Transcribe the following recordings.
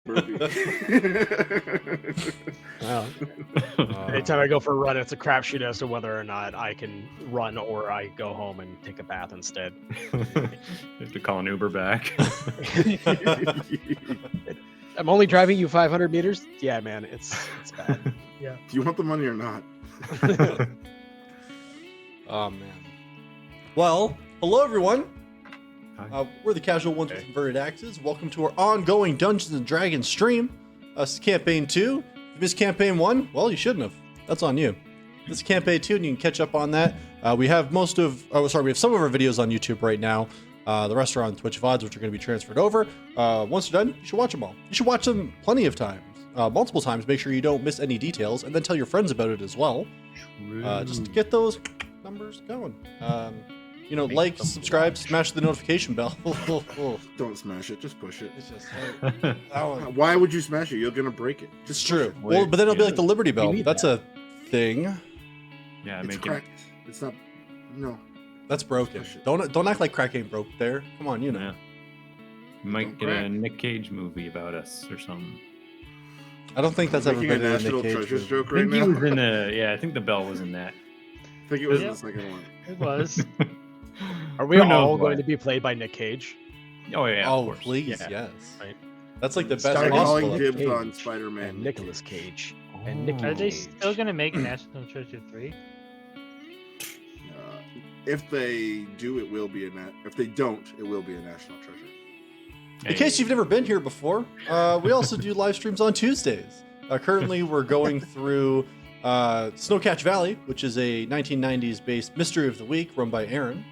Burpee. Well, anytime I go for a run, it's a crapshoot as to whether or not I can run or I go home and take a bath instead. You have to call an Uber back. I'm only driving you 500 meters. Yeah, man, it's bad. Yeah. Do you want the money or not? Oh man. Well, hello everyone. Hi. We're the Casual Ones with Inverted Axes. Welcome to our ongoing Dungeons and Dragons stream. This is Campaign 2. If you missed Campaign 1, well, you shouldn't have. That's on you. This is Campaign 2, and you can catch up on that. We have we have some of our videos on YouTube right now. The rest are on Twitch VODs, which are going to be transferred over. Once you're done, you should watch them all. You should watch them plenty of times, multiple times. Make sure you don't miss any details, and then tell your friends about it as well. Just to get those numbers going. Like, subscribe, smash the notification bell. Don't smash it. Just push it. It's just Why would you smash it? You're gonna break it. it's Just true. push Well, but then it'll be like the Liberty Bell. need That's a thing. Yeah, it. It's make it. cracked. It's not. No. That's broken. Push it. Don't act like crack ain't broke there. Come on, you know. Yeah. You might Don't get a crack. Nick Cage movie about us or something. I don't think that's ever Making been a in the National Nick Cage Treasures movie. joke I right think he now. was in a. Yeah, I think the bell was in that. I think it was Yeah. the second one. It was. Are we Who knows all what? going to be played by Nick Cage? Oh yeah. Oh, of course. please, Yeah. yes. Right. That's like the best Starring Calling possible. dibs Cage on Spider-Man. And Nicolas Cage. Oh. And Nick Are they Cage. still gonna make National Treasure 3? If they do, it will be if they don't, it will be a national treasure. In case you've never been here before, we also do live streams on Tuesdays. Currently, we're going through Snowcatch Valley, which is a 1990s based mystery of the week run by Aaron.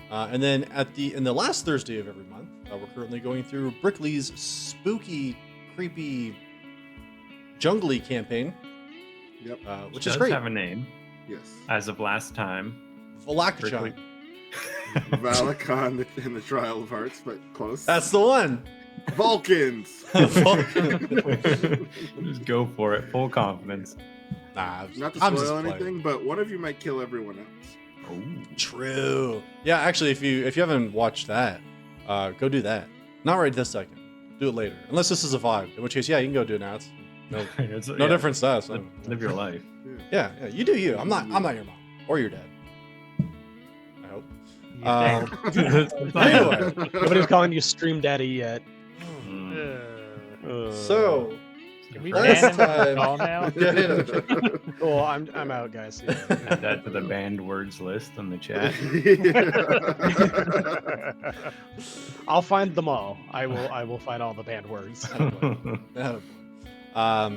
And then in the last Thursday of every month, we're currently going through Brickley's spooky, creepy, jungly campaign, Yep. which does is great. have a name Yes. as of last time. Valakachan. Valakon in the Trial of Hearts, but close. That's the one. Vulcans. Just go for it, full confidence. Nah, Not to I'm just spoil playing. anything, but one of you might kill everyone else. Oh. True. Yeah, actually, if you haven't watched that, go do that. Not right this second. Do it later, unless this is a vibe. In which case, yeah, you can go do it now. It's no difference to us. Live your life. Yeah, you do you. I'm not your mom or your dad. I hope. Anyway, Nobody's calling you Stream Daddy yet. so Can we last ban him from time- the call now? Cool, I'm out, guys. Yeah. Add that to the banned words list on the chat. I'll find them all. I will find all the banned words. all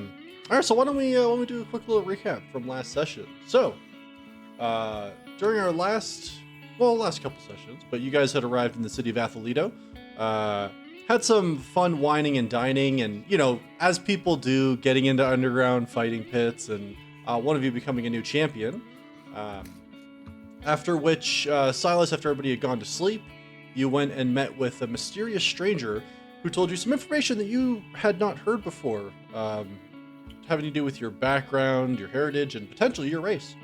right, so why don't we do a quick little recap from last session? So, during our last couple sessions, but you guys had arrived in the city of Atholito, had some fun whining and dining, and as people do, getting into underground fighting pits, and one of you becoming a new champion. After which, Silas, after everybody had gone to sleep, you went and met with a mysterious stranger who told you some information that you had not heard before, having to do with your background, your heritage, and potentially your race.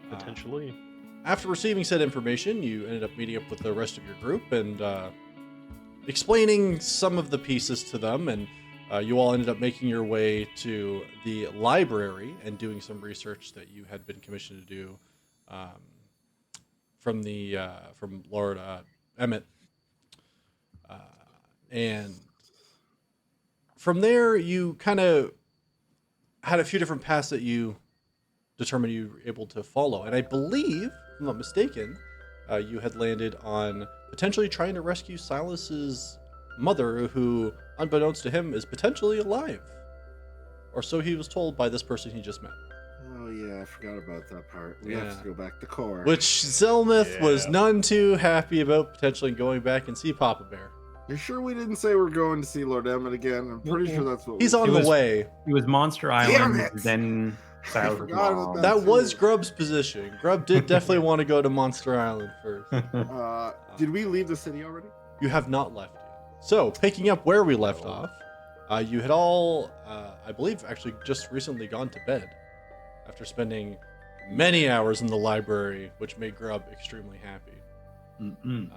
Potentially. After receiving said information, you ended up meeting up with the rest of your group and explaining some of the pieces to them, and you all ended up making your way to the library and doing some research that you had been commissioned to do from Lord Emmett. And from there, you kind of had a few different paths that you determined you were able to follow. And I believe, if I'm not mistaken, you had landed on potentially trying to rescue Silas's mother, who, unbeknownst to him, is potentially alive. Or so he was told by this person he just met. Oh yeah, I forgot about that part. We Yeah. have to go back to core. Which Zelmith was none too happy about potentially going back and see Papa Bear. You sure we didn't say we're going to see Lord Emmett again? I'm pretty sure that's what He's we on It the was- way. It was Monster Damn Island, it! then Silas' forgot about mom. That was Grub's position. Grub did definitely want to go to Monster Island first. Did we leave the city already? You have not left yet. So, picking up where we left off, you had all, I believe, actually just recently gone to bed after spending many hours in the library, which made Grub extremely happy. Mm-mm.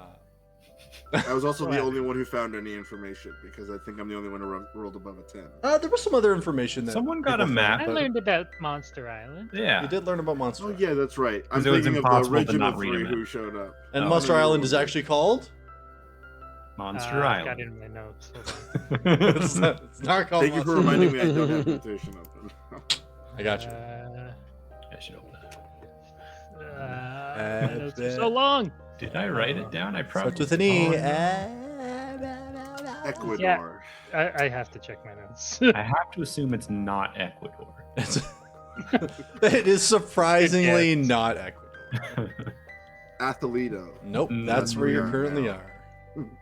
I was also the What? only one who found any information because I think I'm the only one who rolled above a 10. There was some other information that Someone got a people map. I found, but learned about Monster Island. Yeah. You did learn about Monster Oh Island. yeah, that's right. I'm 'Cause it was thinking of the impossible to original not read 3 them in. who showed up. And Oh. Monster Island is actually called? Monster I got Island. it in my notes. Hold on. it's not called Thank you for Monster reminding me I don't have notation open. I got you. I should open it. My notes are so long. Did I write it down? I probably. Starts with an E. Oh, no. Ecuador. I have to check my notes. I have to assume it's not Ecuador. It is surprisingly It is. not Ecuador. Athlito. Nope, Mm, that's where you yeah. currently are.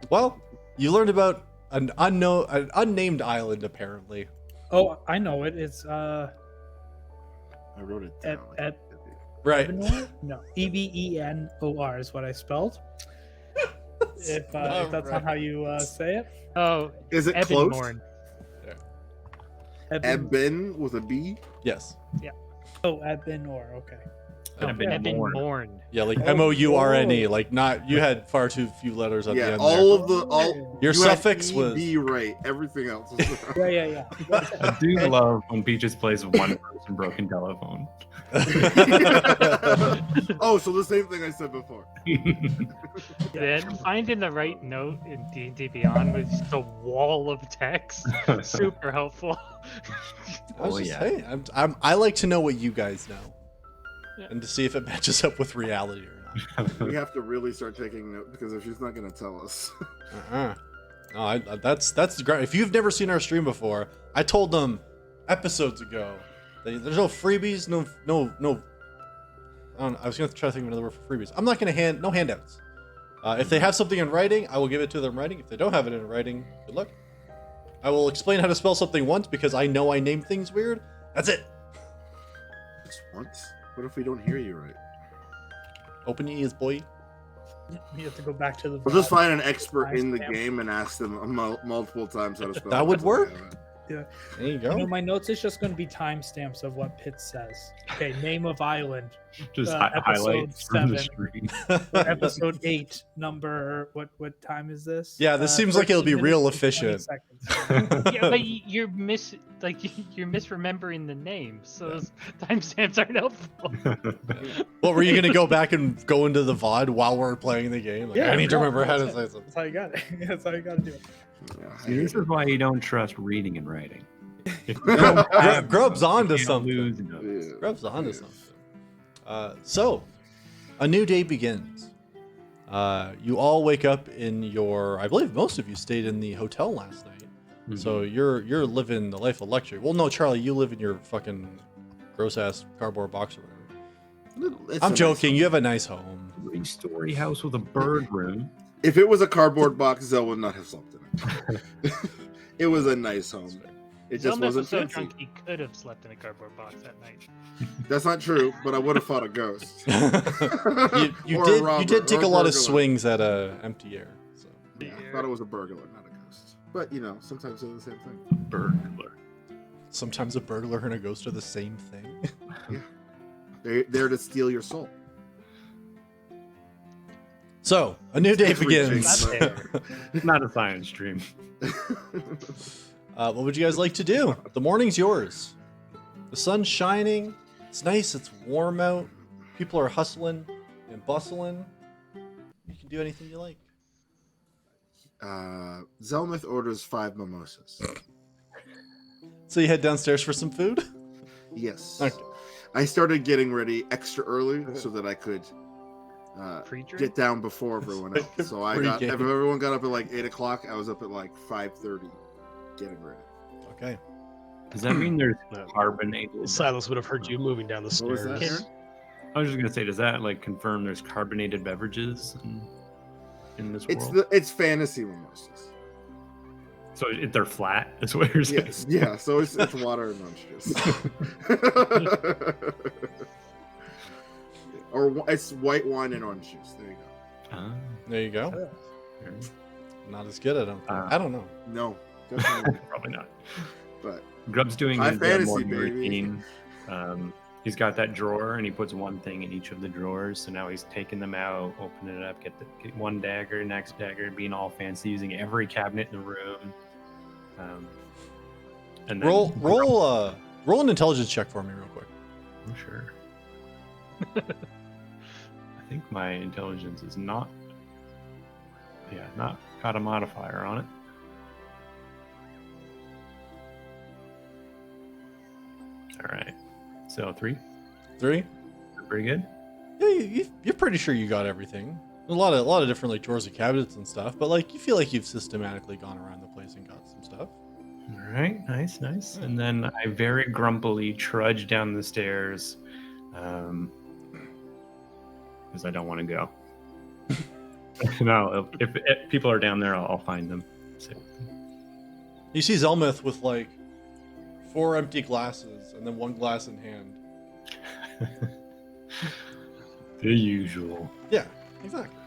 Well, you learned about an unnamed island apparently. Oh, I know it. It's I wrote it down. at Right. Ebenor? No, Ebenor is what I spelled. If not that's right. not how you say it. Oh, Is it close? Ebenborn. Eben with a B? Yes. Oh, Ebenor. Okay. I've been born. Ebenborn. Yeah, like Oh, Mourne, like not you had far too few letters at the Yeah, end all there. of the all Your you had suffix was EB right. Everything else was Yeah. I do love when Peaches plays one person broken telephone. Oh, so the same thing I said before. Then finding the right note in D&D Beyond was just a wall of text. Super helpful. I was Oh, just yeah. saying, I like to know what you guys know, Yeah. and to see if it matches up with reality or not. We have to really start taking note because if she's not going to tell us. Uh-uh. No, that's great. If you've never seen our stream before, I told them episodes ago that there's no freebies, no. I don't know, I was gonna try to think of another word for freebies. I'm not gonna no handouts. If they have something in writing, I will give it to them in writing. If they don't have it in writing, good luck. I will explain how to spell something once because I know I name things weird. That's it. Just once? What if we don't hear you right? Open your ears, boy. You have to go back to the. We'll just find an expert in the Timestamp. game and ask them multiple times how to spell That it. would work. Yeah. There you You go. know, my notes is just going to be timestamps of what Pitt says. Okay, name of island, Just episode highlights from the 7. screen. episode 8, number what time is this? Yeah, this seems like it'll be 13 real minutes and 20 efficient. seconds. Yeah, but you're misremembering the name, so those timestamps aren't helpful. What were you gonna go back and go into the VOD while we're playing the game? Like, I need to remember how to say something. That's how you got it. That's how you got to do it. Yeah, I See, this hate is why you don't trust reading and writing. If you don't have Grub's them, onto you can't something. lose it. notes. Yeah. Grub's onto something. So, a new day begins. You all wake up in your. I believe most of you stayed in the hotel last night. So you're living the life of luxury. Well, no, Charlie, you live in your fucking gross ass cardboard box or whatever. It's I'm a joking. nice You have a nice home. 3-story house with a bird room. If it was a cardboard box, Zell would not have slept in it. It was a nice home. It just Zelmus wasn't was so fancy. drunk he could have slept in a cardboard box that night. That's not true, but I would have fought a ghost. you Or a did robber, take or a lot burglar. of swings at empty air. So. Yeah, I thought it was a burglar, not a ghost. But you know, sometimes they're the same thing. Burglar. Sometimes a burglar and a ghost are the same thing. They're there to steal your soul. So, a new day Everything. begins. It's not a science stream. What would you guys like to do? The morning's yours. The sun's shining. It's nice. It's warm out. People are hustling and bustling. You can do anything you like. Zelmith orders 5 mimosas. So you head downstairs for some food? Yes. Okay. I started getting ready extra early so that I could Pre-drink? get down before everyone else. So I got Pre-game. if everyone got up at like 8 o'clock, I was up at like 5:30 getting ready. Okay. Does that mean there's No. carbonated? Silas would have heard you moving down the What was stairs. that? Can- Aaron? I was just gonna say, does that like confirm there's carbonated beverages in this world? It's fantasy mimosas. So they're flat. Is what you're saying? Yes, yeah. So it's water and orange juice. Or it's white wine and orange juice. There you go. Ah, There you go. okay. Not as good, I don't think. I don't know. No, definitely. Probably not. But Grub's doing High his fantasy, morning baby. routine. he's got that drawer, and he puts one thing in each of the drawers. So now he's taking them out, opening it up, get one dagger, next dagger, being all fancy, using every cabinet in the room. And then roll an intelligence check for me real quick. Oh, sure. I think my intelligence is not got a modifier on it. All right. So 3. 3. Pretty good. Yeah, you're pretty sure you got everything. A lot of different like drawers and cabinets and stuff, but like you feel like you've systematically gone around the place and got some stuff. All right, nice. And then I very grumpily trudge down the stairs, because I don't want to go. No, if people are down there, I'll find them. So. You see Zelmith with like 4 empty glasses and then 1 glass in hand. The usual. Yeah, exactly.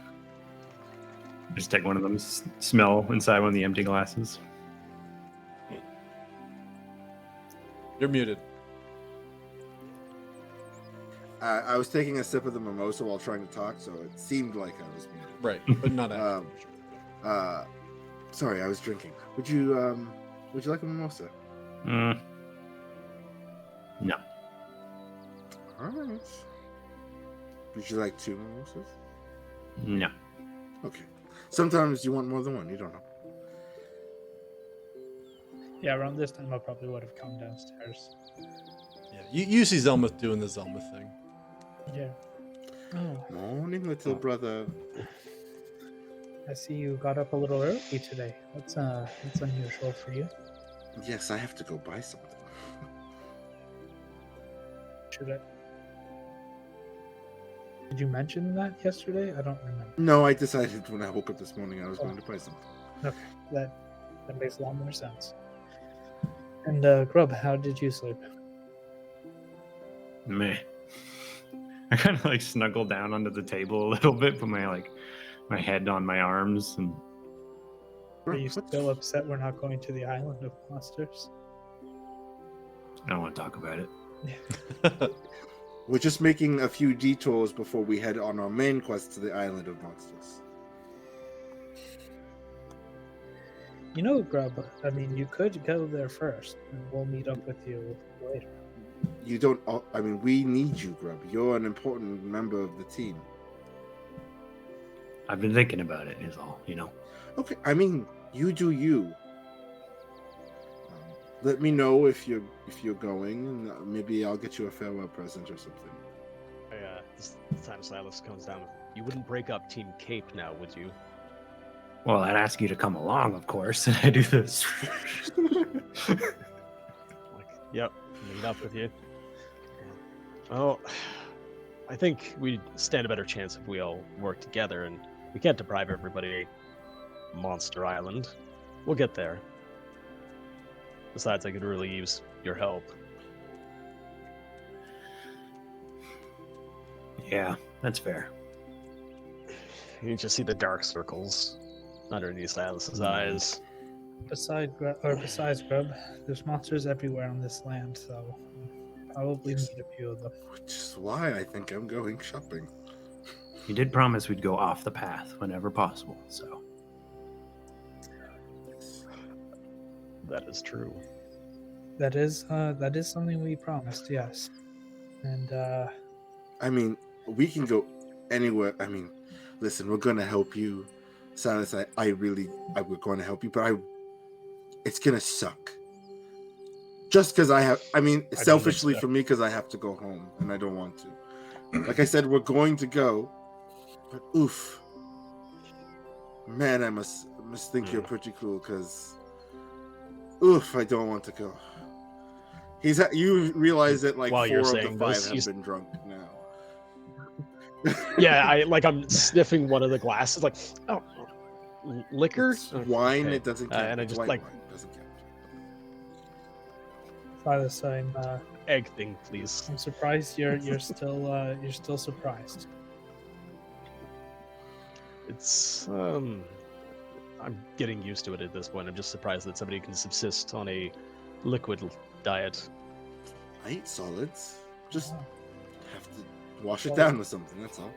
Just take one of them, smell inside one of the empty glasses. You're muted. I was taking a sip of the mimosa while trying to talk, so it seemed like I was muted. Right, but not actually. Sorry, I was drinking. Would you like a mimosa? No. All right. Would you like 2 mimosas? No. Okay. Sometimes you want more than one. You don't know. Yeah, around this time I probably would have come downstairs. Yeah, you see Zelmith doing the Zelmith thing. Yeah. Oh, Morning, little brother. I see you got up a little early today. That's unusual for you. Yes, I have to go buy something. Should I? Did you mention that yesterday? I don't remember. No, I decided when I woke up this morning I was going to buy something. Okay, that makes a lot more sense. And Grub, how did you sleep? Meh. I kind of like snuggle down under the table a little bit, put my head on my arms, and Are you still upset we're not going to the island of monsters? I don't want to talk about it. We're just making a few detours before we head on our main quest to the island of monsters. You know, Grub, I mean, you could go there first, and we'll meet up with you later. You don't. I mean, we need you, Grub. You're an important member of the team. I've been thinking about it, is all, you know. Okay. I mean, you do you. Let me know if you're going, and maybe I'll get you a farewell present or something. This time Silas comes down. You wouldn't break up Team Cape now, would you? Well, I'd ask you to come along, of course, and I do this. Yep, meet up with you. Well, I think we'd stand a better chance if we all work together, and we can't deprive everybody Monster Island. We'll get there. Besides, I could really use your help. Yeah, that's fair. You just see the dark circles underneath Silas's eyes. Besides Grub, there's monsters everywhere on this land, so probably meet a few of them. Which is why I think I'm going shopping. You did promise we'd go off the path whenever possible, so. That is true. That is something we promised, yes. And I mean, we can go anywhere. I mean, listen, we're gonna help you, Silas. We're going to help you, but it's gonna suck. Just because selfishly for me, because I have to go home and I don't want to. Like I said, we're going to go, but oof, man, I must think you're pretty cool, because oof, I don't want to go. You realize that like While 4 you're of the saying 5 this, have been drunk now. Yeah, I'm sniffing one of the glasses, like, oh, liquor? It's wine. Okay. It doesn't count. And I It's just white like wine. It doesn't count. Silas, egg thing, please. I'm surprised you're still surprised. It's I'm getting used to it at this point. I'm just surprised that somebody can subsist on a liquid diet. I eat solids. Just have to wash it down with something. That's all.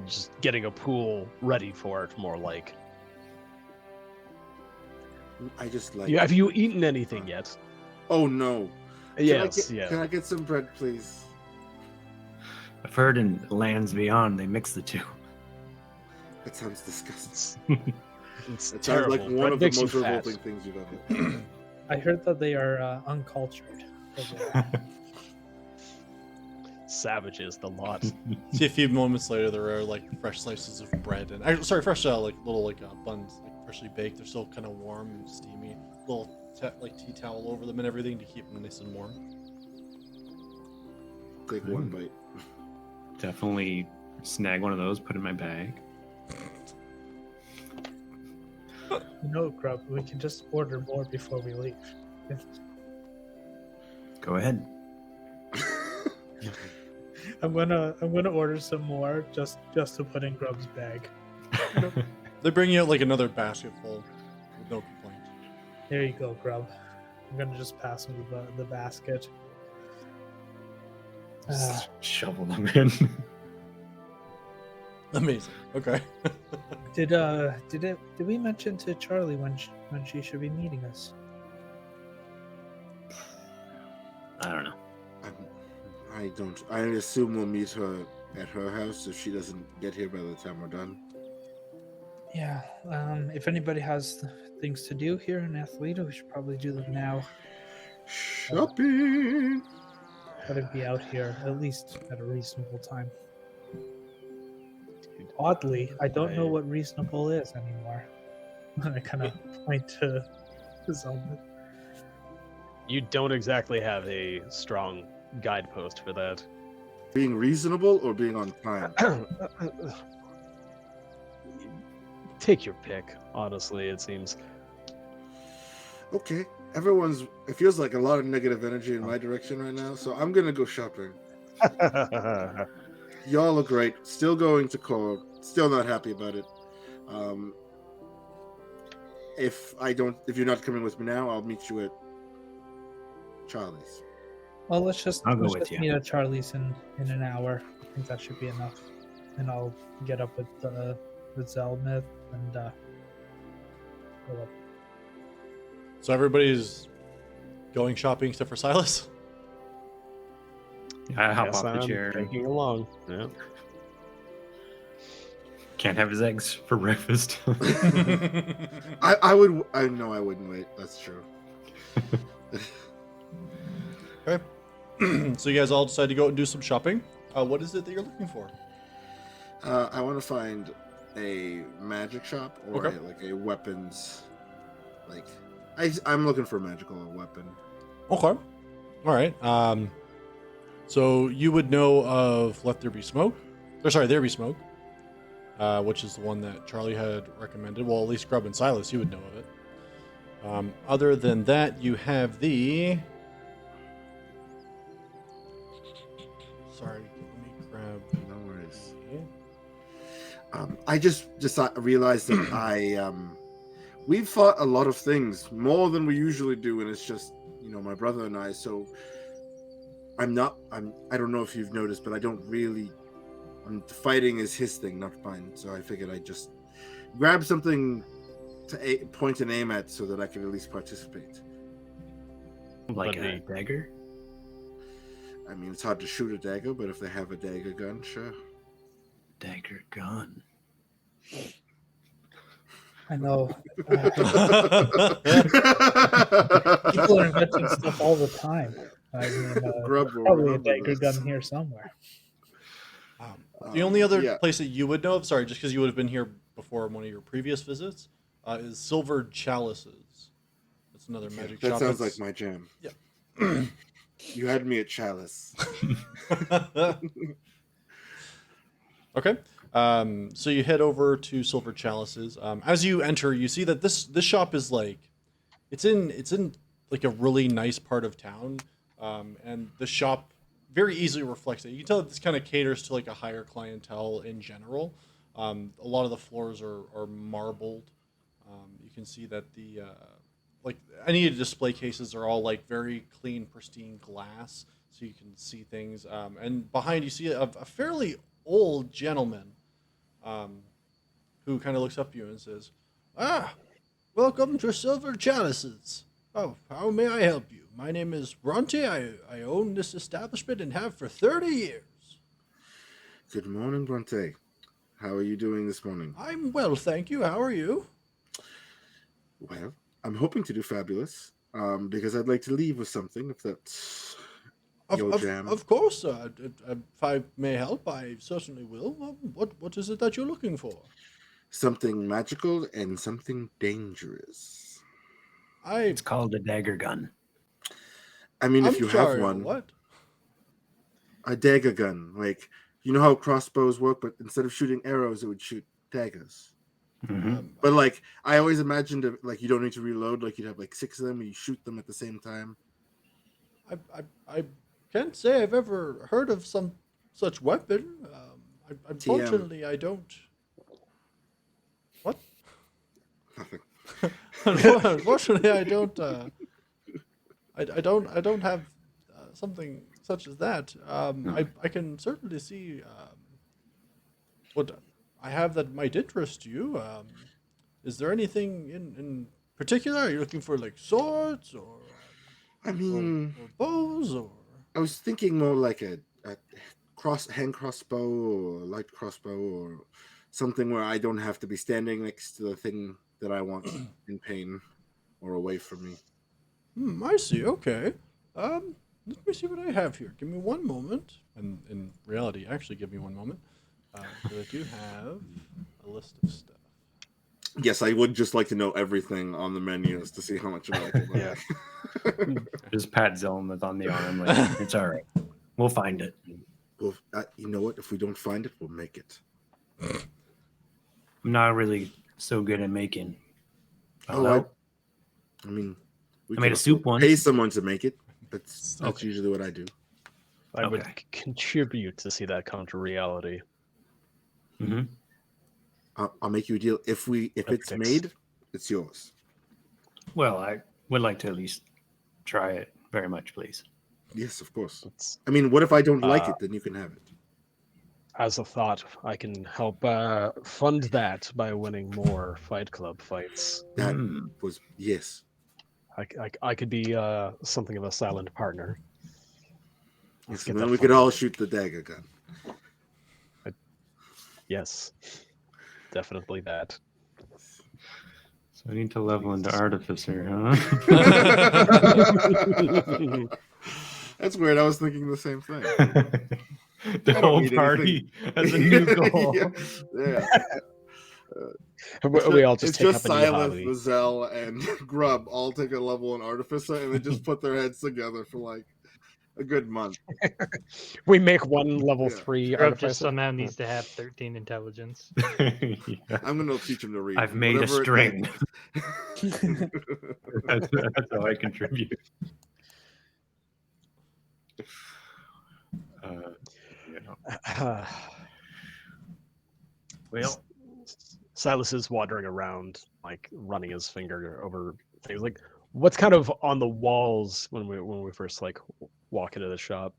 Just getting a pool ready for it, more like. I just like. Have you eaten anything yet? Oh no. Yes, Can I get some bread, please? I've heard in lands beyond they mix the two. That sounds disgusting. It's It sounds terrible. like one Bread of the makes you most fat. revolting things you've ever. I heard that they are uncultured. Savages, the lot. See, a few moments later, there are like fresh slices of bread and fresh like little buns, like freshly baked. They're still kind of warm and steamy. Little like tea towel over them and everything to keep them nice and warm. Take one bite. Definitely snag one of those, put in my bag. No, Grub, we can just order more before we leave. Go ahead. I'm gonna order some more just to put in Grub's bag. They bring you out like another basket full with no complaint. There you go, Grub. I'm gonna just pass him the basket. Just shovel them in. Amazing. Okay. Did we mention to Charlie when she should be meeting us? I don't know. I don't. I assume we'll meet her at her house if she doesn't get here by the time we're done. Yeah. If anybody has things to do here in Athleta, we should probably do them now. Shopping. Gotta be out here at least at a reasonable time. Oddly, I don't know what reasonable is anymore. And I kind of point to Zelda. You don't exactly have a strong guidepost for that. Being reasonable or being on time? Take your pick, honestly, it seems. Okay. It feels like a lot of negative energy in my direction right now, so I'm gonna go shopping. Y'all look great. Still going to court. Still not happy about it. If you're not coming with me now, I'll meet you at Charlie's. Well, let's just I'll go with you. meet at Charlie's in an hour. I think that should be enough. And I'll get up with Zelmith and go up. So everybody's going shopping except for Silas. I hop Yes, off the I'm chair. taking along. Yeah. Can't have his eggs for breakfast. I would. I know I wouldn't wait. That's true. Okay. So you guys all decide to go and do some shopping. What is it that you're looking for? I want to find a magic shop or Okay. a weapons. I'm looking for a magical weapon. Okay. All right. So you would know of Let There Be Smoke. Or sorry, There Be Smoke. Which is the one that Charlie had recommended. Well, at least Grub and Silas, you would know of it. Other than that, you have the... Sorry, let me grab... No worries. I just realized that we've fought a lot of things, more than we usually do, and it's just, my brother and I, so I don't know if you've noticed, but fighting is his thing, not mine, so I figured I'd just grab something to point and aim at so that I could at least participate. Like But a dagger? I mean, it's hard to shoot a dagger, but if they have a dagger gun, sure. Dagger gun. I know. People are inventing stuff all the time. I mean, Grub will probably a remember dagger this. gun here somewhere. The only other yeah. place that you would know of, sorry, just because you would have been here before one of your previous visits, is Silver Chalices. That's another magic That shop. sounds That's- like my jam. Yeah. You had me at Chalice. Okay. So you head over to Silver Chalices. As you enter, you see that this shop is it's in like a really nice part of town, and the shop very easily reflects it. You can tell that this kind of caters to like a higher clientele in general. A lot of the floors are marbled. You can see that the like any of the display cases are all like very clean, pristine glass. so you can see things. And behind you see a fairly old gentleman who kind of looks up at you and says, "Ah, welcome to Silver Chalices. Oh, how may I help you? My name is Bronte. I own this establishment and have for 30 years. Good morning, Bronte. How are you doing this morning? I'm well, thank you. How are you? Well, I'm hoping to do fabulous. Because I'd like to leave with something, if that's your jam. Of course, if I may help, I certainly will. What is it that you're looking for? Something magical and something dangerous. It's called a dagger gun. I mean, if I'm you sorry, have one, what? a dagger gun. Like, you know how crossbows work, but instead of shooting arrows, it would shoot daggers. But like, I always imagined it, like, you don't need to reload. Like, you'd have like 6 of them, and you shoot them at the same time. I can't say I've ever heard of some such weapon. Unfortunately, I don't. What? Nothing. Unfortunately, I don't. I don't have something such as that. I can certainly see what I have that might interest you. Is there anything in particular? Are you looking for like swords or? I mean, or bows or? I was thinking more like a hand crossbow or light crossbow or something where I don't have to be standing next to the thing that I want in pain or away from me. I see. Okay. Let me see what I have here. Give me one moment. And in reality, actually, give me one moment. Because I do have a list of stuff. Yes, I would just like to know everything on the menus to see how much I like it. Yeah. Just pat Zelmuth on the arm, like, it's all right. We'll find it. Well, you know what? If we don't find it, we'll make it. I'm not really so good at making. Oh, I mean, we I made could a soup once. pay someone to make it. That's usually what I do. I would contribute to see that come to reality. Mm-hmm. I'll make you a deal. If it's made, it's yours. Well, I would like to at least try it very much, please. Yes, of course. I mean, what if I don't like it? Then you can have it. As a thought, I can help fund that by winning more Fight Club fights. That was yes. I could be something of a silent partner. Yes, and then we could all shoot the dagger gun. Yes, definitely that. So I need to level into artificer, huh? That's weird. I was thinking the same thing. The whole party as a new goal. Yeah. We all just it's take just up a new Silas, hobby. Zell, and Grub all take a level in Artificer, and they just put their heads together for like a good month. We make one level 3 Grub artificer. just somehow needs to have 13 intelligence. I'm going to teach him to read. I've made a string. That's how I contribute. Well, Silas is wandering around, like running his finger over things. Like, what's kind of on the walls when we first like walk into the shop?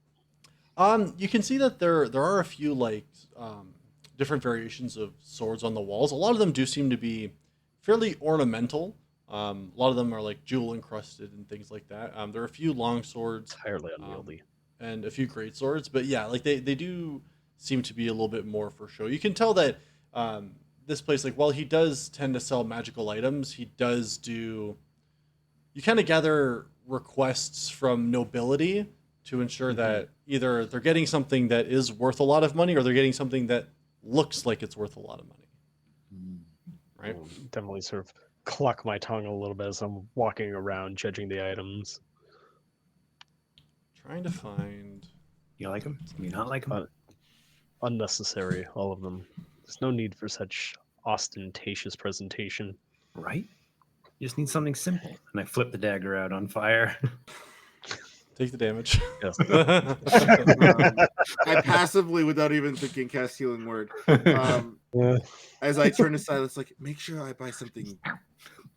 You can see that there are a few like different variations of swords on the walls. A lot of them do seem to be fairly ornamental. A lot of them are like jewel encrusted and things like that. There are a few long swords, entirely unwieldy, and a few great swords. But yeah, like they do seem to be a little bit more for show. You can tell that this place, like, while he does tend to sell magical items, he does do. You kind of gather requests from nobility to ensure that either they're getting something that is worth a lot of money or they're getting something that looks like it's worth a lot of money. Right? I'll definitely sort of cluck my tongue a little bit as I'm walking around judging the items. Trying to find. You like them? You not like them? Unnecessary, all of them. There's no need for such ostentatious presentation. Right? You just need something simple. And I flip the dagger out on fire. Take the damage. Yes. I passively, without even thinking, cast Healing Word. As I turn to Silas, like, make sure I buy something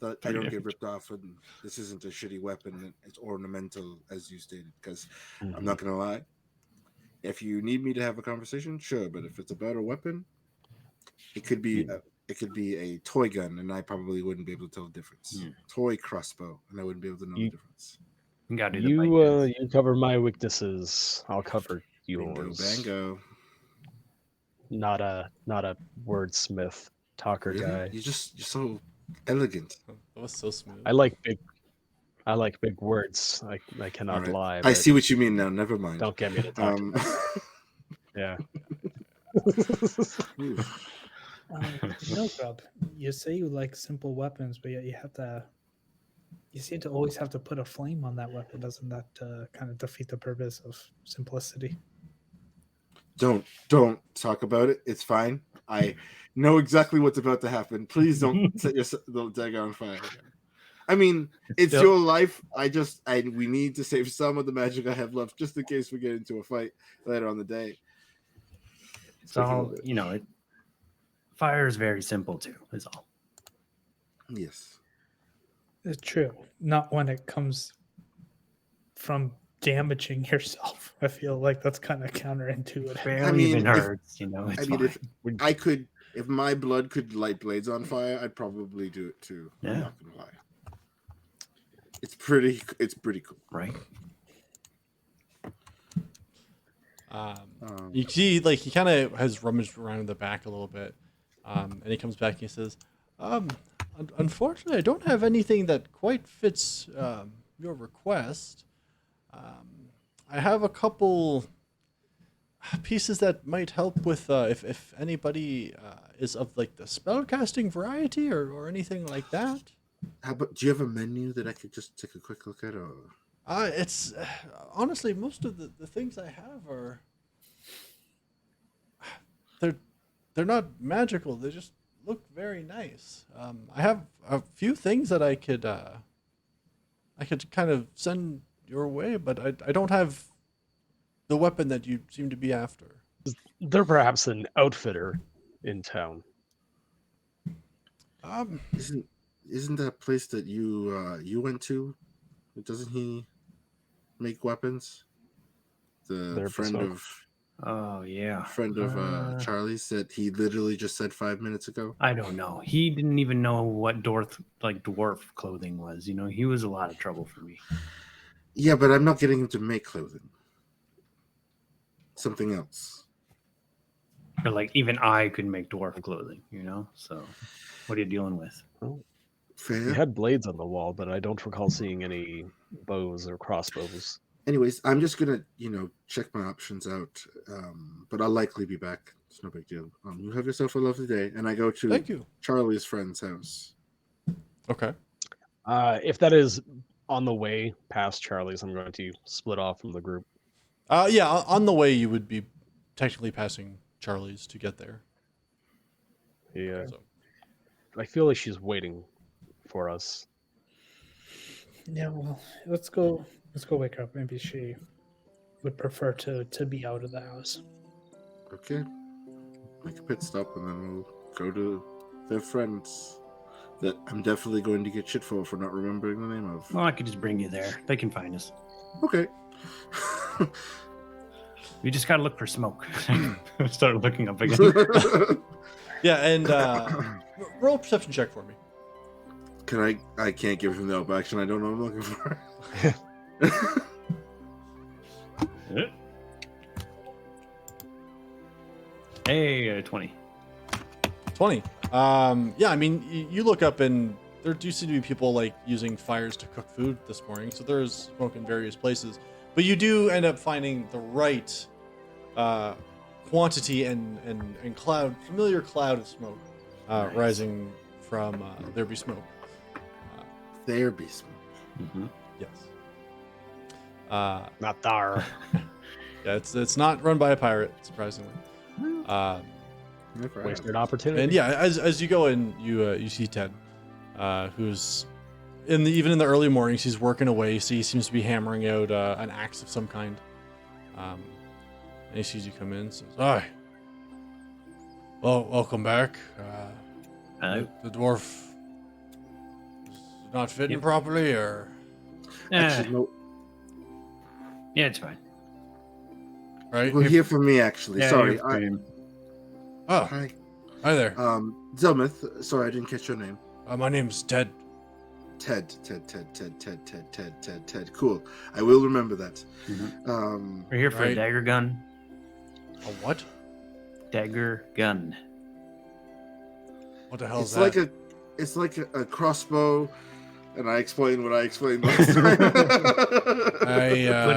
that I Pretty don't get different. ripped off, and this isn't a shitty weapon. It's ornamental, as you stated. Because Mm-hmm. I'm not gonna lie, if you need me to have a conversation, sure. But if it's about a weapon, it could be a toy gun, and I probably wouldn't be able to tell the difference. Hmm. Toy crossbow, and I wouldn't be able to know the difference. You gotta do the bike dance. You cover my weaknesses. I'll cover Bingo, yours. bango. Not a wordsmith talker Really? guy. You're so elegant. That was so smooth. I like big words. I cannot Alright. lie. I but see what you mean now. Never mind. Don't get me to talk to them. Yeah. Oof. No, Grub. You say you like simple weapons, but yet you seem to always have to put a flame on that weapon. Doesn't that kind of defeat the purpose of simplicity? Don't talk about it. It's fine. I know exactly what's about to happen. Please don't set your the dagger on fire again. I mean, it's Still- your life. We need to save some of the magic I have left, just in case we get into a fight later on the day. It's all, you know, fire is very simple too, is all. Yes. It's true. Not when it comes from damaging yourself. I feel like that's kind of counterintuitive. Barely even if- hurts, you know, it's fine. If my blood could light blades on fire, I'd probably do it too. I'm Yeah. not gonna lie. It's pretty cool. Right? You see, like, he kind of has rummaged around in the back a little bit, and he comes back and he says, unfortunately, I don't have anything that quite fits your request. I have a couple pieces that might help with if anybody is of like the spellcasting variety or anything like that. How about? Do you have a menu that I could just take a quick look at? Or It's honestly most of the things I have are they're not magical. They just look very nice. I have a few things that I could kind of send your way, but I don't have the weapon that you seem to be after. They're perhaps an outfitter in town. isn't that place that you went to? Doesn't he make weapons? The There, friend Besmoke. of Oh yeah. Charlie's that he literally just said 5 minutes ago. I don't know. He didn't even know what dwarf clothing was. You know, he was a lot of trouble for me. Yeah, but I'm not getting him to make clothing. Something else. But like even I could make dwarf clothing, you know? So what are you dealing with? Fair. We had blades on the wall, but I don't recall seeing any bows or crossbows. Anyways, I'm just gonna, check my options out. But I'll likely be back. It's no big deal. You have yourself a lovely day. And I go to Thank you. Charlie's friend's house. Okay. If that is on the way past Charlie's, I'm going to split off from the group. Yeah, on the way you would be technically passing Charlie's to get there. Yeah, So, I feel like she's waiting for us. Yeah, well, let's go wake her up. Maybe she would prefer to be out of the house. Okay. Make a pit stop and then we'll go to their friends that I'm definitely going to get shit for not remembering the name of. Well, I could just bring you there. They can find us. Okay. We just gotta look for smoke. Start looking up again. yeah, and roll a perception check for me. I can't give him the help action. I don't know what I'm looking for. Hey, 20. 20. Yeah, I mean, you look up and there do seem to be people like using fires to cook food this morning, so there's smoke in various places. But you do end up finding the right quantity and cloud, familiar cloud of smoke Nice. rising from There Be Smoke. There be smoke. Mm-hmm. Yes. Not there. Yeah, it's not run by a pirate, surprisingly. Never Wasted have. opportunity. And yeah, as you go in, you see Ted, who's even in the early mornings, he's working away. So he seems to be hammering out an axe of some kind. And he sees you come in, says, "Hi, well, welcome back. Hello. The dwarf is not fitting properly, or Actually, no. Yeah, it's fine. right? Well, here for me, actually. Yeah, Sorry. you're fine. Oh, Hi. hi there. Zelmith. Sorry, I didn't catch your name. My name's Ted. Ted. Cool. I will remember that. We're here for a Right. dagger gun. A what? Dagger gun. What the hell It's is that? like a crossbow, and I explained what I explained last time. Put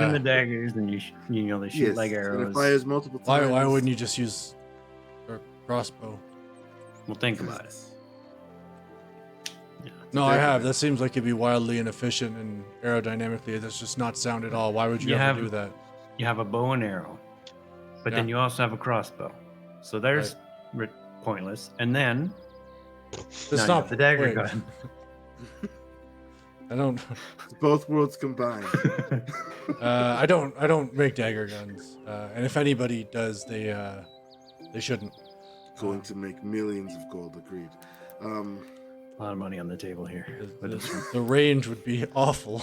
in the daggers, and they shoot Yes, like and arrows. it fires multiple times. Why wouldn't you just use a crossbow? Well, think about it. No, I have. That seems like it'd be wildly inefficient and aerodynamically. That's just not sound at all. Why would you You ever have- do that? You have a bow and arrow, but then Yeah. you also have a crossbow. So there's pointless. And then It's now you not have the dagger wait. gun. I don't. Both worlds combined. I don't make dagger guns. And if anybody does, they shouldn't. Going to make millions of gold. Agreed. A lot of money on the table here. But it's, The range would be awful.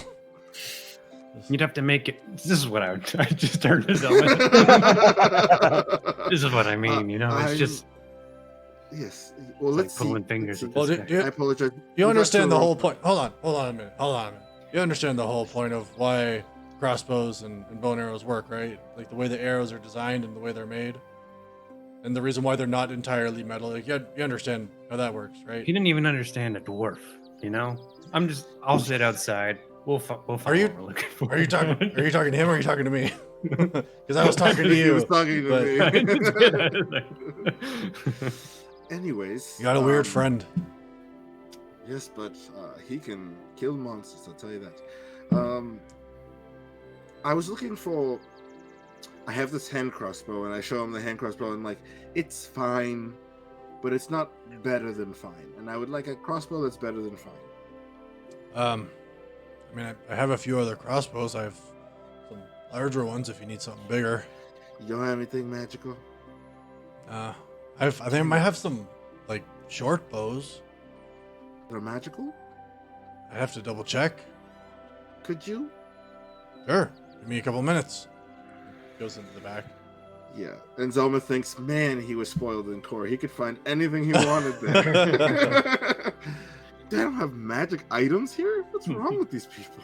you'd have to make it. This is what I just turned to tell. This is what I mean. You know, it's I'm- just Yes. Well, it's let's like pulling see. fingers. Let's With see. this Well, guy. I apologize. You We got understand to the a- whole point. Hold on a minute. You understand the whole point of why crossbows and bow and arrows work, right? Like the way the arrows are designed and the way they're made, and the reason why they're not entirely metal. Like you understand how that works, right? He didn't even understand a dwarf. You know, I'll sit outside. We'll find you- what we're looking for. Are you talking to him or are you talking to me? Because I was talking to He you. was talking to but- me. Anyways, You got a weird friend. Yes, but he can kill monsters. I'll tell you that. I was looking for. I have this hand crossbow, and I show him the hand crossbow, and like, it's fine, but it's not better than fine. And I would like a crossbow that's better than fine. I mean, I have a few other crossbows. I have some larger ones if you need something bigger. You don't have anything magical? I think I might have some like short bows. They're magical? I have to double check. Could you? Sure. Give me a couple minutes. Goes into the back. Yeah. And Zelma thinks, man, he was spoiled in core. He could find anything he wanted there. They don't have magic items here? What's wrong with these people?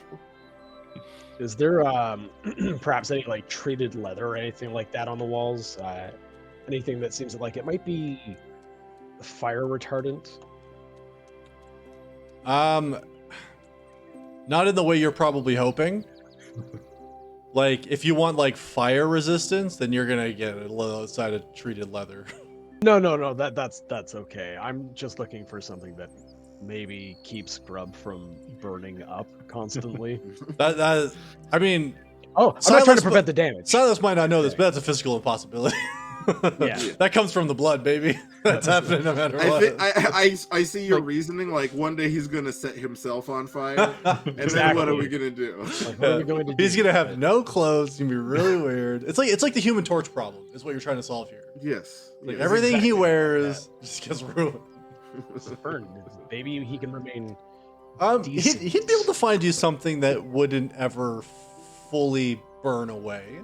Is there perhaps any like treated leather or anything like that on the walls? Anything that seems like it might be fire retardant? Not in the way you're probably hoping. Like, if you want like fire resistance, then you're gonna get a side of treated leather. No. That's okay. I'm just looking for something that maybe keeps grub from burning up constantly. that I mean, Oh, I'm not Silas trying to mu- prevent the damage. Silas might not know this, but that's a physical impossibility. Yeah. That comes from the blood, baby. That's happening no matter I, what. think, I see your Like- reasoning. Like, one day he's going to set himself on fire. And then Exactly. what are we going to do? Like, what are we going to He's do? gonna have no clothes. It's gonna be really weird. It's like the Human Torch problem. Is what you're trying to solve here. Yes. Like yes. everything he exactly wears just gets ruined. Burn. Maybe he can remain. He'd be able to find you something that wouldn't ever fully burn away.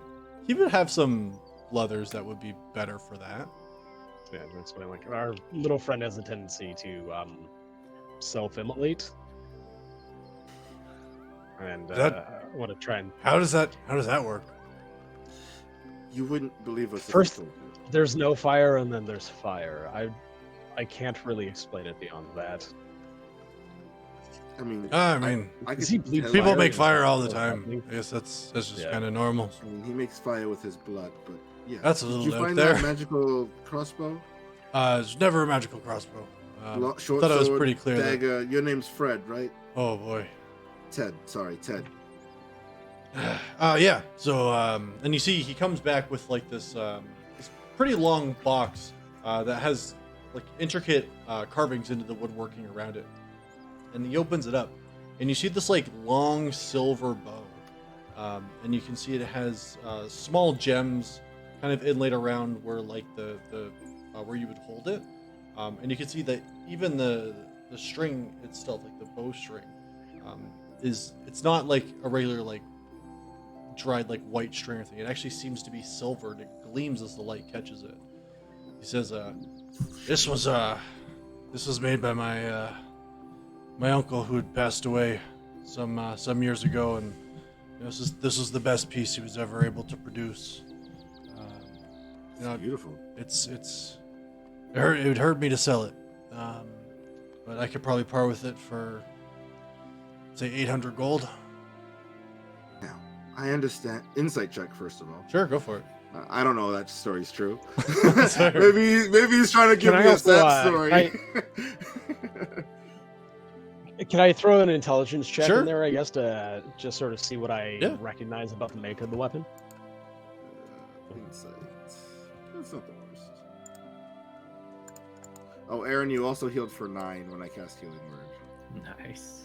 He would have some leathers that would be better for that. Yeah, that's what I like. Our little friend has a tendency to self-immolate, and That- I want to try and. How does that work? You wouldn't believe us. if we First- told you. There's no fire, and then there's fire. I can't really explain it beyond that. I mean, I mean, I Does could he bleed tell people you- make fire all the What's time. happening? I guess that's just Yeah. kind of normal. I mean, he makes fire with his blood, but yeah. That's a Did little you note find there. that magical crossbow? It's never a magical crossbow. Short thought it was sword, pretty clear that- Dagger. Your name's Fred, right? Oh boy. Ted. Sorry, Ted. Yeah. So, and you see, he comes back with like this pretty long box that has like intricate carvings into the woodworking around it, and he opens it up, and you see this like long silver bow, and you can see it has small gems kind of inlaid around where like the where you would hold it, and you can see that even the string itself, like the bow string, it's not like a regular like dried like white string or thing. It actually seems to be silver and it gleams as the light catches it. He says, this was made by my my uncle who had passed away some years ago, and this was the best piece he was ever able to produce. It's beautiful. It would hurt me to sell it, but I could probably par with it for say 800 gold. Now, I understand. Insight check, first of all. Sure, go for it. I don't know that story's true. Sorry. maybe he's trying to give Can me I a also, sad story. Can I throw an intelligence check Sure. in there, I guess, to just sort of see what I Yeah. recognize about the make of the weapon? Insight. That's not the worst. Oh, Aaron, you also healed for 9 when I cast Healing Word. Nice.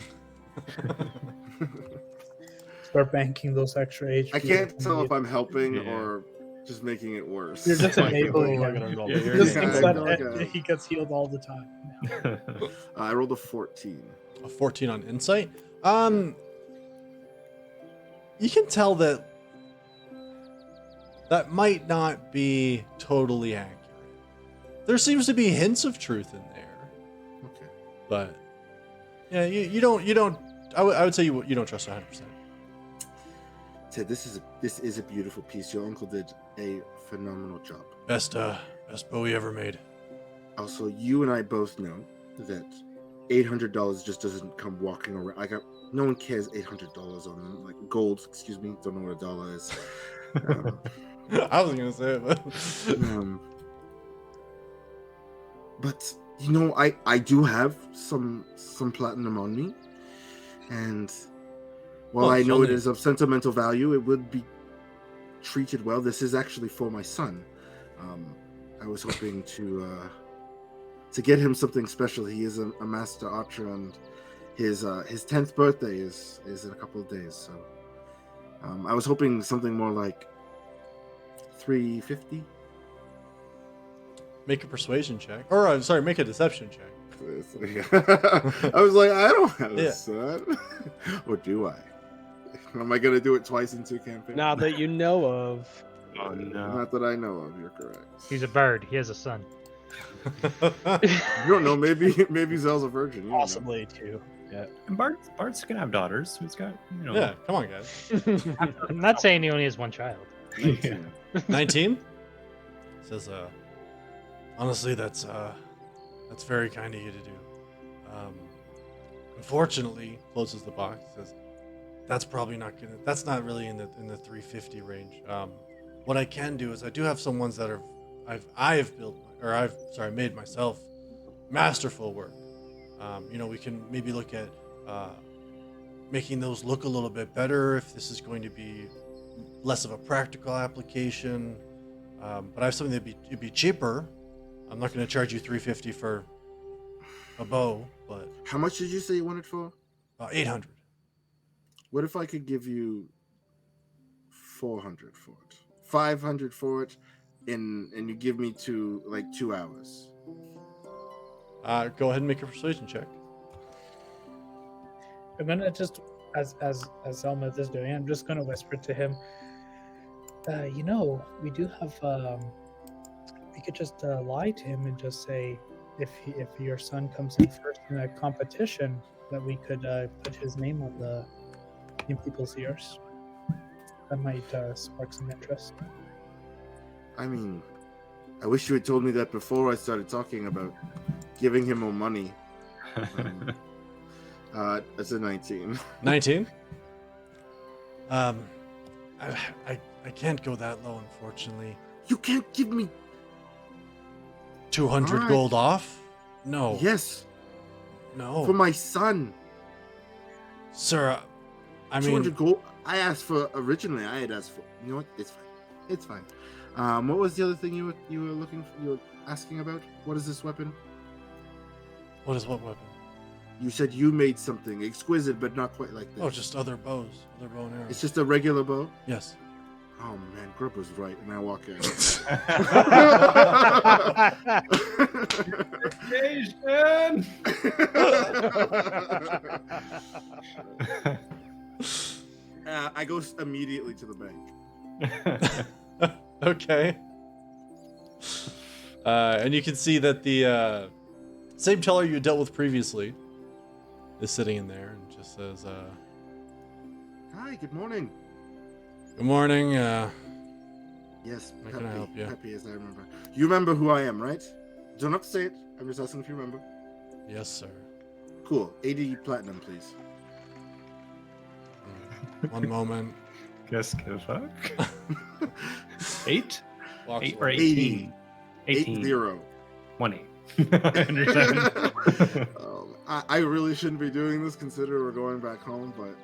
Start banking those extra HP. I can't tell if I'm helping Yeah. or just making it worse. You're just enabling We're him. gonna roll Yeah, it. you're He just Yeah, thinks I that feel like I- he gets healed all the time. I rolled a 14. A 14 on insight. You can tell that might not be totally accurate. There seems to be hints of truth in there, Okay. but yeah, you don't. I would say you don't trust 100%. Ted, this is a beautiful piece. Your uncle did a phenomenal job. Best bow he ever made. Also, you and I both know that $800 just doesn't come walking around. Like, no one cares $800 on them. Like gold, excuse me. Don't know what a dollar is. I was gonna say it, but But you know, I do have some platinum on me, and while Oh, I know so it is of sentimental value, it would be treated well. This is actually for my son. I was hoping to get him something special. He is a master archer, and his 10th birthday is in a couple of days. So I was hoping something more like 350. make a persuasion check, or sorry, make a deception check. I was like, I don't have Yeah. a son. Or do I? Am I going to do it twice in 2 campaigns? Not that you know of. Oh no. Not that I know of. You're correct. He's a bird. He has a son. You don't know. Maybe Zel's a virgin. You don't know. Possibly, too. Yeah. And Bart's gonna have daughters. He's got, you know. Yeah, come on, guys. I'm not saying he only has one child. 19. 19 says, honestly, that's very kind of you to do. Unfortunately, closes the box, says that's probably not gonna. That's not really in the 350 range. What I can do is I do have some ones that are I've built or I've made myself, masterful work. We can maybe look at making those look a little bit better if this is going to be less of a practical application. But I have something that'd be cheaper. I'm not going to charge you 350 for a bow, but How much did you say you wanted for? 800. What if I could give you 400 for it, 500 for it, and you give me 2 hours? Go ahead and make a persuasion check. I'm gonna just, as Zelma is doing, I'm just gonna whisper to him. We do have. We could just lie to him and just say, if your son comes in first in a competition, that we could put his name in people's ears. That might spark some interest. I mean, I wish you had told me that before I started talking about giving him more money. That's a 19. 19. I can't go that low, unfortunately. You can't give me 200 Alright. gold off? No. yes No. for my son. Sir, I 200 mean, gold. I asked for originally. I had asked for. You know what? It's fine. It's fine. What was the other thing you were asking about? What is this weapon? what is what weapon? You said you made something exquisite, but not quite like this. Oh, just other bows, other bow and arrows. It's just a regular bow. Yes. Oh man, Grub was right, and I walk out. Vacation! I go immediately to the bank. Okay. And you can see that the same teller you dealt with previously is sitting in there and just says, Hi, good morning. "Good morning. Yes, How can I help you? Happy as I remember. You remember who I am, right? Don't have to say it. I'm just asking if you remember. Yes, sir. Cool. 80 platinum, please. One moment." Guess give fuck. 8? Walks 8 or away. 18? 80. 1 8. I understand. I really shouldn't be doing this considering we're going back home, but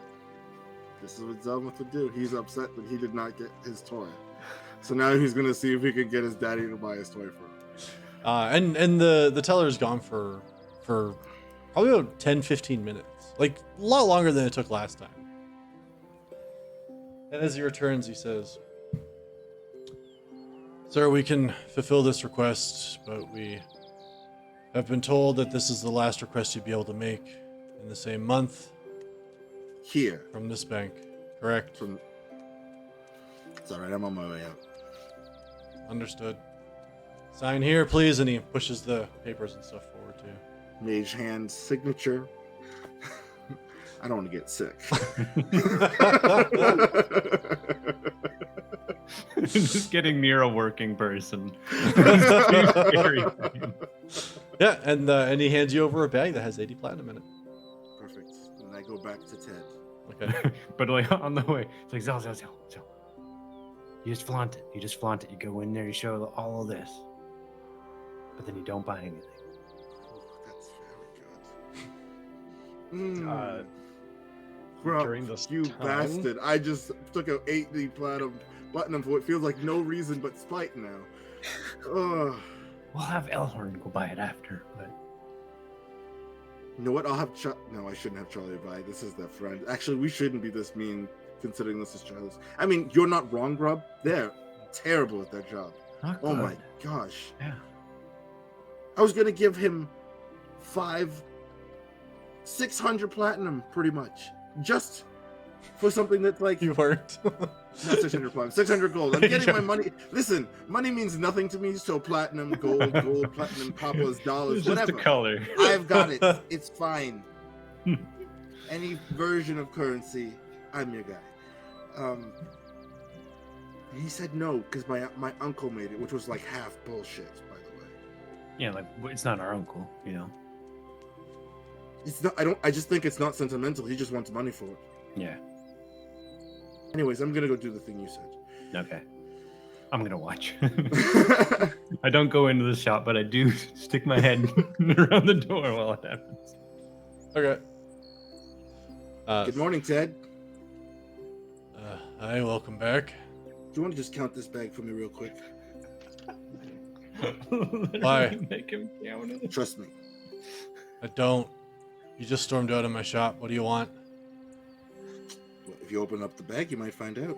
this is what Zelmuth would do. He's upset that he did not get his toy. So now he's going to see if he can get his daddy to buy his toy for him. And the teller's gone for probably about 10-15 minutes. Like, a lot longer than it took last time. And as he returns, he says, "Sir, we can fulfill this request, but we have been told that this is the last request you'd be able to make in the same month Here. from this bank. Correct? From... It's alright, I'm on my way out. Understood. Sign here, please." And he pushes the papers and stuff forward to you. Mage hand signature. I don't want to get sick. Just getting near a working person. That's a scary thing. Yeah, and he hands you over a bag that has 80 platinum in it. Perfect. And I go back to Ted. Okay. But like on the way, it's like Zal. You just flaunt it. You go in there, you show all of this. But then you don't buy anything. Oh, that's very good. Grub, During this you time- bastard. I just took out 80 platinum for what feels like no reason but spite now. Ugh. We'll have Elhorn go buy it after, but You know what? I'll have No, I shouldn't have Charlie buy. This is their friend. Actually, we shouldn't be this mean considering this is Charlie's. I mean, you're not wrong, Grub. They're terrible at their job. not Oh good. my gosh. Yeah. I was gonna give him 600 platinum, pretty much, just for something that's like You weren't. not 600 platinum, 600 gold. I'm getting my money. Listen, money means nothing to me. So platinum, gold, platinum, coppers, dollars, It's just whatever. a color. I've got it. It's fine. Any version of currency, I'm your guy. He said no because my uncle made it, which was like half bullshit, by the way. Yeah, like it's not our uncle, you know. It's not. I just think it's not sentimental. He just wants money for it. Yeah. Anyways, I'm gonna go do the thing you said. Okay. I'm gonna watch. I don't go into the shop, but I do stick my head around the door while it happens. Okay. Good morning, Ted. Hi, welcome back. Do you want to just count this bag for me real quick? Why? Make him count it. Trust me. I don't. You just stormed out of my shop. What do you want? Well, if you open up the bag, you might find out.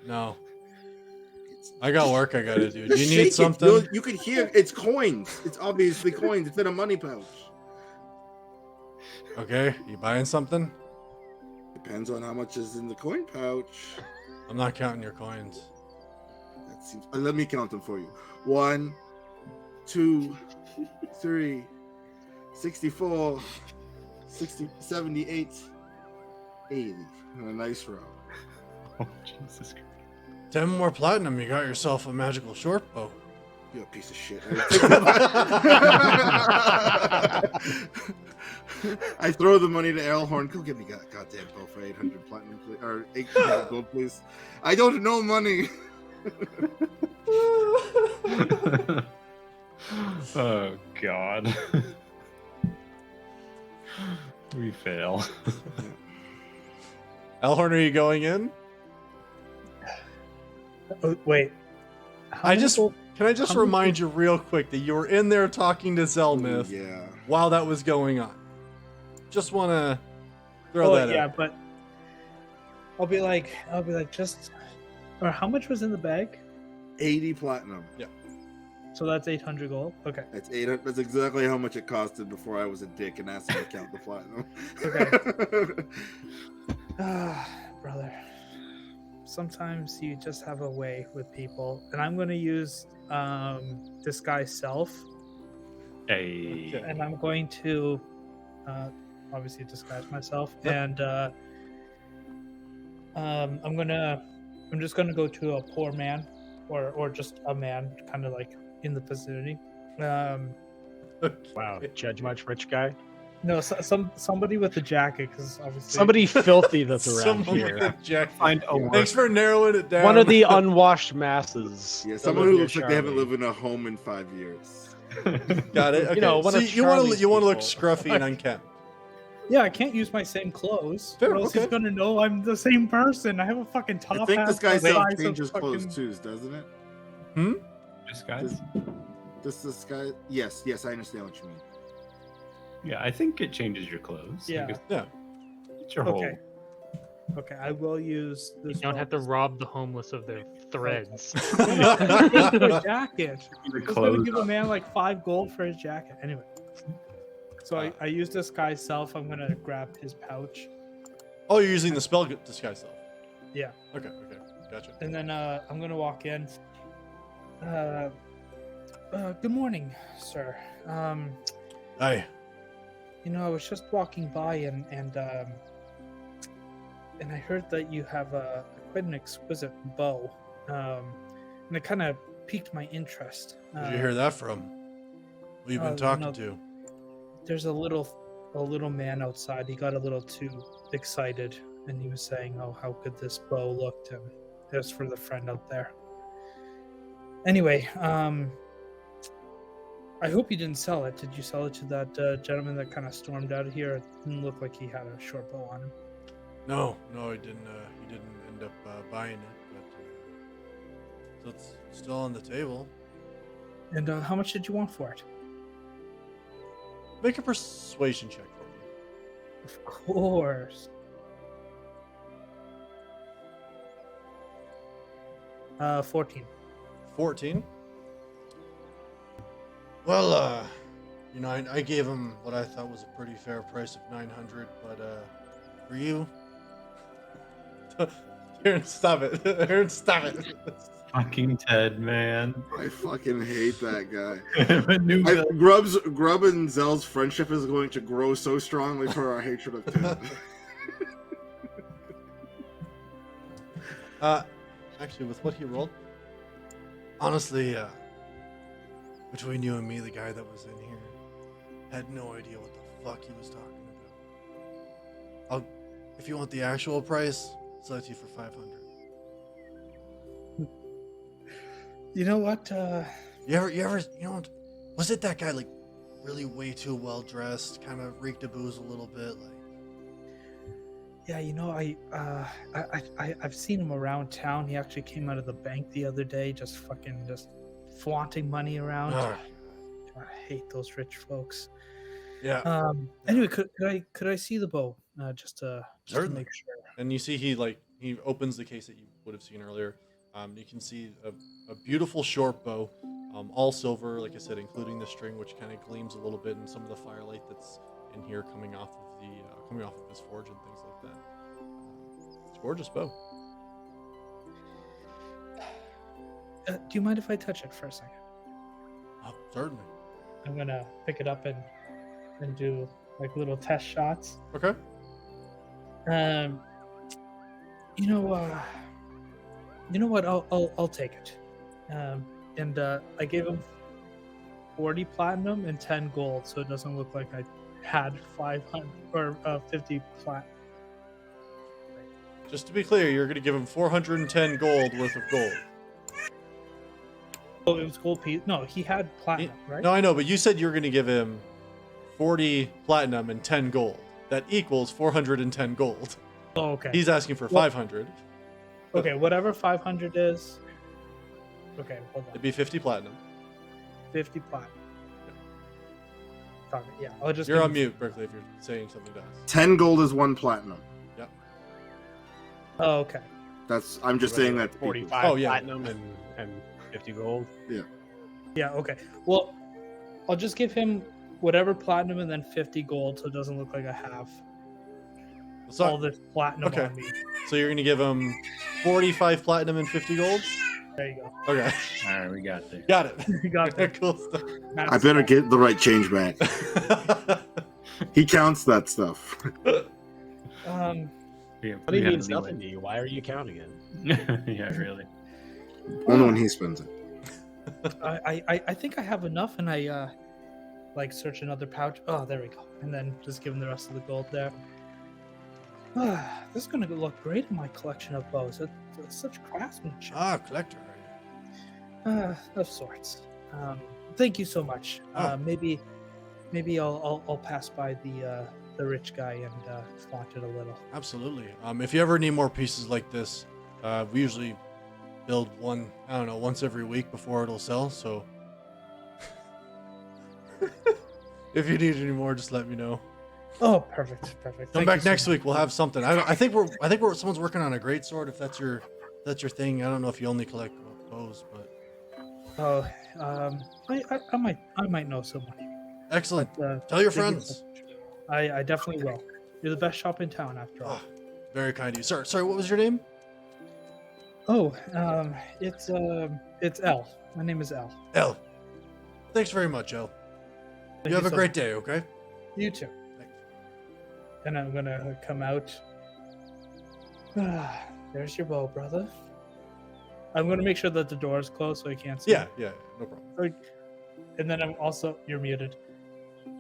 No. It's, I got work I gotta do. Do Just you shake need it. something? You can hear it's coins. It's obviously coins. It's in a money pouch. Okay, you buying something? Depends on how much is in the coin pouch. I'm not counting your coins. That seems. Let me count them for you. 1, 2, 3, 64, 60, 78, 80. And a nice row. Oh, Jesus Christ. 10 more platinum, you got yourself a magical short bow. You're a piece of shit. I throw the money to Elhorn. Go get me goddamn bow for 800 platinum, please, or 800 gold, please. I don't know money. Oh God. We fail. Elhorn, are you going in? Oh, wait. Can I just remind you real quick that you were in there talking to Zelmith Yeah. while that was going on? Just want to throw that yeah, out. but I'll be like, just, or how much was in the bag? 80 platinum. So that's 800 gold. Okay. That's 800. That's exactly how much it costed before I was a dick and asked him to count the platinum. Okay. Brother. Sometimes you just have a way with people, and I'm going to use disguise self, Hey. and I'm going to obviously disguise myself, and I'm just gonna go to a poor man, or just a man, kind of like in the vicinity. Wow, judge much, rich guy. No, somebody with a jacket, because obviously Somebody filthy that's around Someone here. with a jacket. Find a Thanks for narrowing it down. One of the unwashed masses. Yeah, that someone live who near looks like they haven't Charlie. lived in a home in 5 years. Got it. Okay. You know, one so of you want Charlie's to look people. scruffy and unkempt. Yeah, I can't use my same clothes. Fair, or else he's okay. gonna know I'm the same person. I have a fucking top I think hat this guy the self size of changes clothes fucking- too, doesn't it? Disguise? This guy? Yes, I understand what you mean. Yeah, I think it changes your clothes. Yeah. Like, Yeah. it's your Okay. Okay, I will use You this. don't have to rob the homeless of their threads. a jacket. whole Just gonna clothes. give a man like 5 gold for his jacket. Anyway. So I use this guy's self. I'm gonna grab his pouch. Oh, you're using the spell disguise self. Yeah. Okay. Gotcha. And then I'm gonna walk in. Good morning, sir. Hi. You know, I was just walking by and I heard that you have quite an exquisite bow, and it kind of piqued my interest. Where'd you hear that from? Who you been talking no, to? There's a little man outside. He got a little too excited, and he was saying, "Oh, how good this bow looked," and it was for the friend out there. Anyway, I hope you didn't sell it. Did you sell it to that gentleman that kind of stormed out of here? It didn't look like he had a short bow on him. No, he didn't. He didn't end up buying it, but so it's still on the table. And how much did you want for it? Make a persuasion check for me. Of course. 14. 14. Well, you know, I gave him what I thought was a pretty fair price of 900, but for you, Aaron, stop it! Aaron, stop it! Fucking Ted, man. I fucking hate that guy. A new guy. Grub and Zell's friendship is going to grow so strongly for our hatred of Ted. Actually, with what he rolled, honestly, between you and me, the guy that was in here had no idea what the fuck he was talking about. If you want the actual price, I'll sell it to you for 500. You know what? You ever, you know what? Was it that guy like really way too well dressed, kind of reeked of booze a little bit, like? Yeah, you know, I've seen him around town. He actually came out of the bank the other day, just flaunting money around. Oh. I hate those rich folks. Yeah. Anyway, could I see the bow? Just to Certainly. make sure. And you see he opens the case that you would have seen earlier. You can see a beautiful short bow, all silver, like I said, including the string, which kind of gleams a little bit, and some of the firelight that's in here coming off of his forge and things like that. It's a gorgeous bow. Do you mind if I touch it for a second? Oh, certainly. I'm gonna pick it up and do like little test shots. Okay. You know what? I'll take it. And I gave him 40 platinum and 10 gold, so it doesn't look like I had 500 or 50 plat. Just to be clear, you're going to give him 410 gold worth of gold. Oh, it was gold piece. No, he had platinum, right? No, I know, but you said you were going to give him 40 platinum and 10 gold. That equals 410 gold. Oh, okay. He's asking for 500. Okay, whatever 500 is. Okay, hold on. It'd be 50 platinum. 50 platinum. Fuck it, yeah, I'll just. You're give on him- mute, Berkeley, if you're saying something to us. 10 gold is 1 platinum. Yep. Oh, okay. I'm just saying that. to people. 45 Oh, yeah. platinum and 50 gold. Yeah, okay. Well, I'll just give him whatever platinum and then 50 gold, so it doesn't look like I have So, all this platinum okay. on me. so you're gonna give him 45 platinum and 50 gold. There you go. Okay, All right, we got there. got it. You got that. Cool stuff. I better get the right change back. He counts that stuff. Um, Yeah, Money we had means leeway. nothing to you. Why are you counting it? Yeah, really. Only when he spends it. I think I have enough, and I like search another pouch. Oh, there we go. And then just give him the rest of the gold there. This is gonna look great in my collection of bows. It's such craftsmanship. Collector. Of sorts. Thank you so much. Oh. Maybe I'll pass by the rich guy and flaunt it a little. Absolutely. If you ever need more pieces like this, we usually build one, I don't know, once every week before it'll sell. So if you need any more, just let me know. Oh, perfect. Come Thank you back so next much. week. We'll have something. I think someone's working on a great sword. If that's your thing. I don't know if you only collect bows, but Oh, I might know someone. excellent. But, Tell your thank you friends. so much. I definitely will. You're the best shop in town, after all. Oh, very kind of you. Sorry. What was your name? Oh, it's Elle. My name is Elle. Elle. Thanks very much, Elle. Thank You have a so great much. day. Okay. You too. Thanks. And I'm gonna come out. There's your bow, brother. I'm gonna make sure that the door is closed so I can't see. Yeah. No problem. Like, and then I'm also you're muted.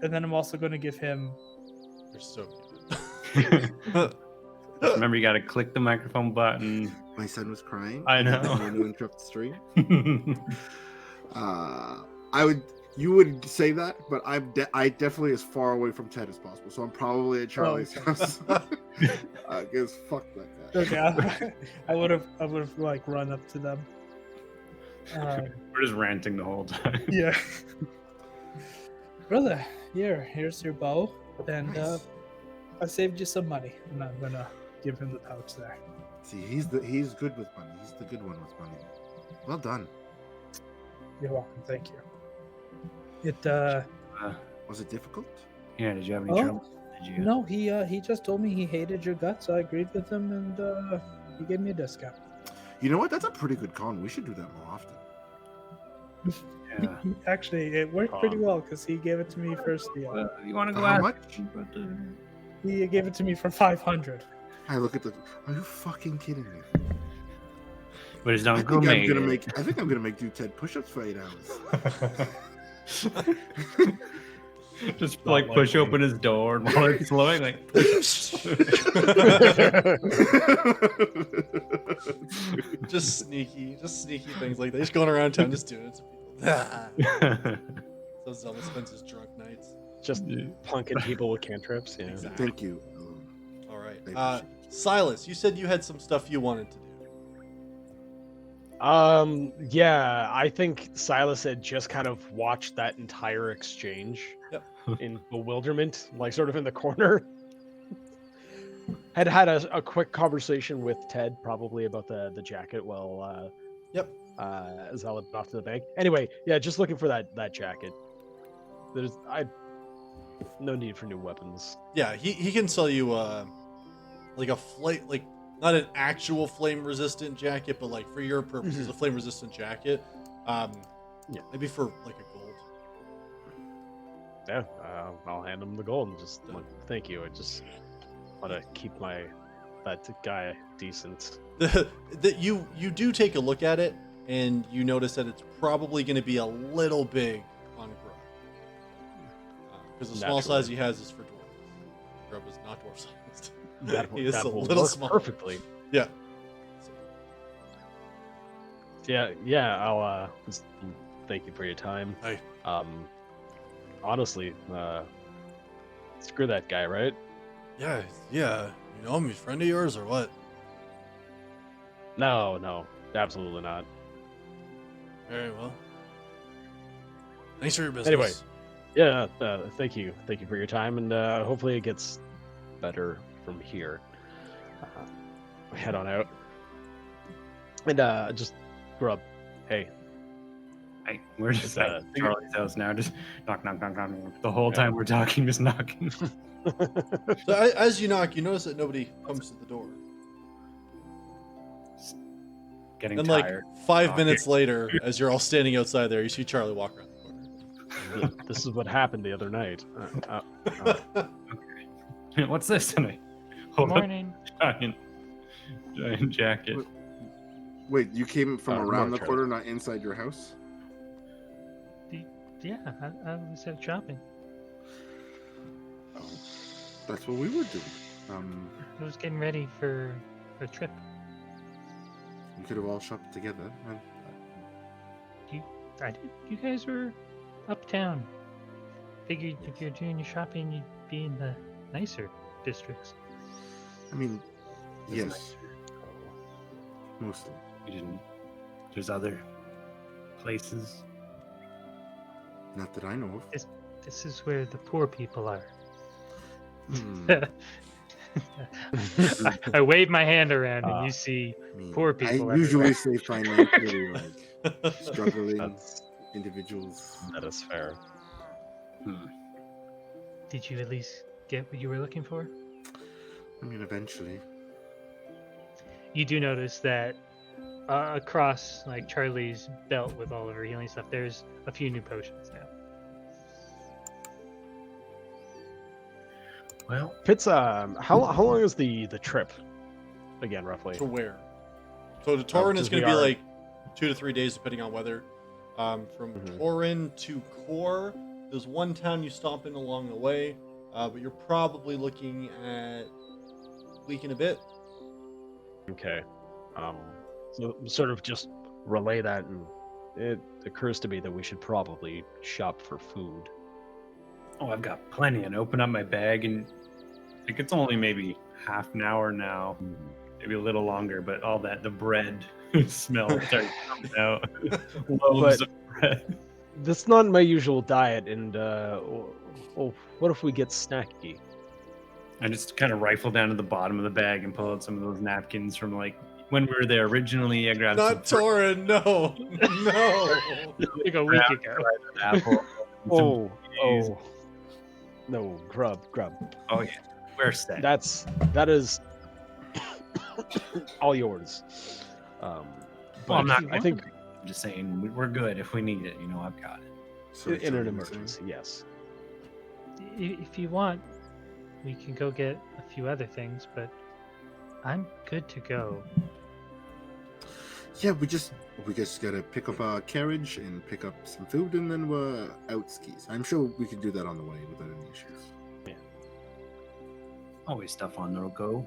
And then I'm also gonna give him. You're so Remember, you got to click the microphone button. My son was crying. I know. I didn't want to interrupt the stream. You would say that, but I definitely as far away from Ted as possible. So I'm probably at Charlie's house. Because fuck that guy. Okay, I would have like run up to them. We're just ranting the whole time. Yeah. Brother, here's your bow, and Nice. I saved you some money, and I'm gonna give him the pouch there. See, he's good with money. He's the good one with money. Well done. You're welcome. Thank you. It Was it difficult? Yeah, did you have any Oh, trouble? Did you? no, he just told me he hated your guts. I agreed with him, and he gave me a discount. You know what? That's a pretty good con. We should do that more often. Yeah. Actually, it worked pretty well because he gave it to me first deal. You want to go How ask? much? He gave it to me for 500. I look at the. Are you fucking kidding me? But it's I not think gourmet. I think I'm gonna make do 10 push-ups for 8 hours. Just like push open his door and while it's flowing, like. just sneaky things like that. Just going around town, just doing it to people. So Zelda spends his drunk nights. Just punking people with cantrips. Yeah. Exactly. Thank you. All right. Maybe Silas, you said you had some stuff you wanted to do. Yeah, I think Silas had just kind of watched that entire exchange in bewilderment, like sort of in the corner. had a quick conversation with Ted probably about the jacket while Zella went off to the bank. Anyway, yeah, just looking for that jacket. No need for new weapons. Yeah, he can sell you like a like not an actual flame resistant jacket, but like for your purposes, a flame resistant jacket. Maybe for like a gold. Yeah, I'll hand him the gold and just like, thank you. I just want to keep that guy decent. That you do take a look at it and you notice that it's probably going to be a little big on Grub. Because the small Naturally. size he has is for dwarf. Grub is not dwarf sized. He is That a will little work small. perfectly. Yeah. Yeah. I'll just thank you for your time. Hey. Honestly, screw that guy, right? Yeah. You know him? He's a friend of yours or what? No, absolutely not. Very well. Thanks for your business. Anyway. Yeah, thank you for your time, and hopefully it gets better from here. We head on out. And just Grub. Hey. Hey, we're just It's, at Charlie's house now. Just knock, knock, knock, knock. The whole Yeah. time we're talking, just knocking. So as you knock, you notice that nobody comes to the door. Getting And tired. like 5 Oh, minutes later, as you're all standing outside there, you see Charlie walk around the corner. This is what happened the other night. What's this tonight? Good Hold up, morning. giant jacket. Wait, you came from Good around morning, the Charlie. corner, not inside your house? Yeah, I was out shopping. Oh, that's what we were doing. I was getting ready for a trip. We could have all shopped together. You guys were uptown. Figured if you're doing your shopping, you'd be in the nicer districts. I mean, It's yes, nice. mostly. We didn't. There's other places. Not that I know of. This is where the poor people are. Hmm, I wave my hand around and Ah. you see I mean, poor people I usually everywhere. say financially like struggling That's, individuals. that is fair. Hmm. Did you at least get what you were looking for? I mean, eventually. You do notice that across like Charlie's belt with all of her healing stuff, there's a few new potions now. Well, Pitts, how long is the trip? Again, roughly. To where? So to Torin is because going to we be are- like 2 to 3 days, depending on weather. From Mhm. Torin to Kor, there's one town you stop in along the way, but you're probably looking at a week and a bit. Okay. So sort of just relay that, and it occurs to me that we should probably shop for food. oh, I've got plenty. And open up my bag, and I think it's only maybe half an hour now, maybe a little longer. But all that, the bread smell starts coming out. Loaves of bread. That's not my usual diet, and what if we get snacky? I just kind of rifle down to the bottom of the bag and pull out some of those napkins from like when we were there originally. I grabbed Not some Torin, no, no. Like a week Yeah. ago. apple. and some cheese. No, grub. Oh yeah, we're set. That is all yours. Well, But I'm not. I think I'm just saying we're good if we need it. You know, I've got it. Sorry, in an Charlie, you were saying? emergency, yes. If you want, we can go get a few other things, but I'm good to go. Yeah, we just gotta pick up our carriage and pick up some food, and then we're out skis. I'm sure we can do that on the way without any issues. Always stuff on the go.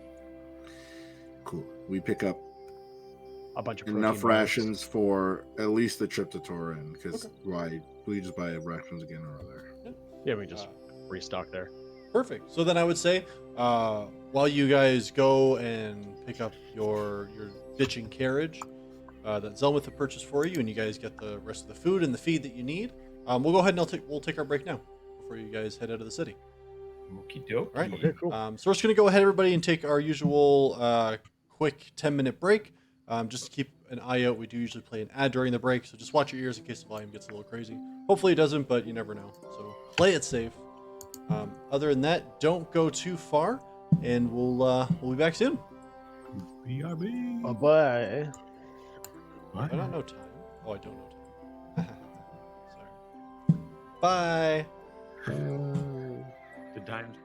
Cool. We pick up A bunch of enough protein bars. rations for at least the trip to Torin, because why? We just buy rations again or other. Yeah, we just restock there. Perfect. So then I would say, while you guys go and pick up your ditching carriage that Zelmuth have purchased for you, and you guys get the rest of the food and the feed that you need, we'll go ahead and we'll take our break now before you guys head out of the city. Okie doke. All right. Okay, cool. So we're just going to go ahead, everybody, and take our usual quick 10-minute break. Just to keep an eye out, we do usually play an ad during the break, so just watch your ears in case the volume gets a little crazy. Hopefully it doesn't, but you never know. So play it safe. Other than that, don't go too far, and we'll be back soon. BRB. Bye-bye. I don't know time. Oh, I don't know time. Sorry. Bye. Good times.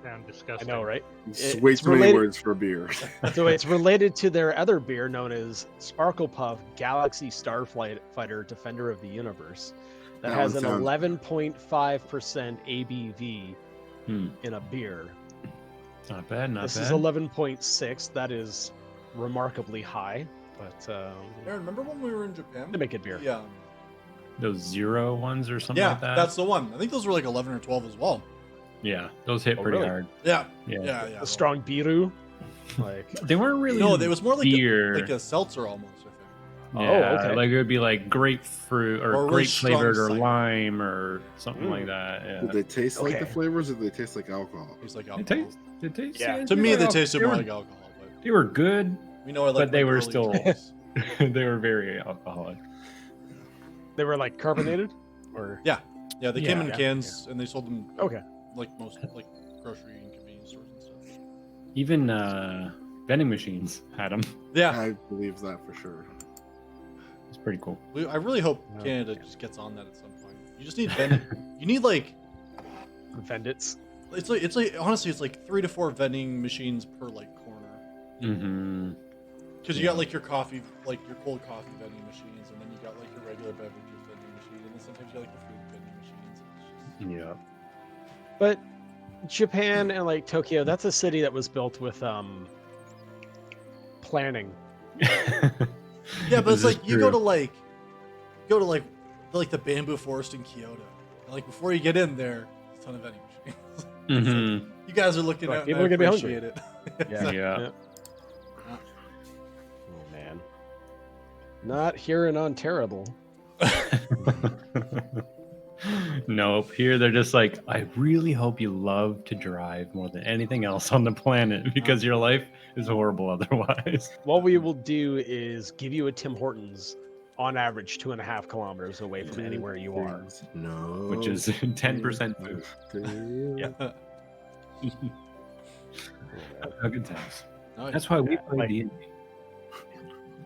Sound I disgusting. know, right? It's way It's too many related- words for beer. So it's related to their other beer known as Sparkle Puff Galaxy Starfighter Defender of the Universe that That has one an sounds- 11.5% ABV in a beer. Not bad, not This bad. is 11.6. That is remarkably high, but Aaron, remember when we were in Japan? to make it beer. Yeah. Those 0 ones or something Yeah, like that. that's the one. I think those were like 11 or 12 as well. Yeah, those hit Oh, pretty really? hard. Yeah. Yeah. Yeah. A strong biru. Like They weren't really. No, it was more like beer. like a seltzer almost, I think. Oh, Yeah, okay. like it would be like grapefruit or, Or really grape flavored strong or cider. lime or something like Mm. that. Yeah. Did they taste like the Okay. flavors, or did they taste like alcohol? It's like They alcohol. taste. Yeah. To me, they were- tasted they more were- like alcohol, but They were good. we know I like. But they my were early still- drinks. They were very alcoholic. they were like carbonated, or Yeah, they came in Yeah. cans and they sold them okay. like most like grocery and convenience stores and stuff. Even vending machines had them. Yeah, I believe that for sure. It's pretty cool. I really hope Oh, Canada just gets on that at some point. You just need vending. You need like Vendits. it's like honestly it's like 3 to 4 vending machines per like corner. Mm-hmm. Because you Yeah. got like your coffee, like your cold coffee vending machines, and then you got like your regular beverages vending machine, and then sometimes you got like the food vending machines. And it's Yeah. But Japan and like Tokyo, that's a city that was built with planning. yeah, but it's This is like you go true. to like the bamboo forest in Kyoto. And, like before you get in there, there's a ton of vending machines. Mhm. You guys are looking Right, at people and I are gonna be hungry. appreciate it. Yeah. Yeah. Oh man. Not here in Ontario. Nope. Here they're just like, I really hope you love to drive more than anything else on the planet because your life is horrible otherwise. What we will do is give you a Tim Hortons on average 2.5 kilometers away from anywhere you are. No. Which is 10% food. Yeah. Good times. Nice. That's why we Yeah, play like- D&D.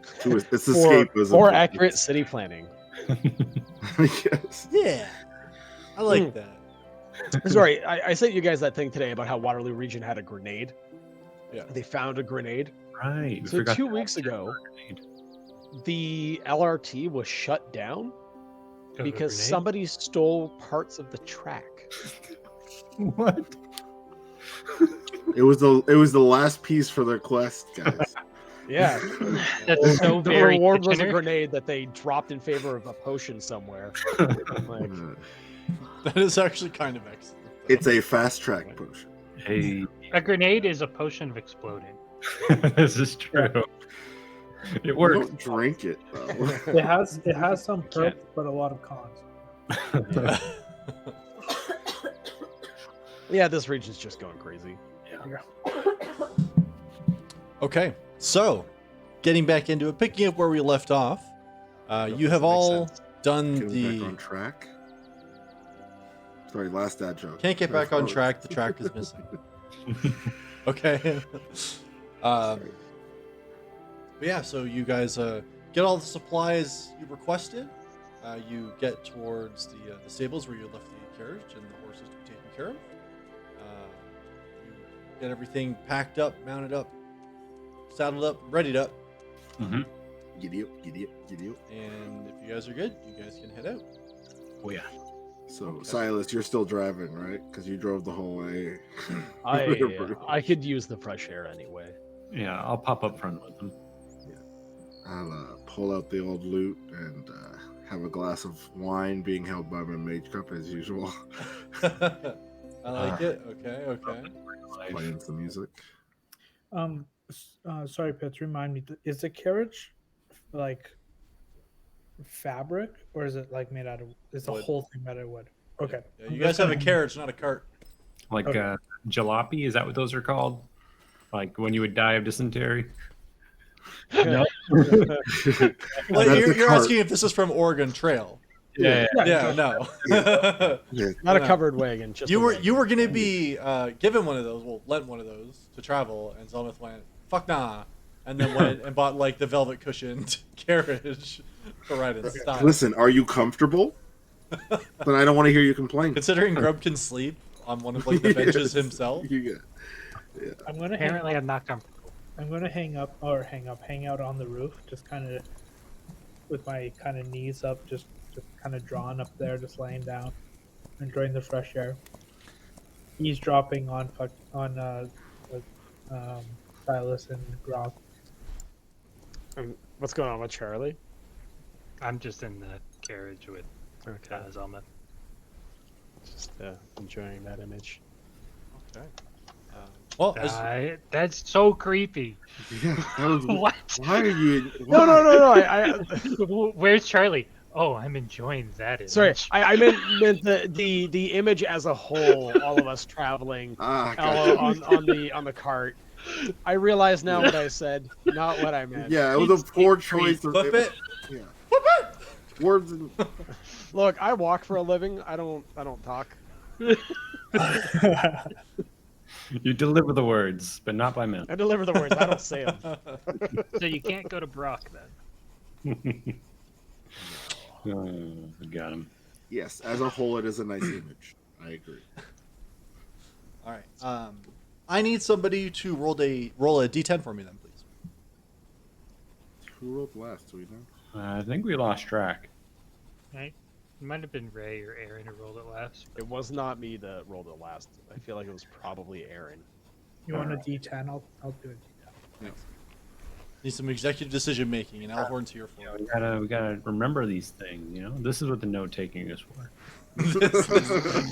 It's For, escapism. for accurate city planning. Yes. Yeah, I like that. Sorry, I sent you guys that thing today about how Waterloo Region had a grenade. Yeah. They found a grenade. Right. we So forgot 2 to weeks mention ago, our grenade. the LRT was shut down Of a because grenade? somebody stole parts of the track. What? It was the last piece for their quest, guys. Yeah. That's so The very reward was a Kitchener. grenade that they dropped in favor of a potion somewhere. Like, That is actually kind of excellent. It's a fast track potion. Hey, A grenade is a potion of exploding. this is true. It You works. don't drink it though. It has some perks, but a lot of cons. yeah, this region's just going crazy. Okay, so getting back into it, picking up where we left off, you have Makes all sense. done Getting back on the. track. Sorry, last dad joke. Can't get back on track. The track is missing. Okay. But yeah, so you guys get all the supplies you requested. You get towards the stables where you left the carriage and the horses to be taken care of. You get everything packed up, mounted up, saddled up, readied up. Mhm. Giddy up, giddy up, giddy up. And if you guys are good, you guys can head out. Oh yeah. So, Okay. Silas, you're still driving, right? Because you drove the whole way. I could use the fresh air anyway. Yeah, I'll pop up front with them. I'll pull out the old loot and have a glass of wine being held by my mage cup as usual. I like it. Okay, okay. Playing some music. Sorry, Pets. Remind me. Is the carriage like fabric, or is it like made out of? Is the Wood. whole thing made out of wood? Okay. Yeah, you guys have a carriage, not a cart. Like Okay. jalopy, is that what those are called? Like when you would die of dysentery? No. Well, That's a you're cart. asking if this is from Oregon Trail. Yeah. Yeah, no. Yeah. Not a No. covered wagon, just You a were wagon. you were gonna be given one of those, well, lent one of those to travel, and Zelmith went, "Fuck nah," and then went and bought like the velvet cushioned carriage to ride in style. Listen, are you comfortable? Then I don't want to hear you complain. Considering Grub can sleep on one of like the benches Yes. himself. You I'm gonna hang Apparently, up, I'm not comfortable. I'm gonna hang out on the roof, just kind of with my kind of knees up, just kind of drawn up there, just laying down, enjoying the fresh air. Eavesdropping on Silas and Grog. What's going on with Charlie? I'm just in the carriage with Okay. Zelma. Just enjoying that image. Okay. Well, That's so creepy. Yeah. That was, What? why are you? No. I Where's Charlie? Oh, I'm enjoying that image. sorry. I meant the image as a whole. All of us traveling Ah, all gotcha. on the cart. I realize now what I said, not what I meant. Yeah, it was a poor choice. flip it. Yeah. Flip it. Words and Look, I walk for a living. I don't talk. You deliver the words, but not by mouth. I deliver the words. I don't say them. So you can't go to Brock then. Oh, got him. yes, as a whole, it is a nice image. I agree. All right. I need somebody to roll a d10 for me then, please. Who wrote last? Do we know? I think we lost track. Right? It might have been Ray or Aaron who rolled it last. It was not me that rolled it last. I feel like it was probably Aaron. You want a D10? I'll do a D10. Need some executive decision making, and Alhorn's here for it. We gotta remember these things. You know, this is what the note taking is for.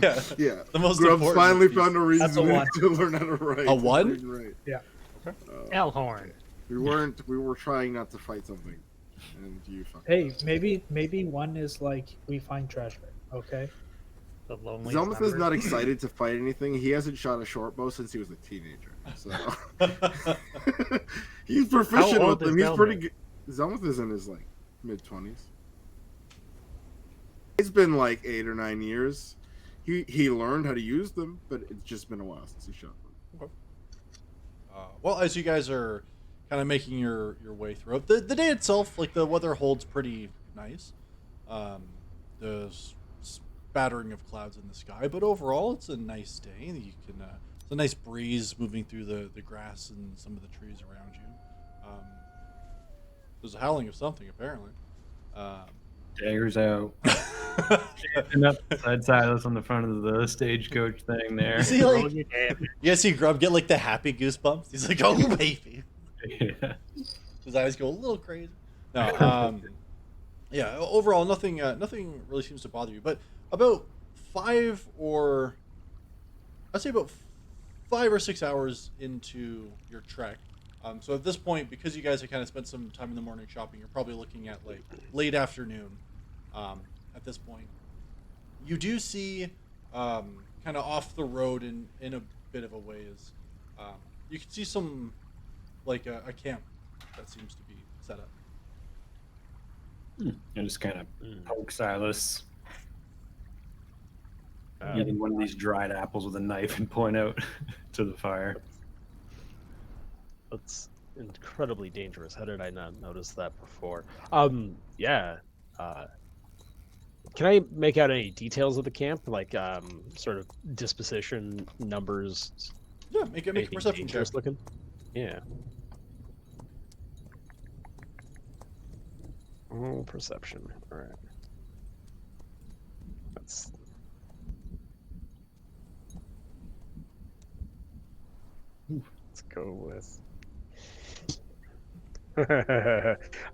Yeah. Yeah. The most Grubs important finally piece. found a reason That's a one. to learn how to write. A one? Read and write. Yeah. Elhorn. We were trying not to fight something, and you fucked Hey, up. maybe one is like we find treasure. Okay. The lonely. Zelmuth is not excited to fight anything. He hasn't shot a short bow since he was a teenager. So he's proficient How with old them. is He's pretty Zelmuth? good. Zelmuth is in his like mid-20s. It's been like 8 or 9 years. He learned how to use them, but it's just been a while since he shot them. Well, as you guys are kind of making your way through it, the day itself, like the weather holds pretty nice. There's spattering of clouds in the sky, but overall it's a nice day. You can it's a nice breeze moving through the grass and some of the trees around you. There's a howling of something apparently. Daggers out. Standing up beside Silas on the front of the stagecoach thing there. You see, Roll like, your damage. you guys see Grub get like the happy goosebumps. He's like, "Oh baby," Yeah. his eyes go a little crazy. No, yeah. Overall, nothing really seems to bother you. But about 5 or I'd say about 5 or 6 hours into your trek. So at this point, because you guys have kind of spent some time in the morning shopping, you're probably looking at like late afternoon. At this point, you do see kind of off the road in a bit of a ways. You can see some like a camp that seems to be set up. I just kind of poke Silas, Uh, getting one of these dried apples with a knife and point out to the fire. That's incredibly dangerous. How did I not notice that before? Yeah. Can I make out any details of the camp, like sort of disposition, numbers, Yeah, make a anything perception check. dangerous looking? Yeah. Oh, perception. All right. That's. Let's go with. All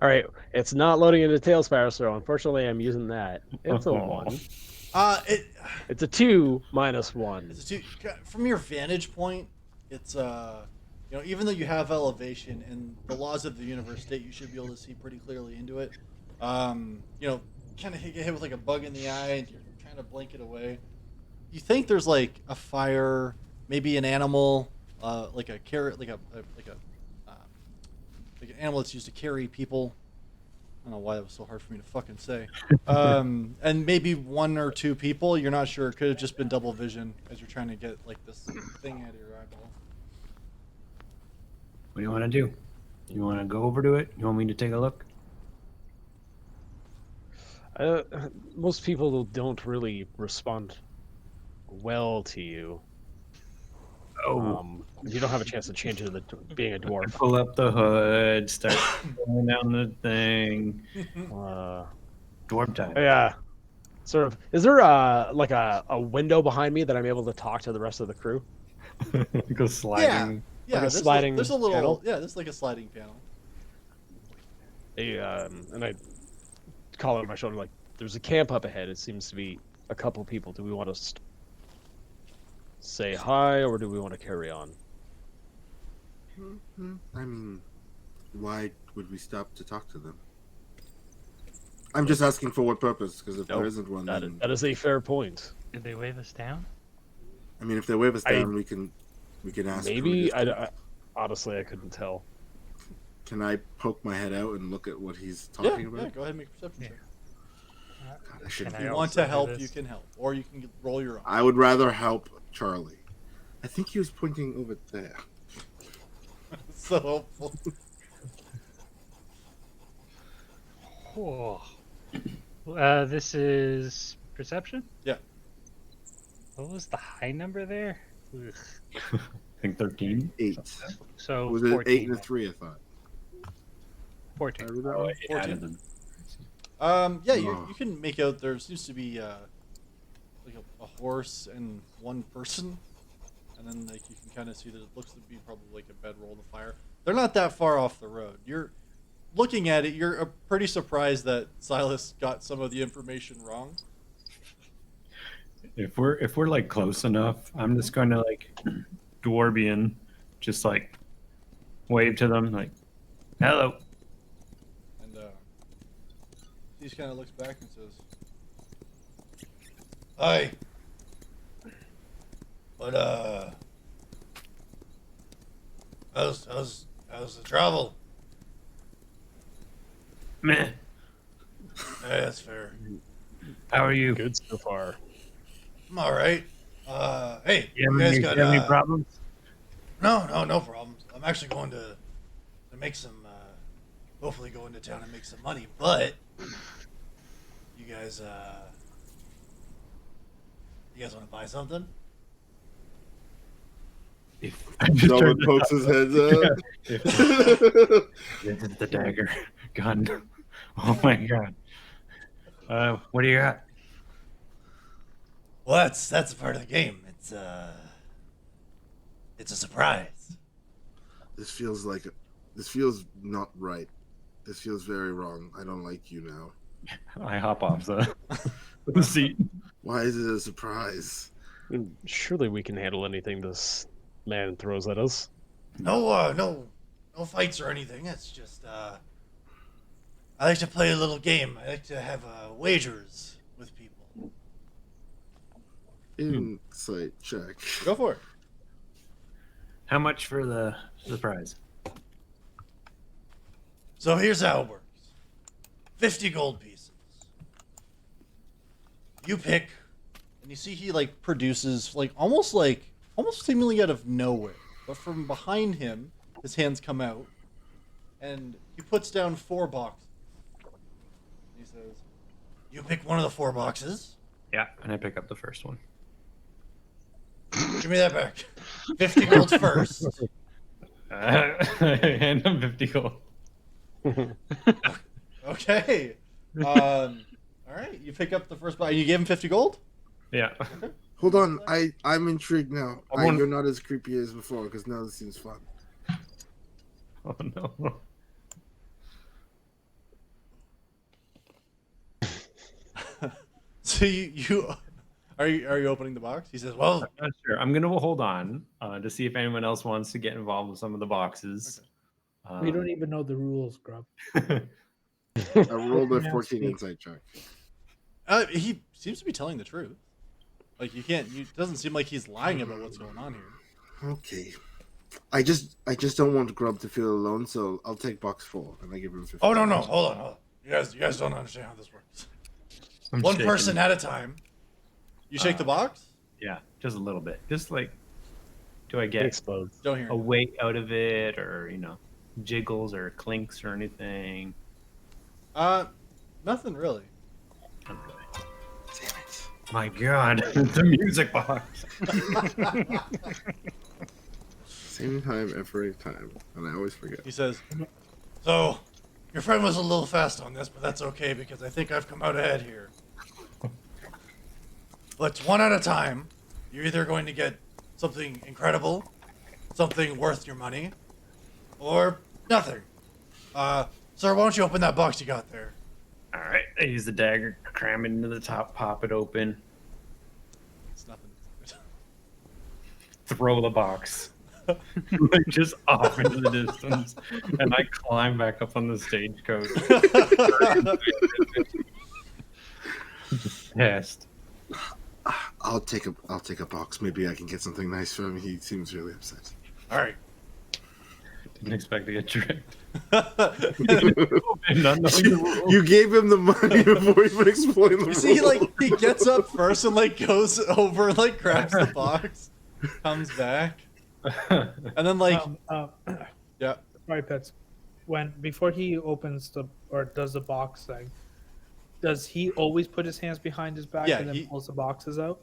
right, it's not loading into Tailspire, so unfortunately I'm using that. It's a 1. It's a 2 minus 1. It's a two, from your vantage point, it's even though you have elevation and the laws of the universe state, you should be able to see pretty clearly into it. Kind of get hit with like a bug in the eye, and you're trying to blink it away. you think there's like a fire, maybe an animal, like a carrot, like uh, like an animal that's used to carry people. I don't know why that was so hard for me to fucking say. And maybe one or two people. You're not sure. It could have just been double vision as you're trying to get like this thing out of your eyeball. What do you want to do? You want to go over to it? You want me to take a look? Most people don't really respond well to you. You don't have a chance to change into being a I dwarf. pull up the hood, start going down the thing. Dwarf time. Yeah. Sort of. Is there like a window behind me that I'm able to talk to the rest of the crew? Go sliding. Yeah, Like a there's sliding there's a little panel? yeah, there's like a sliding panel. And I call over my shoulder like, "There's a camp up ahead. It seems to be a couple people. Do we want to say hi, or do we want to carry on?" I mean, why would we stop to talk to them? I'm just asking for what purpose, because if there isn't one, then... That is a fair point. Did they wave us down? I mean, if they wave us down, we can ask. who Maybe it is. honestly I couldn't tell. Can I poke my head out and look at what he's talking Yeah, about? go ahead and make a perception check. God, I shouldn't Can If I you want also to do help, this? you can help, or you can roll your own. I would rather help Charlie. I think he was pointing over there. So helpful. Oh. This is perception? Yeah. What was the high number there? Ugh. I think 13. 8. So Was it 14. 8 and a 3? I thought. 14. I read that Oh, right? it 14. added them. Yeah, Oh. you can make out there seems to be like a horse and one person, and then like you can kind of see that it looks to be probably like a bedroll to fire. They're not that far off the road. You're looking at it. You're pretty surprised that Silas got some of the information wrong. If we're like close enough, I'm just going to like Dwarvian, just like wave to them like, "Hello." And he just kind of looks back and says, "Hi." But how's the travel? Meh. Hey, that's fair. How are you? Good so far. I'm all right. Hey, You you guys have got any problems? No problems. I'm actually going to make some. Hopefully, go into town and make some money. But you guys want to buy something? Someone pokes his heads out. This is the dagger gun. Oh my god. What do you got? Well, that's a part of the game. It's a surprise. This feels not right. This feels very wrong. I don't like you now. I hop off the seat. Why is it a surprise? Surely we can handle anything this man throws at us. No fights or anything. It's just I like to play a little game. I like to have wagers with people. Insight check. Go for it. How much for the surprise? So here's how it works. 50 gold pieces. You pick, and you see he like produces almost seemingly out of nowhere, but from behind him, his hands come out, and he puts down 4 boxes. He says, "You pick one of the 4 boxes. Yeah, and I pick up the first one. Give me that back. 50 gold first. Hand him 50 gold. Okay. All right. You pick up the first box. You gave him 50 gold. Yeah. Hold on, I'm intrigued now. I want- You're not as creepy as before, because now this seems fun. Oh no. So you are you opening the box? He says, "Well, I'm not sure. I'm gonna hold on to see if anyone else wants to get involved with some of the boxes. We don't even know the rules, Grub. I rolled a Yeah, 14 speak. insight check. he seems to be telling the truth." Like you can't. It doesn't seem like he's lying about what's going on here. Okay. I just don't want Grub to feel alone, so I'll take box 4 and I give him 50. Oh no, hold on. You guys don't understand how this works. I'm One shaking. person at a time. You shake the box. Yeah, just a little bit. Just like, do I It get explodes. Don't hear. a weight out of it, or jiggles or clinks or anything? Nothing really. Okay. Damn it. My God, the music box. Same time every time, and I always forget. He says, "So, your friend was a little fast on this, but that's okay because I think I've come out ahead here. But it's one at a time. You're either going to get something incredible, something worth your money, or nothing. Sir, why don't you open that box you got there?" All right, I use the dagger, cram it into the top, pop it open, It's nothing. throw the box like just off into the distance, and I climb back up on the stagecoach. Just pissed. I'll take a box. Maybe I can get something nice for him. He seems really upset. All right. Didn't expect to get tricked. You Not knowing the rules. gave him the money before he even explained the You see, rules. like he gets up first and like goes over, and, like grabs the box, comes back, and then like yeah. Sorry, Pets. Before he opens or does the box thing, does he always put his hands behind his back Yeah, and then pulls the boxes out?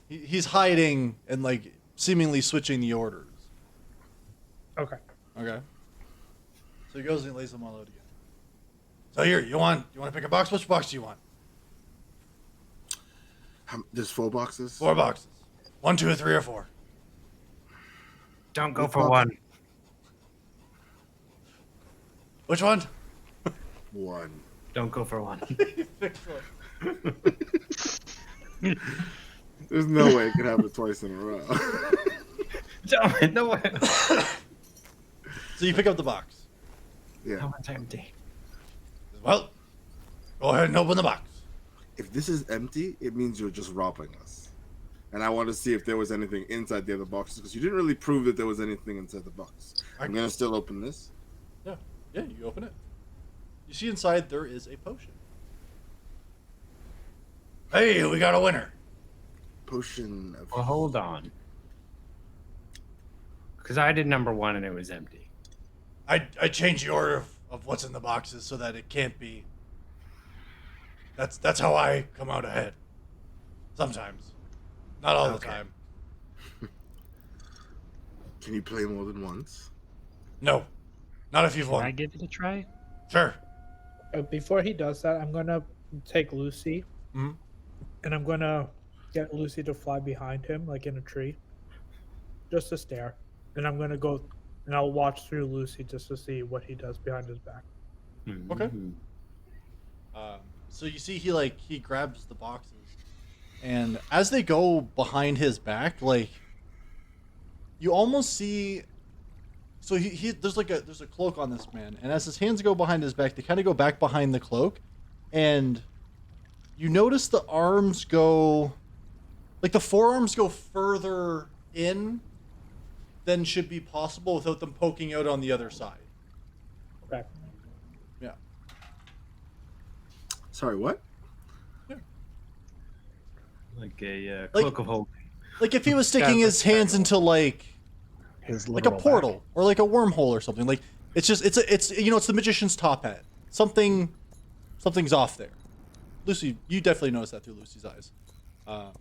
He's hiding and like seemingly switching the orders. Okay. Okay. So he goes and he lays them all out again. So here, you want to pick a box? Which box do you want? There's 4 boxes. 4 boxes. 1, 2, 3, or 4. Don't go for one. Which one? 1. Don't go for one. There's no way it could happen twice in a row. No way. So you pick up the box. Yeah. How much empty? Well, go ahead and open the box. If this is empty, it means you're just robbing us. And I want to see if there was anything inside the other boxes, because you didn't really prove that there was anything inside the box. I'm going to still open this. Yeah, you open it. You see inside there is a potion. Hey, we got a winner. Potion of... Well, hold on. Because I did number 1 and it was empty. I changed the order of what's in the boxes so that it can't be. That's how I come out ahead. Sometimes, not all the Okay. time. Can you play more than once? No, not if you've Can I won. give it a try? Sure. Before he does that, I'm gonna take Lucy, Mhm. and I'm gonna get Lucy to fly behind him, like in a tree, just to stare. And I'm gonna go, and I'll watch through Lucy just to see what he does behind his back. Okay. Mhm. So you see, he grabs the boxes, and as they go behind his back, like you almost see. So there's a cloak on this man, and as his hands go behind his back, they kind of go back behind the cloak, and you notice the arms go, like the forearms go further in than should be possible without them poking out on the other side. Okay. Yeah. Sorry, what? Like a Like- cloak of hope. Like if he was sticking his hands into like His a portal or like a wormhole or something. Like it's the magician's top hat. Something's off there. Lucy, you definitely noticed that through Lucy's eyes. But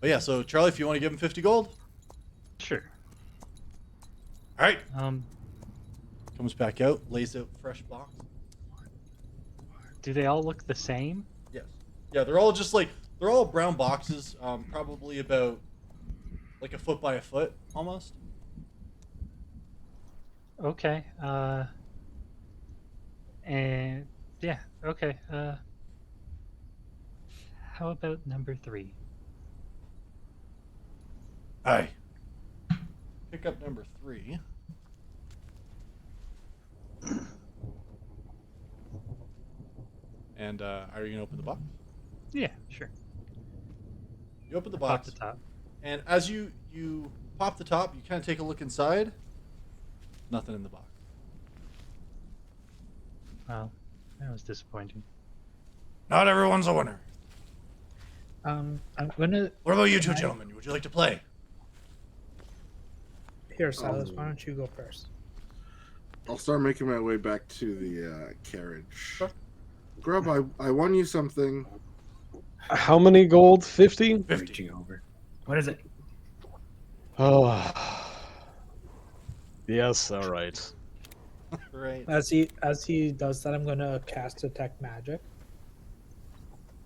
yeah, so Charlie, if you want to give him 50 gold, Sure. all right. Comes back out, lays out fresh box. Do they all look the same? Yes. Yeah, they're all brown boxes, probably about like a foot by a foot almost. Okay. And yeah. Okay. How about number 3? Aye. Pick up number 3. And are you gonna open the box? Yeah. Sure. You open the Pop box, the top. and as you pop the top, you kind of take a look inside. Nothing in the box. Well, that was disappointing. Not everyone's a winner. I'm gonna What about you two Can I- gentlemen? Would you like to play? here, Silas. Why don't you go first? I'll start making my way back to the carriage. Sure. Grub, I won you something. How many gold? 50? 50. Reaching over. What is it? Oh. Yes, all right. Right. As he does that, I'm gonna cast detect magic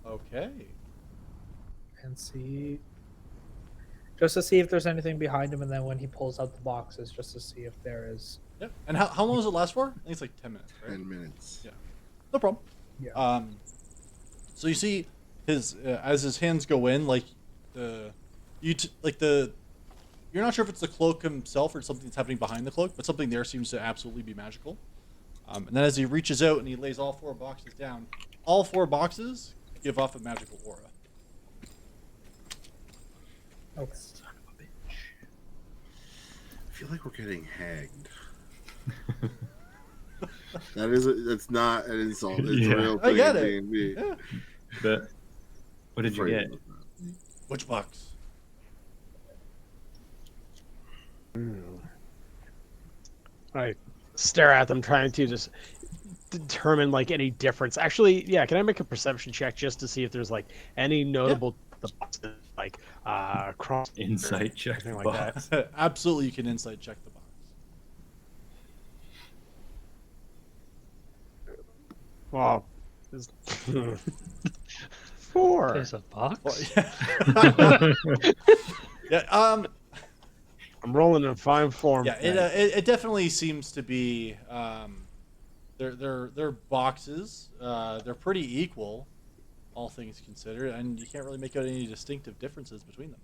Okay. and see, just to see if there's anything behind him, and then when he pulls out the boxes, just to see if there is. Yep. And how long does it last for? I think it's like 10 minutes, right? 10 minutes. Yeah. No problem. Yeah. So you see his as his hands go in, like you're not sure if it's the cloak himself or something that's happening behind the cloak, but something there seems to absolutely be magical. And then as he reaches out and he lays all 4 boxes down, all 4 boxes give off a magical aura. Okay. I feel like we're getting hagged. That's not an insult. It's Yeah. a real I thing. get in it. D&D. Yeah. But what did you Afraid get? of that. Which box? I stare at them, trying to just determine like any difference. Actually, yeah, can I make a perception check just to see if there's like any notable like cross Insight check. anything like that? Absolutely, you can insight check the box. Well, 4. There's a box. Well, yeah. I'm rolling in fine form. Yeah. It definitely seems to be. They're boxes. They're pretty equal, all things considered, and you can't really make out any distinctive differences between them.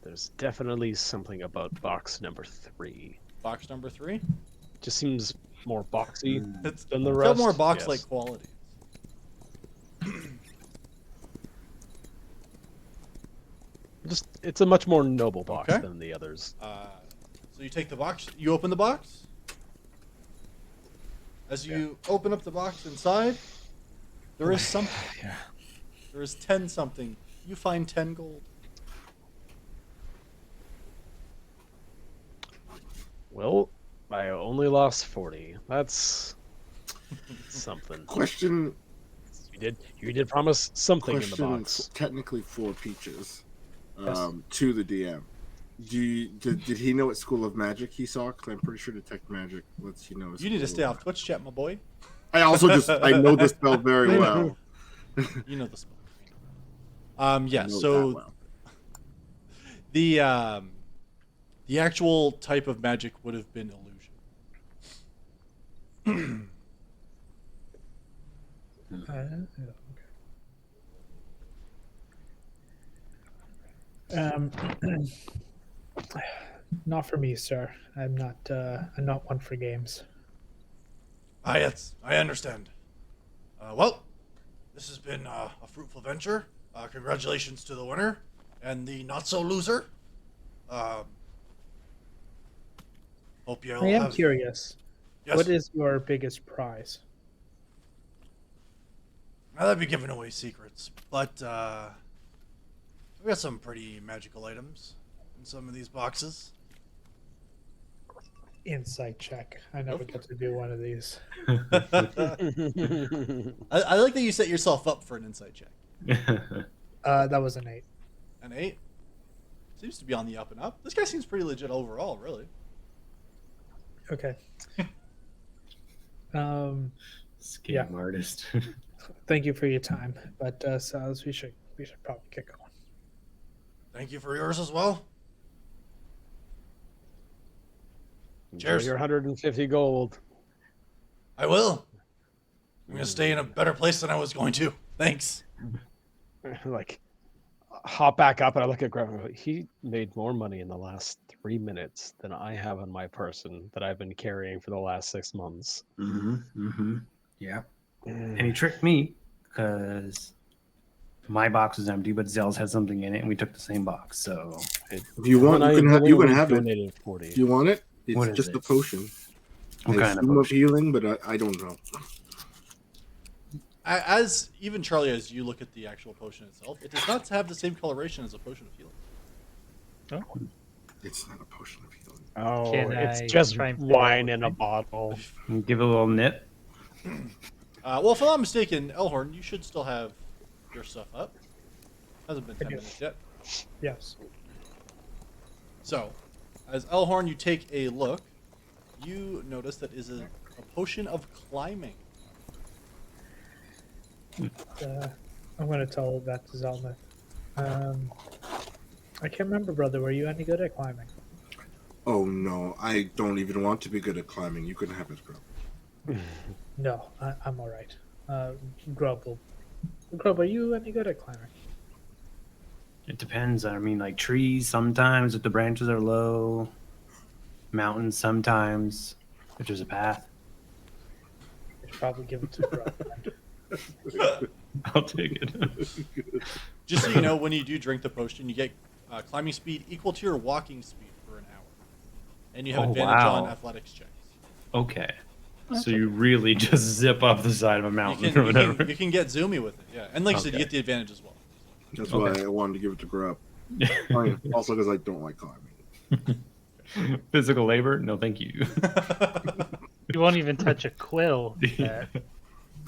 There's definitely something about box number 3. Box number 3. Just seems more boxy It's than the got rest. more box-like Yes. qualities. Just it's a much more noble box Okay. than the others. So you take the box. You open the box. As you open up the box inside, there is something. Yeah. There is 10 something. You find 10 gold. Well, I only lost 40. That's something. Question. You did promise something in the Question. box. Technically 4 peaches. Yes. To the DM. Did he know what school of magic he saw? Because I'm pretty sure detect magic lets you know. You need to stay off Twitch chat, my boy. I also I know the spell very well. You know the spell. I Yeah. know So that well. the actual type of magic would have been illusion. Not for me, sir. I'm not one for games. Yes, I understand. Well, this has been a fruitful venture. Congratulations to the winner and the not so loser. Hope you all I am have. curious. Yes. What is your biggest prize? Now that'd be giving away secrets, but we got some pretty magical items in some of these boxes. Insight check. I never get to do one of these. I like that you set yourself up for an insight check. That was an 8. An 8 seems to be on the up and up. This guy seems pretty legit overall, really. Okay. Scam artist. Thank you for your time, but Silas, we should probably get going. Thank you for yours as well. Enjoy Cheers. your 150 gold. I will. I'm gonna stay in a better place than I was going to. Thanks. Like, hop back up and I look at Graham. He made more money in the last 3 minutes than I have on my person that I've been carrying for the last 6 months. Yeah. And he tricked me. because my box was empty, but Zell's had something in it, and we took the same box. So If you want, When you I can have it. willingly If donated 40. you want it, it's What is just it? a potion. what I kind of assume of potion? healing, but I don't know. As even Charlie, as you look at the actual potion itself, it does not have the same coloration as a potion of healing. It's not a potion of healing. Oh, Can it's I just try and figure out wine what in a kind? bottle. Give it a little nip. Well, if I'm not mistaken, Elhorn, you should still have your stuff up. Hasn't been I 10 do. minutes yet. Yes. So, as Elhorn, you take a look. You notice that is a potion of climbing. I'm going to tell that to Zelda. I can't remember, brother. Were you any good at climbing? Oh no, I don't even want to be good at climbing. You can have it, bro. No, I'm all right. Grub, are you any good at climbing? It depends. I mean, like trees sometimes if the branches are low, mountains sometimes if there's a path. I should probably give it to Grub. I'll take it. Just so you know, when you do drink the potion, you get climbing speed equal to your walking speed for an hour. And you have Oh, advantage on wow. athletics checks. Okay. So you really just zip up the side of a mountain or whatever. You can get zoomy with it, yeah. And like you said, you Okay. get the advantage as well. That's Okay. why I wanted to give it to Grub. I mean, also because I don't like climbing. Physical labor? No, thank you. You won't even touch a quill that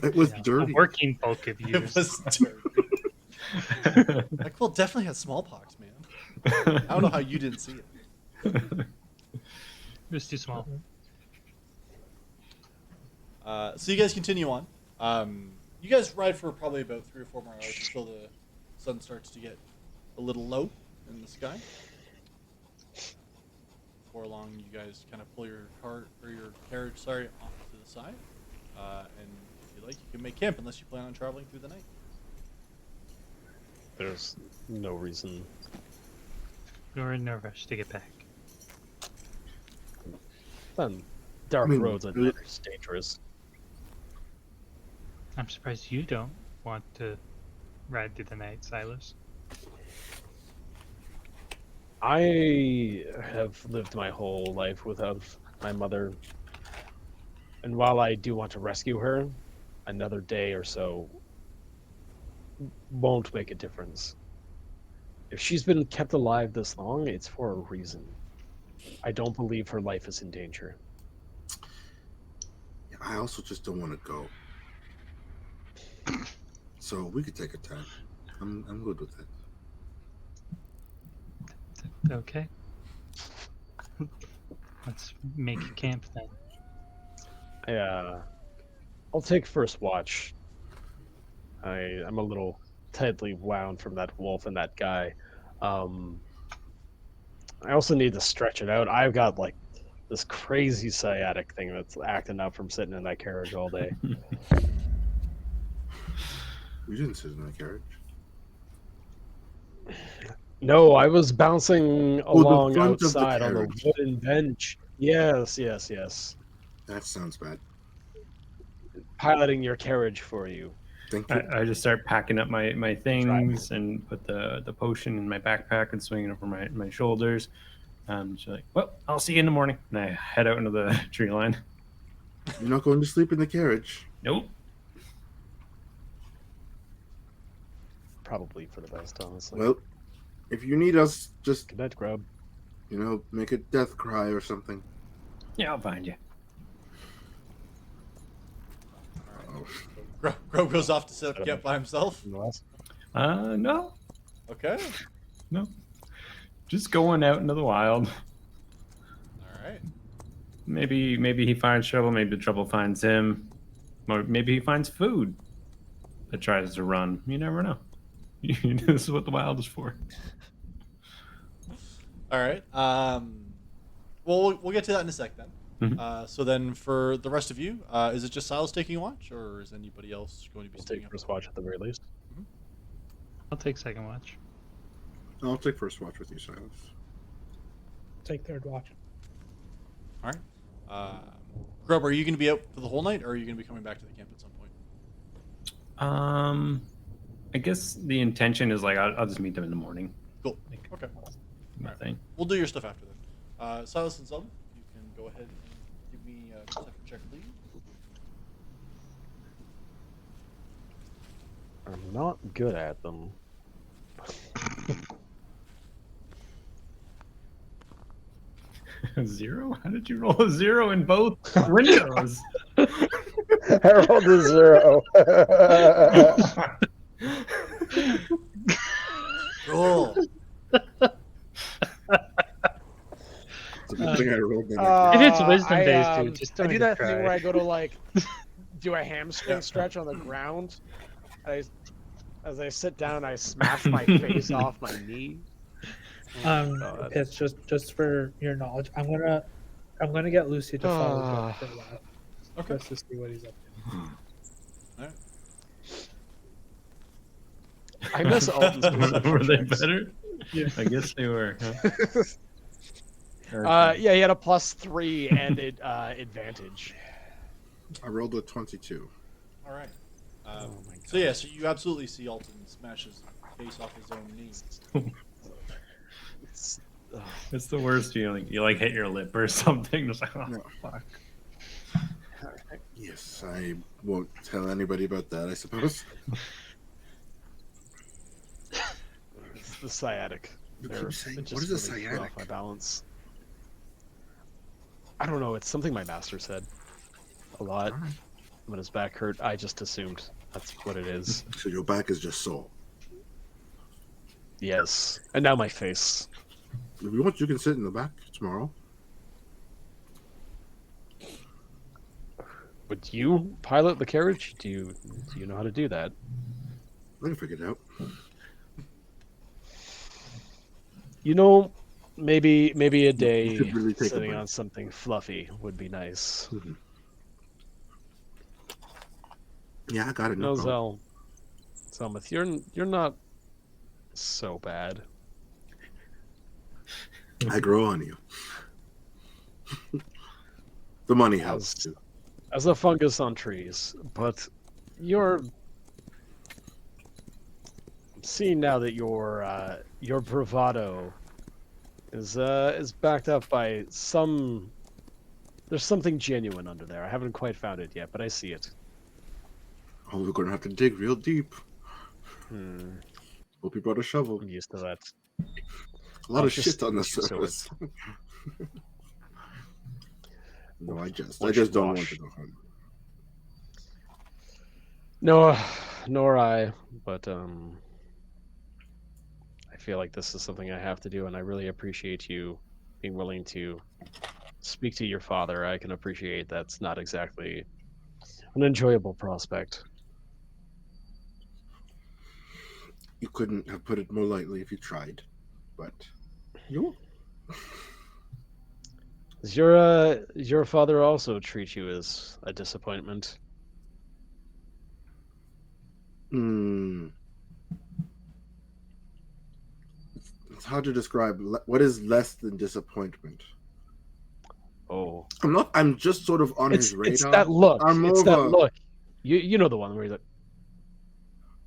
It was a dirty. working folk have It used. was dirty. That quill definitely had smallpox, man. I don't know how you didn't see it. It was too small. So you guys continue on. You guys ride for probably about 3 or 4 more hours until the sun starts to get a little low in the sky. Before long, you guys kind of pull your cart or your carriage, off to the side. And if you like, you can make camp unless you plan on traveling through the night. There's no reason. We're in no rush to get back. Then dark I mean, roads at night are dangerous. I'm surprised you don't want to ride through the night, Silas. I have lived my whole life without my mother. And while I do want to rescue her, another day or so won't make a difference. If she's been kept alive this long, it's for a reason. I don't believe her life is in danger. I also just don't want to go. So we could take a time. I'm good with it. Okay. Let's make camp then. I'll take first watch. I'm a little tightly wound from that wolf and that guy. I also need to stretch it out. I've got like this crazy sciatic thing that's acting up from sitting in that carriage all day. You didn't sit in that carriage. No, I was bouncing the along front of the outside on the carriage. wooden bench. Yes. That sounds bad. Piloting your carriage for you. Thank you. I just start packing up my things and put the potion in my backpack and swing it over my shoulders. She's like, well, I'll see you in the morning. And I head out into the tree line. You're not going to sleep in the carriage. Nope. Probably for the best, honestly. Well, if you need us, just, Good night, Grub. make a death cry or something. Yeah, I'll find you. Oh. Grove goes off to set up camp by himself. No. Okay. No. Just going out into the wild. All right. Maybe he finds trouble. Maybe the trouble finds him. Or maybe he finds food that tries to run. You never know. This is what the wild is for. All right. Well, we'll get to that in a sec then. Mhm. So then, for the rest of you, is it just Silas taking a watch, or is anybody else going to be I'll staying take up? first watch at the very least. I'll take second watch. I'll take first watch with you, Silas. Take third watch. All right. Grub, are you going to be out for the whole night, or are you going to be coming back to the camp at some point? I guess the intention is like I'll just meet them in the morning. Cool. Okay. Nothing. We'll do your stuff after that. Silas and Zelda, you can go ahead and give me a perception check, please. I'm not good at them. Zero? How did you roll a zero in both windows? I rolled a 0. Cool. It's a good thing I rolled that. If it's wisdom based, dude, just I don't do even that thing try. where I go to like do a hamstring Yeah. stretch on the ground. As I sit down, I smash my face off my knee. God. It's just for your knowledge. I'm gonna get Lucy to follow Joe for a while, Okay. just to see what he's up to. Alright. I miss Alton's perception Were they checks. better? Yeah. I guess they were. Yeah, he had a +3 and advantage. I rolled a 22. All right. Oh my So yeah, so you absolutely see Alton smash his face off his own knee. It's the worst feeling. You like hit your lip or something. Just like, oh, No. fuck. Yes, I won't tell anybody about that, I suppose. It's the sciatic. You They're- keep saying, it what just is a really threw off sciatic? my balance. I don't know. It's something my master said a lot. Alright. When his back hurt, I just assumed that's what it is. So your back is just sore. Yes. And now my face. If you want, you can sit in the back tomorrow. Would you pilot the carriage? Do you know how to do that? I can figure it out. You know, maybe a day should really take a sitting break. on something fluffy would be nice. Yeah, I got it. No, No problem. Zelmith, you're not so bad. I grow on you. The money helps As- too. As a fungus on trees, but you're seeing now that your bravado is backed up by some. There's something genuine under there. I haven't quite found it yet, but I see it. Oh, we're gonna have to dig real deep. Hope you brought a shovel. I'm used to that. A lot Oh, of just- shit on the just so surface. No, I just Wash don't want wash. to go home. No, nor I. But I feel like this is something I have to do, and I really appreciate you being willing to speak to your father. I can appreciate that's not exactly an enjoyable prospect. You couldn't have put it more lightly if you tried, but you. Does your father also treat you as a disappointment? It's hard to describe. What is less than disappointment? Oh, I'm just sort of on his radar. it's that look. I'm more It's of that a- look. You know the one where he's like,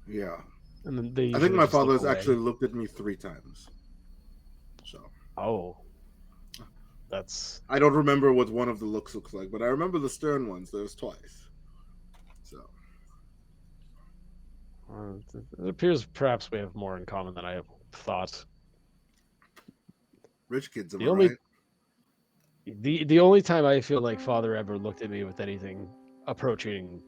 Yeah. and then they I think usually my just look father has away. actually looked at me 3 times. So Oh, that's I don't remember what one of the looks like, but I remember the stern ones. There was twice. So it appears perhaps we have more in common than I thought. rich kids, am The I only- right? The only time I feel like father ever looked at me with anything approaching,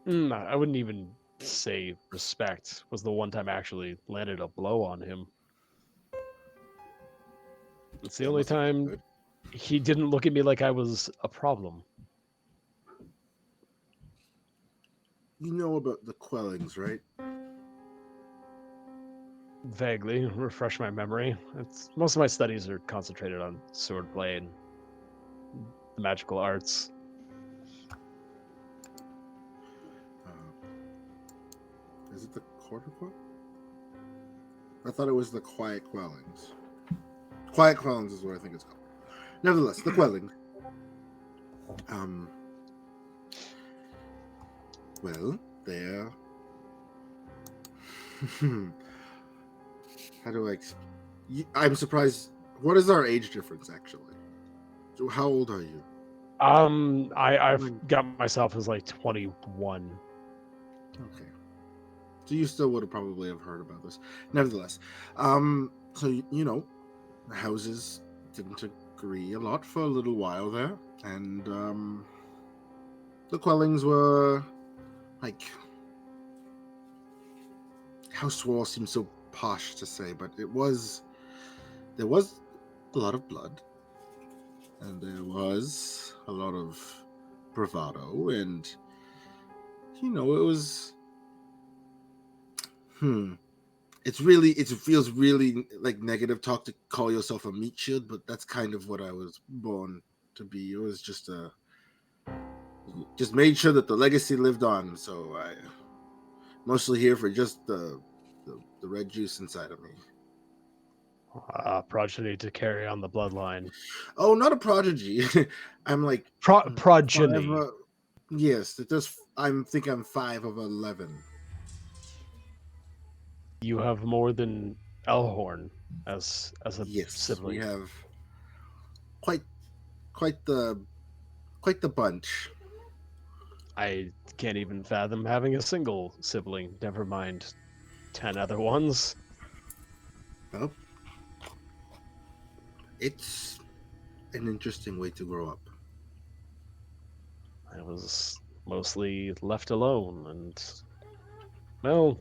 I wouldn't even say respect, was the one time I actually landed a blow on him. It's the That only must have been time good. he didn't look at me like I was a problem. You know about the Quellings, right? Vaguely, refresh my memory. Most of my studies are concentrated on swordplay and the magical arts. Is it the Quarter Quell? I thought it was the Quiet Quellings. Quiet Quellings is what I think it's called. Nevertheless, the Quelling. Well, there. How do I? I'm surprised. What is our age difference actually? So how old are you? I've got myself as like 21. Okay. So you still would have probably have heard about this. Nevertheless, so you know, the houses didn't agree a lot for a little while there, and the Quellings were like, house wall seems so posh to say, but there was a lot of blood, and there was a lot of bravado, and you know, it was it feels really like negative talk to call yourself a meat shield, but that's kind of what I was born to be. It was just made sure that the legacy lived on. So I mostly here for just the red juice inside of me. Progeny to carry on the bloodline. Oh, not a prodigy. I'm like Progeny. Yes, it does. I'm 5 of 11. You have more than Elhorn as a Yes, sibling. we have quite the bunch. I can't even fathom having a single sibling. Never mind 10 other ones. Well, it's an interesting way to grow up. I was mostly left alone, and well,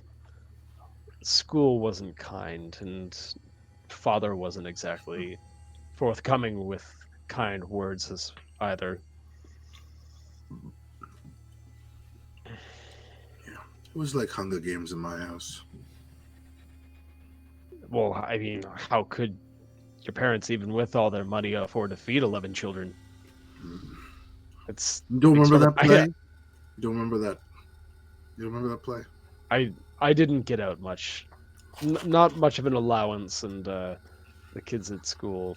school wasn't kind, and father wasn't exactly forthcoming with kind words as either. It was like Hunger Games in my house. Well, I mean, how could your parents, even with all their money, afford to feed 11 children? It's You don't remember sort of- that play? You don't remember that? You remember that play? I didn't get out much. Not much of an allowance, and the kids at school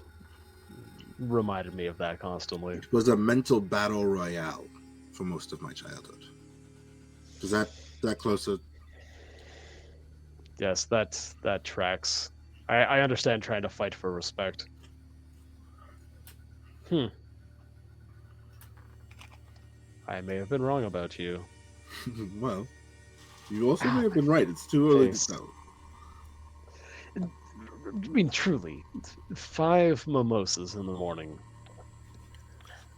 reminded me of that constantly. It was a mental battle royale for most of my childhood. Is that closer? Yes, that tracks. I understand trying to fight for respect. I may have been wrong about you. Well, you also may have been right. It's too early to tell. I mean, truly, 5 mimosas in the morning.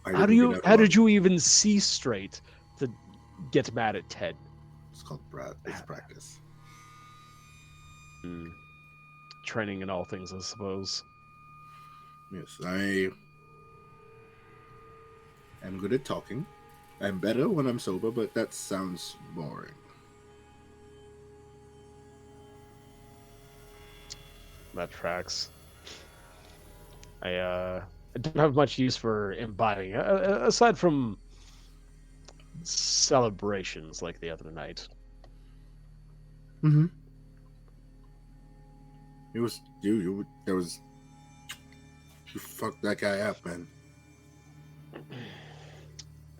How did you even see straight to get mad at Ted? It's called it's practice. Training in all things, I suppose. Yes, I am good at talking. I'm better when I'm sober, but that sounds boring. That tracks. I don't have much use for imbibing, aside from celebrations like the other night. Mm-hmm. It was you. You fucked that guy up, man.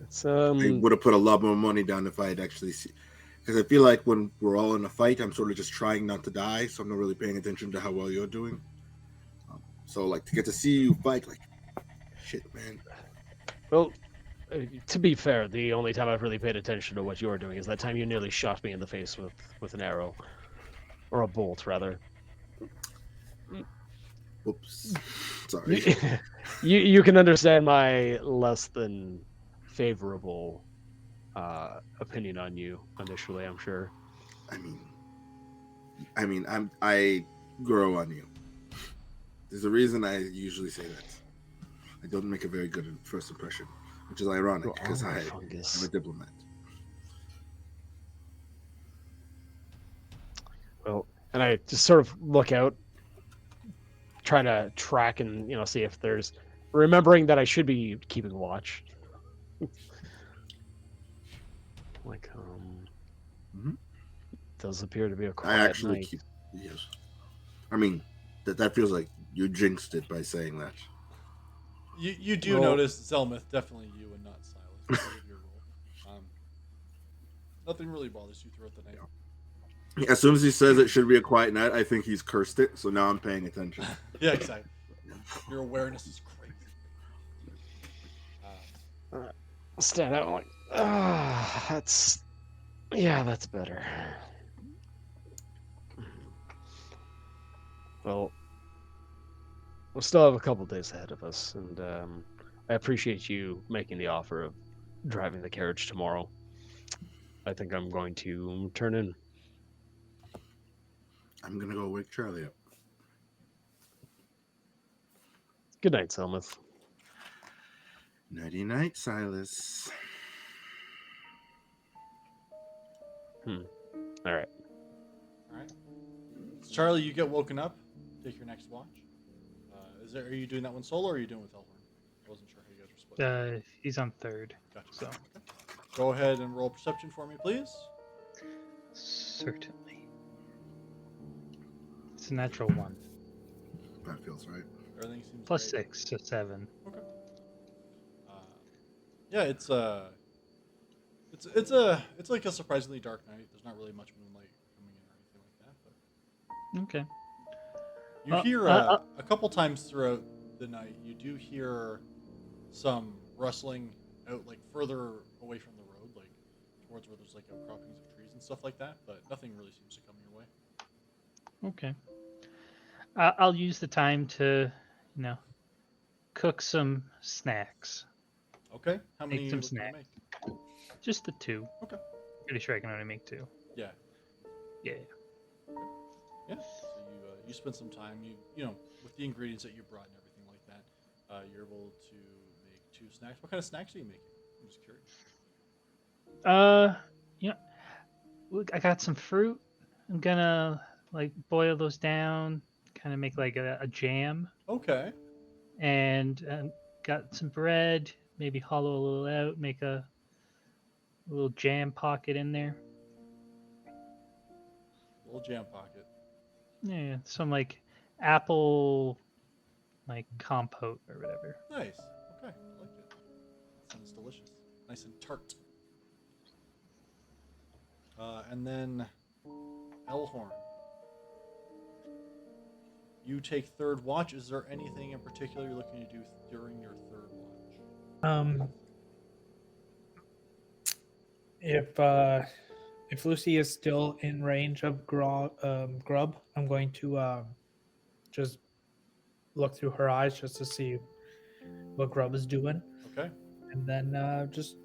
It's I would have put a lot more money down if I had actually seen. Because I feel like when we're all in a fight, I'm sort of just trying not to die, so I'm not really paying attention to how well you're doing. So, like, to get to see you fight, like, shit, man. Well, to be fair, the only time I've really paid attention to what you're doing is that time you nearly shot me in the face with an arrow. Or a bolt, rather. Whoops. Sorry. You can understand my less than favorable opinion on you initially, I'm sure. I mean, I grow on you. There's a reason I usually say that. I don't make a very good first impression, which is ironic because I'm a diplomat. Well, and I just sort of look out, trying to track and see if there's, remembering that I should be keeping watch. Like, does appear to be a quiet I actually night. keep. Yes. I mean, that feels like you jinxed it by saying that. You do notice Zelmuth, definitely you and not Silas, because of your role. Nothing really bothers you throughout the night. As soon as he says it should be a quiet night, I think he's cursed it. So now I'm paying attention. Yeah, exactly. Your awareness is crazy. Stand out like, that's better. Well, we'll still have a couple days ahead of us, and I appreciate you making the offer of driving the carriage tomorrow. I think I'm going to turn in. I'm gonna go wake Charlie up. Good night, Selmith. Nighty night, Silas. All right. All right. So Charlie, you get woken up. Take your next watch. Are you doing that one solo, or are you doing it with Elhorn? I wasn't sure how you guys were split. He's on third. Gotcha. So Okay. Go ahead and roll perception for me, please. certainly. It's a natural 1. That feels right. Everything seems Plus great. 6, so 7. Okay. Yeah, it's like a surprisingly dark night. There's not really much moonlight coming in or anything like that, but Okay. you hear a couple times throughout the night. You do hear some rustling out, like further away from the road, like towards where there's like outcroppings of trees and stuff like that. But nothing really seems to come your way. Okay. I'll use the time to, cook some snacks. Okay. How many Make are you some looking to make? Just the 2. Okay. Pretty sure I can only make 2. Yeah. Yeah. Yeah. So you spend some time. You know with the ingredients that you brought and everything like that. You're able to make 2 snacks. What kind of snacks are you making? I'm just curious. Look, I got some fruit. I'm gonna boil those down, kind of make like a jam, Okay. and got some bread. Maybe hollow a little out, make a little jam pocket in there. Little jam pocket. Yeah, some apple compote or whatever. Nice. Okay. I like it. Sounds delicious. Nice and tart. And then Elhorn. You take third watch. Is there anything in particular you're looking to do during your third watch? If Lucy is still in range of Grub, I'm going to just look through her eyes just to see what Grub is doing, Okay. and then just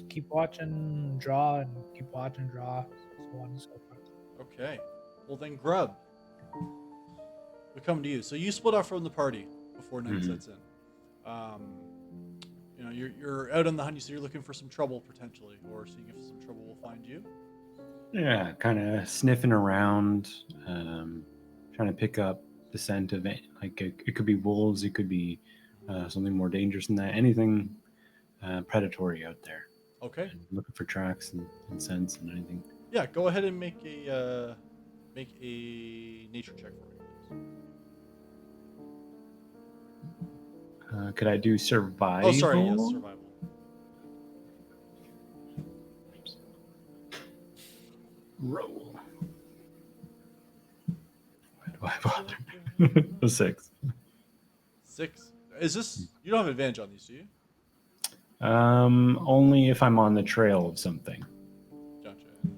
keep watching, draw, and keep watching, draw, so on and so forth. Okay. Well then, Grub. We come to you. So you split off from the party before night sets in. You're out on the hunt. So you're looking for some trouble potentially, or seeing if some trouble will find you. Yeah, kind of sniffing around, trying to pick up the scent of it. Like it could be wolves, it could be something more dangerous than that. Anything predatory out there. Okay. And looking for tracks and scents and anything. Yeah. Go ahead and make a nature check for me, please. Could I do survival? Oh, sorry. Yes, survival. Roll. Why do I bother? A 6. 6. Is this? You don't have advantage on these, do you? Only if I'm on the trail of something. Gotcha. And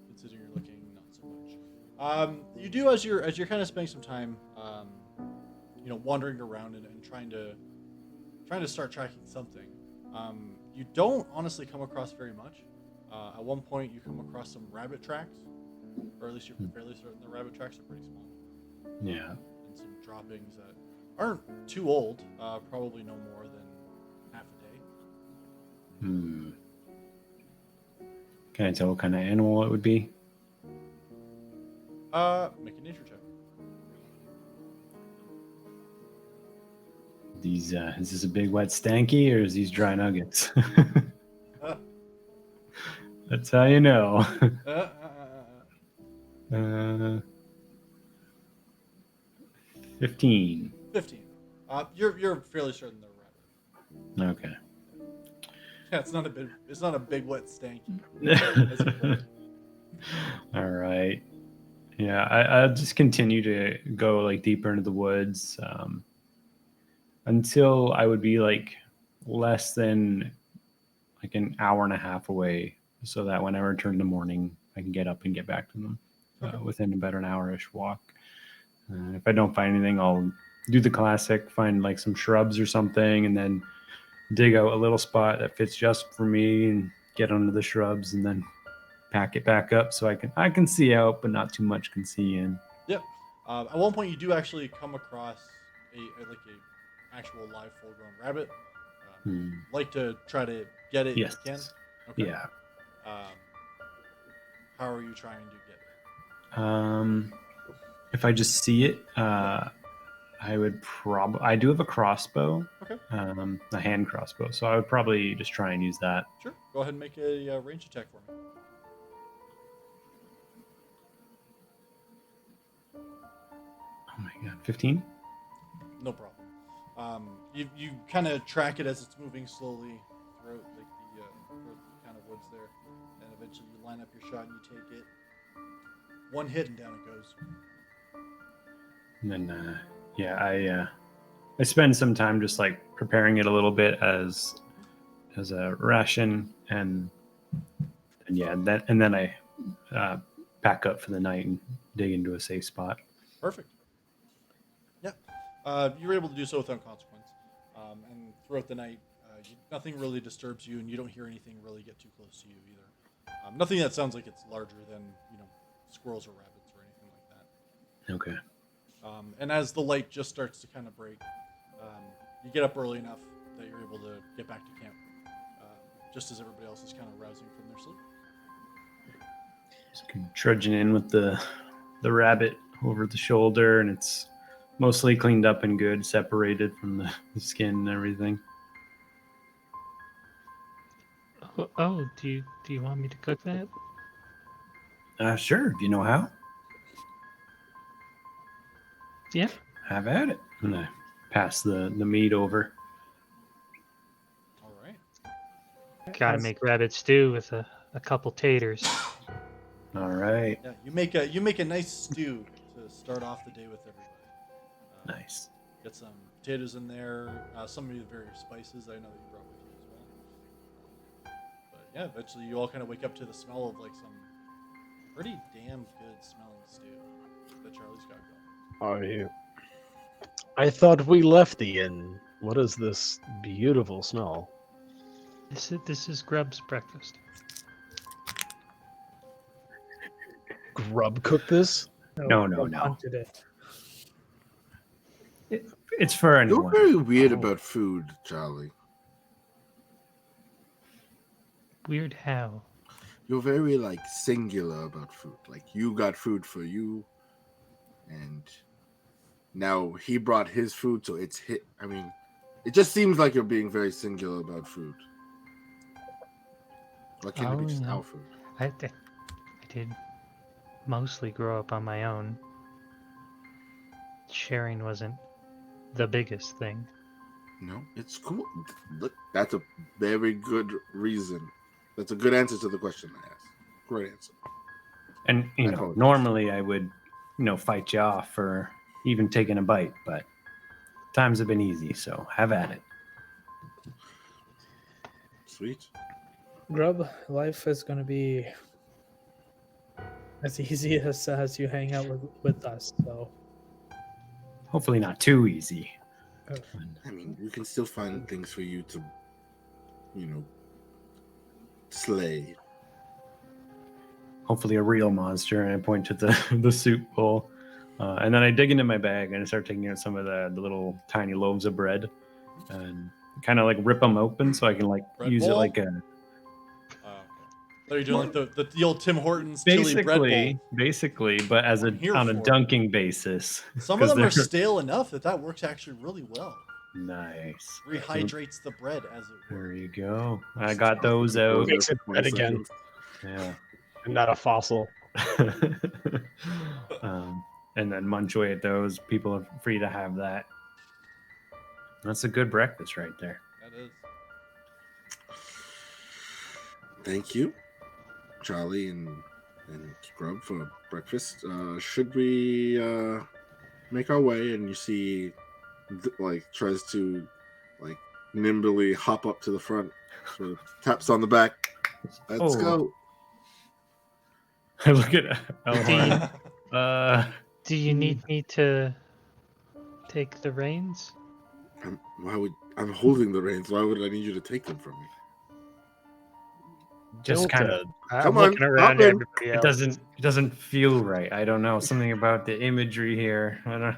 considering you're looking, not so much. You do as you're kind of spending some time, wandering around and trying to start tracking something. You don't honestly come across very much. At one point, you come across some rabbit tracks, or at least you're fairly certain the rabbit tracks are pretty small. Yeah. And some droppings that aren't too old, probably no more than half a day. Can I tell what kind of animal it would be? Make a nature check. Is this a big wet stanky or is these dry nuggets? That's how you know. 15. 15. You're fairly certain they're rabbit. Okay. Yeah, it's not a big. It's not a big wet stanky. As you put it. All right. Yeah, I'll just continue to go like deeper into the woods until I would be like less than like an hour and a half away, so that when I return in the morning, I can get up and get back to them within about an hour-ish walk. If I don't find anything, I'll do the classic, find like some shrubs or something, and then dig out a little spot that fits just for me and get under the shrubs, and then pack it back up so I can see out, but not too much can see in. Yep. At one point, you do actually come across a actual live full-grown rabbit. Like to try to get it Yes. if you can. Okay. Yeah. How are you trying to get it? If I just see it, I would probably. I do have a crossbow. Okay. A hand crossbow, so I would probably just try and use that. Sure. Go ahead and make a range attack for me. Oh my god, 15. No problem. You kind of track it as it's moving slowly throughout the kind of woods there, and eventually you line up your shot and you take it. One hit and down it goes. And then I spend some time just like preparing it a little bit as a ration, and then I pack up for the night and dig into a safe spot. Perfect. Yeah. You were able to do so without consequence. And throughout the night, nothing really disturbs you, and you don't hear anything really get too close to you either. Nothing that sounds like it's larger than squirrels or rabbits or anything like that. Okay. And as the light just starts to kind of break, you get up early enough that you're able to get back to camp, just as everybody else is kind of rousing from their sleep. Just trudging in with the rabbit over the shoulder, and it's mostly cleaned up and good, separated from the skin and everything. Oh, do you want me to cook that? Sure. Do you know how? Yeah. Have at it. And I pass the meat over. All right. Gotta make rabbit stew with a couple taters. All right. Yeah, you make a nice stew to start off the day with everybody. Nice. Get some potatoes in there, some of the various spices I know that you brought with you as well. But yeah, eventually you all kind of wake up to the smell of like some pretty damn good smelling stew that Charlie's got going. I thought we left the inn. What is this beautiful smell? This is Grub's breakfast. Grub cooked this? No. Hunted it. It's for You're anyone. very weird about food, Charlie. Weird how? You're very singular about food. Like you got food for you, and now he brought his food, so it's hit. I mean, it just seems like you're being very singular about food. Why can't it be just our food? I did mostly grow up on my own. Sharing wasn't the biggest thing. No, it's cool. Look, that's a very good reason. That's a good answer to the question I asked. Great answer. And I apologize. normally I would, fight you off for even taking a bite, but times have been easy, so have at it. Sweet. Grub, life is going to be as easy as you hang out with us. So Hopefully not too easy. I mean, we can still find things for you to, slay. Hopefully a real monster, and I point to the soup bowl. And then I dig into my bag and I start taking out some of the little tiny loaves of bread and kind of rip them open so I can Bread use bowl? it like a... So you're doing the old Tim Hortons chili bread bowl. Basically, but as I'm here on a for it. dunking basis. Some of 'Cause them are they're- stale enough that works actually really well. Nice. Rehydrates the bread as it were. There you go. I got those out. Makes it red again. Yeah. And not a fossil. And then munch away at those. People are free to have that. That's a good breakfast right there. That is. thank you, Charlie and Grub, for breakfast. Should we make our way? And you see, like, tries to, like, nimbly hop up to the front, sort of taps on the back. Let's Oh. go. I look at Elhorn. Do you need me to take the reins? I'm holding the reins. Why would I need you to take them from me? just Don't, kind of. I'm Come on, looking around hop in. at everybody else. It doesn't feel right. I don't know, something about the imagery here. I don't.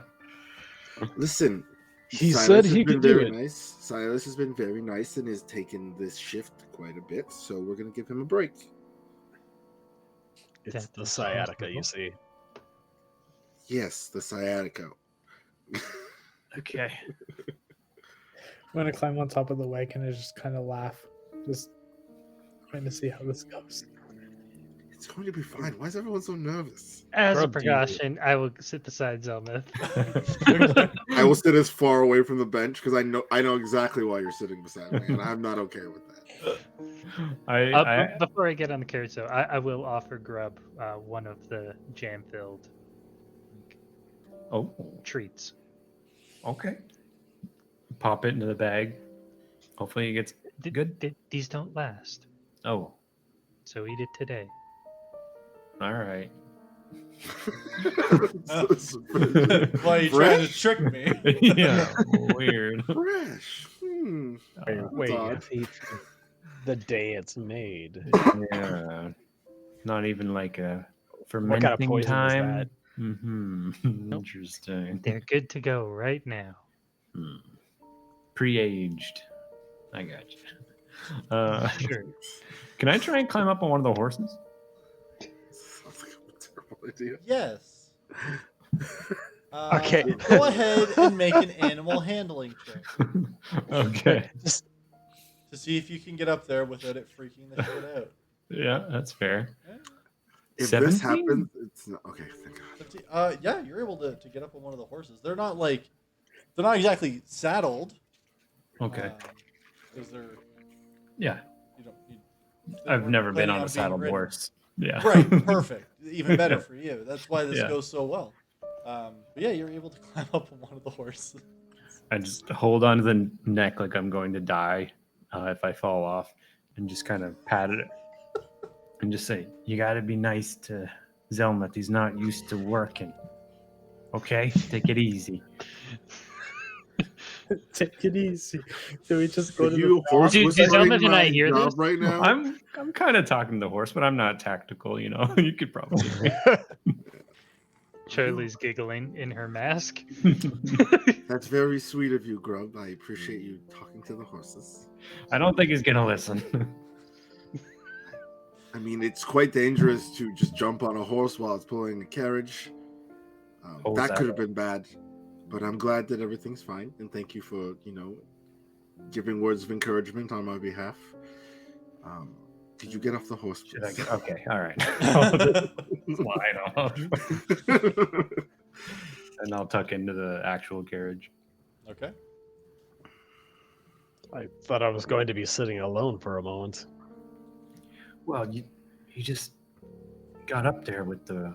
Listen, He Silas said has he been could do very it. nice. Silas has been very nice and has taken this shift quite a bit, so we're gonna give him a break. It's That the is sciatica, you possible. see. Yes, the sciatica. Okay. I'm gonna climb on top of the wagon and just kind of laugh, just trying to see how this goes. It's going to be fine. Why is everyone so nervous? As a Grub, do you- precaution, I will sit beside Zelmith. I will sit as far away from the bench because I know exactly why you're sitting beside me, and I'm not okay with that. Before I get on the carriage, though, I will offer Grub one of the jam-filled Oh, treats. okay. Pop it into the bag. Hopefully it gets good. These don't last, Oh, so eat it today. all right. Why are you trying to trick me? Yeah, weird. Fresh. Wait, odd. the day it's made. Yeah. Not even like a fermenting What kind of poison is time. that? Mm-hmm. Interesting. They're good to go right now. Pre-aged. I got you. Sure. Can I try and climb up on one of the horses? Sounds like a terrible idea. Yes. Okay. Go ahead and make an animal handling check Okay. Just to see if you can get up there without it freaking the shit out. Yeah, that's fair. If 17? this happens, it's not okay. Thank God. Yeah, you're able to get up on one of the horses. They're not exactly saddled. Okay. Because they're Yeah. they I've weren't never been planning on a being saddled ridden. horse. Yeah. Right, perfect. Even better Yeah. for you. That's why this Yeah. goes so well. But yeah, you're able to climb up on one of the horses. I just hold on to the neck like I'm going to die if I fall off, and just kind of pat it and just say, "You got to be nice to Zelmith. He's not used to working. Okay, take it easy." Take it easy. Do we just go Are to you the horse Do whispering Zelmith and I my hear job this? right now? I'm kind of talking to the horse, but I'm not tactical. You know, you could probably. Charlie's giggling in her mask. That's very sweet of you, Grub. I appreciate you talking to the horses. I don't think he's gonna listen. I mean, it's quite dangerous to just jump on a horse while it's pulling a carriage. Oh, That that- could have been bad, but I'm glad that everything's fine. And thank you for, giving words of encouragement on my behalf. Did you get off the horse, Should I please? get- okay, all right. Slide off, and I'll tuck into the actual carriage. Okay. I thought I was going to be sitting alone for a moment. Well, you just got up there with the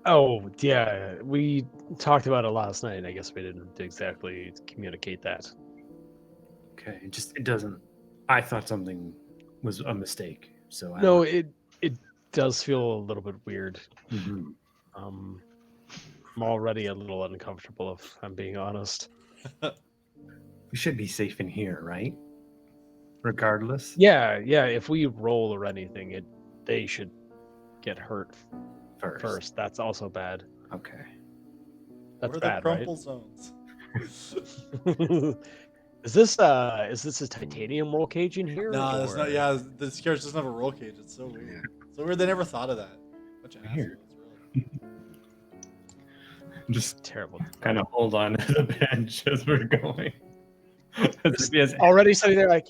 Oh, yeah. We talked about it last night. I guess we didn't exactly communicate that. okay. It doesn't. I thought something was a mistake. So No, it does feel a little bit weird. Mhm. I'm already a little uncomfortable, if I'm being honest. We should be safe in here, right? Regardless. Yeah. If we roll or anything, they should get hurt first. That's also bad. Okay. That's what are bad, the crumple zones? right? Is this a titanium roll cage in here? No, that's or- not. Yeah, this carriage doesn't have a roll cage. It's so weird. So weird. They never thought of that. Bunch of Weird. assholes, really. Just Terrible. kind of hold on to the bench as we're going. As if he has- Already sitting there like.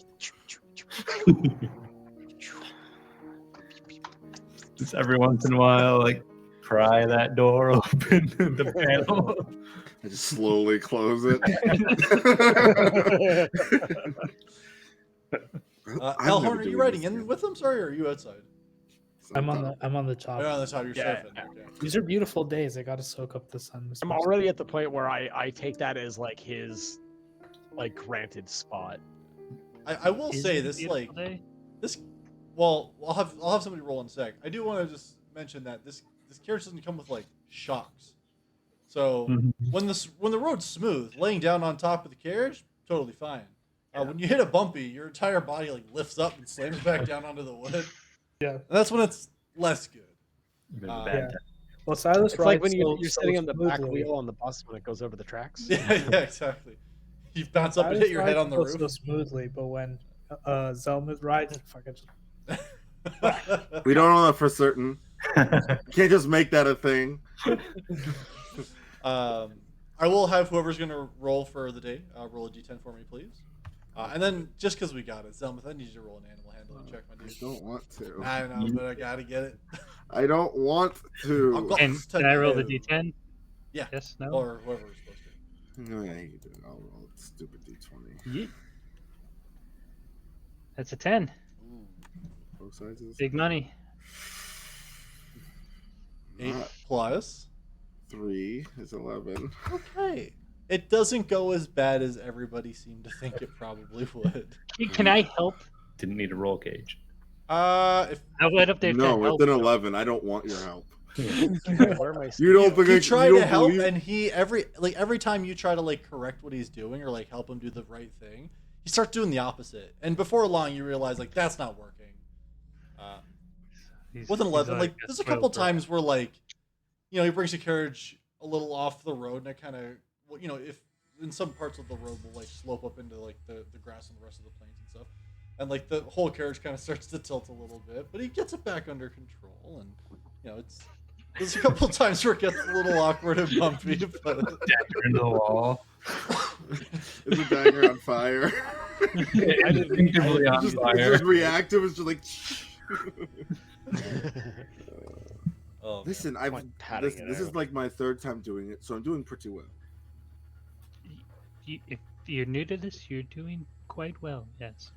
just every once in a while, like pry that door open, the panel. I just slowly close it. I've Elhorn, never are you doing riding this in yet. with them? Sorry, or are you outside? I'm on the Oh, top. you're on the top. You're Yeah, surfing. yeah. Okay. These are beautiful days. I gotta soak up the sun. I'm already at the point where I take that as like his like granted spot. I will Is say it a this beautiful like day? this. Well, I'll have somebody roll in a sec. I do want to just mention that this carriage doesn't come with like shocks. So Mhm. when the road's smooth, laying down on top of the carriage, totally fine. When you hit a bumpy, your entire body like lifts up and slams back down onto the wood. Yeah. And that's when it's less good. Bit of a Uh, bad Yeah. time. Well, Silas It's like rides when you're so sitting on the back smoothly. wheel on the bus when it goes over the tracks. Yeah, yeah, exactly. You bounce up and hit your head on the rides roof. so smoothly, but when Zelma rides, it fucking just We don't know that for certain. You can't just make that a thing. I will have whoever's going to roll for the day roll a d10 for me, please. And then, just because we got it, Zelmuth, I need you to roll an animal handling check, my I dude. don't want to. I know, but I gotta get it. I don't want I'll to. go- And it's 10 can I roll the to- d10? Yeah. Yes, no? Or whoever was supposed to. No, yeah, you do it. I'll roll a stupid d20. Yeet. That's a 10. Ooh. Both sizes. Big money. 8 Not plus. 3 is 11. Okay. It doesn't go as bad as everybody seemed to think it probably would. Can I help? Didn't need a roll cage. If I went up there to No, help. with an 11, I don't want your help. Where am I? You don't think you I try you to don't help, believe- and he every time you try to like correct what he's doing or like help him do the right thing, he starts doing the opposite. And before long, you realize like that's not working. With an 11, like there's a couple times where like, you know, he brings the carriage a little off the road, and it kind of, well, you know, if in some parts of the road will like slope up into like the grass and the rest of the plains and stuff, and like the whole carriage kind of starts to tilt a little bit, but he gets it back under control, and you know, there's a couple times where it gets a little awkward and bumpy, but Dagger into the wall. Is the dagger on fire? Instinctively on It's fire. just reactive. It's just like. oh, Listen, Like patting it this is out. like my 3rd time doing it, so I'm doing pretty well. If you're new to this, you're doing quite well. Yes.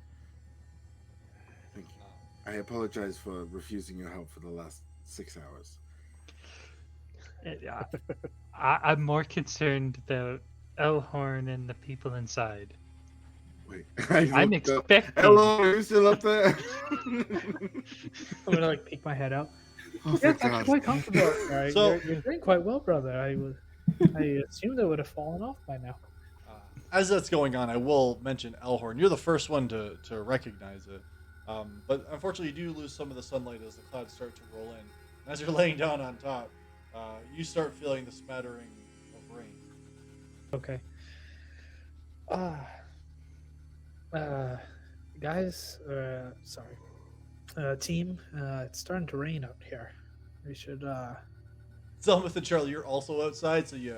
Thank you. I apologize for refusing your help for the last 6 hours. I'm more concerned about Elhorn and the people inside. Wait, I'm expecting. Hello, are you still up there? I'm gonna like peek my head out. Oh, Yeah, thank it's actually God. quite comfortable. Right? So- you're doing quite well, brother. I assumed I would have fallen off by now. as that's going on, I will mention Elhorn. You're the first one to recognize it. But unfortunately, you do lose some of the sunlight as the clouds start to roll in. And as you're laying down on top, you start feeling the smattering of rain. Okay. Guys, sorry. Team, it's starting to rain out here. We should, Zelmuth and Charlie, you're also outside, so you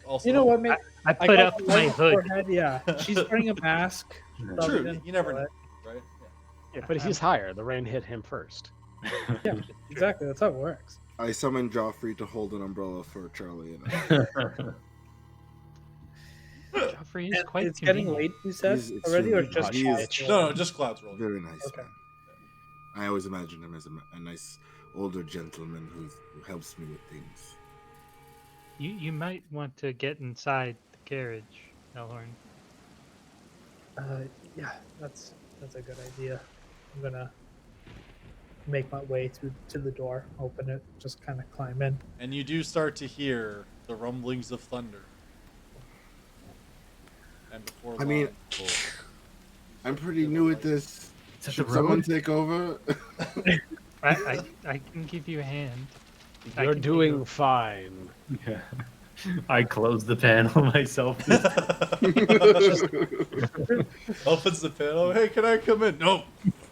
also. You know what, mate? I I put got up the my light hood. forehead, yeah. She's wearing a mask. Probably True, didn't you never feel know, it. right? Yeah, but he's higher. The rain hit him first. Yeah, exactly. That's how it works. I summoned Joffrey to hold an umbrella for Charlie and I. Joffrey is quite It's getting convenient. late, you said, He's already, or extremely- just he is- clouds? No, just clouds rolling. Very nice Okay. man. I always imagine him as a nice older gentleman who helps me with things. You might want to get inside the carriage, Elhorn. Yeah, that's a good idea. I'm gonna make my way to the door, open it, just kind of climb in. And you do start to hear the rumblings of thunder. And before I mean, long, I'm pretty new at this. Is that Should the someone road? take over? I can give you a hand. I You're can doing do fine. Yeah. I closed the panel myself. opens the panel. Hey, can I come in? Nope.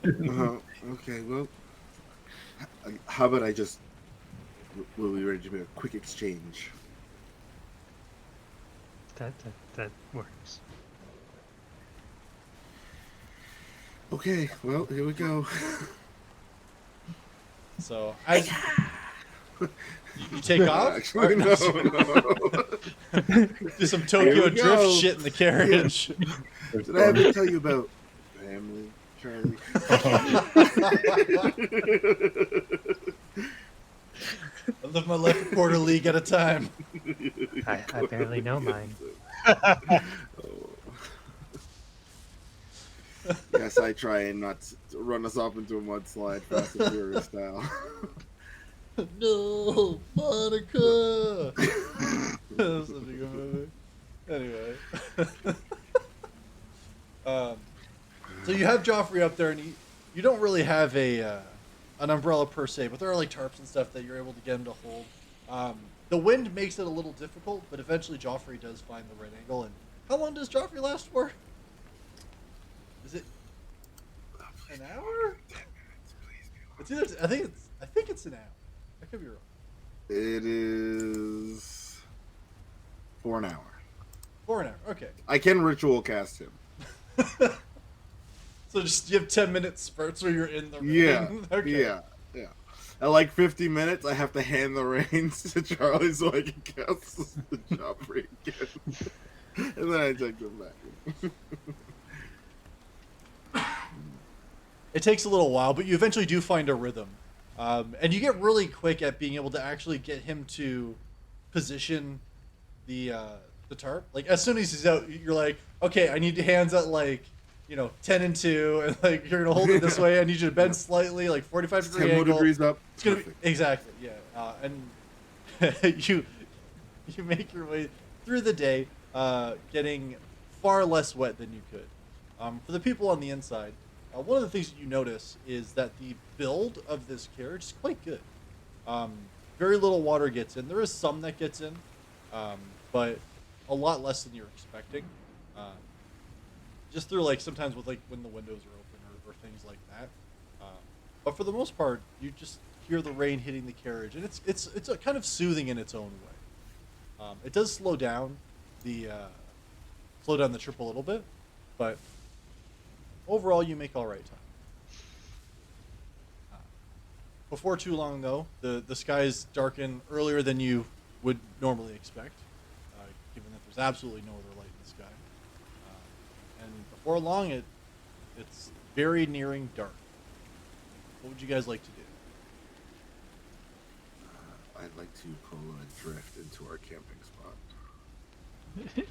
Okay, well, how about I just. Will we ready to make a quick exchange? That works. Okay, well, here we go. So as you take off, Actually, no. do some Here Tokyo we drift go. shit in the carriage. Did I ever tell you about family, Charlie. I live my life a quarter league at a time. I barely know mine. Oh. Yes, I try and not to run us off into a mudslide, Fast and Furious style. No, Monica. That's such a good movie. Anyway, so you have Joffrey up there, and you don't really have an umbrella per se, but there are like tarps and stuff that you're able to get him to hold. The wind makes it a little difficult, but eventually Joffrey does find the right angle. And how long does Joffrey last for? Is it an hour? It's either. I think it's an hour. I could be wrong. It is for an hour. For an hour. Okay. I can ritual cast him. So just you have 10-minute spurts where you're in the ring. Yeah. Okay. Yeah. At like 50 minutes, I have to hand the reins to Charlie so I can cast the Joffrey again. And then I take them back. It takes a little while, but you eventually do find a rhythm. And you get really quick at being able to actually get him to position the tarp. Like as soon as he's out, you're like, okay, I need your hands at like, 10 and 2, and like you're gonna hold it this way. I need you to bend slightly, like 45-degree 10 angle. more degrees up. It's gonna be Perfect. exactly, yeah. And you make your way through the day, getting far less wet than you could. For the people on the inside, one of the things that you notice is that the build of this carriage is quite good. Very little water gets in. There is some that gets in, but a lot less than you're expecting. Just through like sometimes with like when the windows are open or things like that. But for the most part, you just hear the rain hitting the carriage, and it's a kind of soothing in its own way. It does slow down the trip a little bit, but overall you make all right time. Before too long, though, the skies darken earlier than you would normally expect, given that there's absolutely no other light in the sky. And before long, it's very nearing dark. What would you guys like to do? I'd like to pull a drift into our camping spot.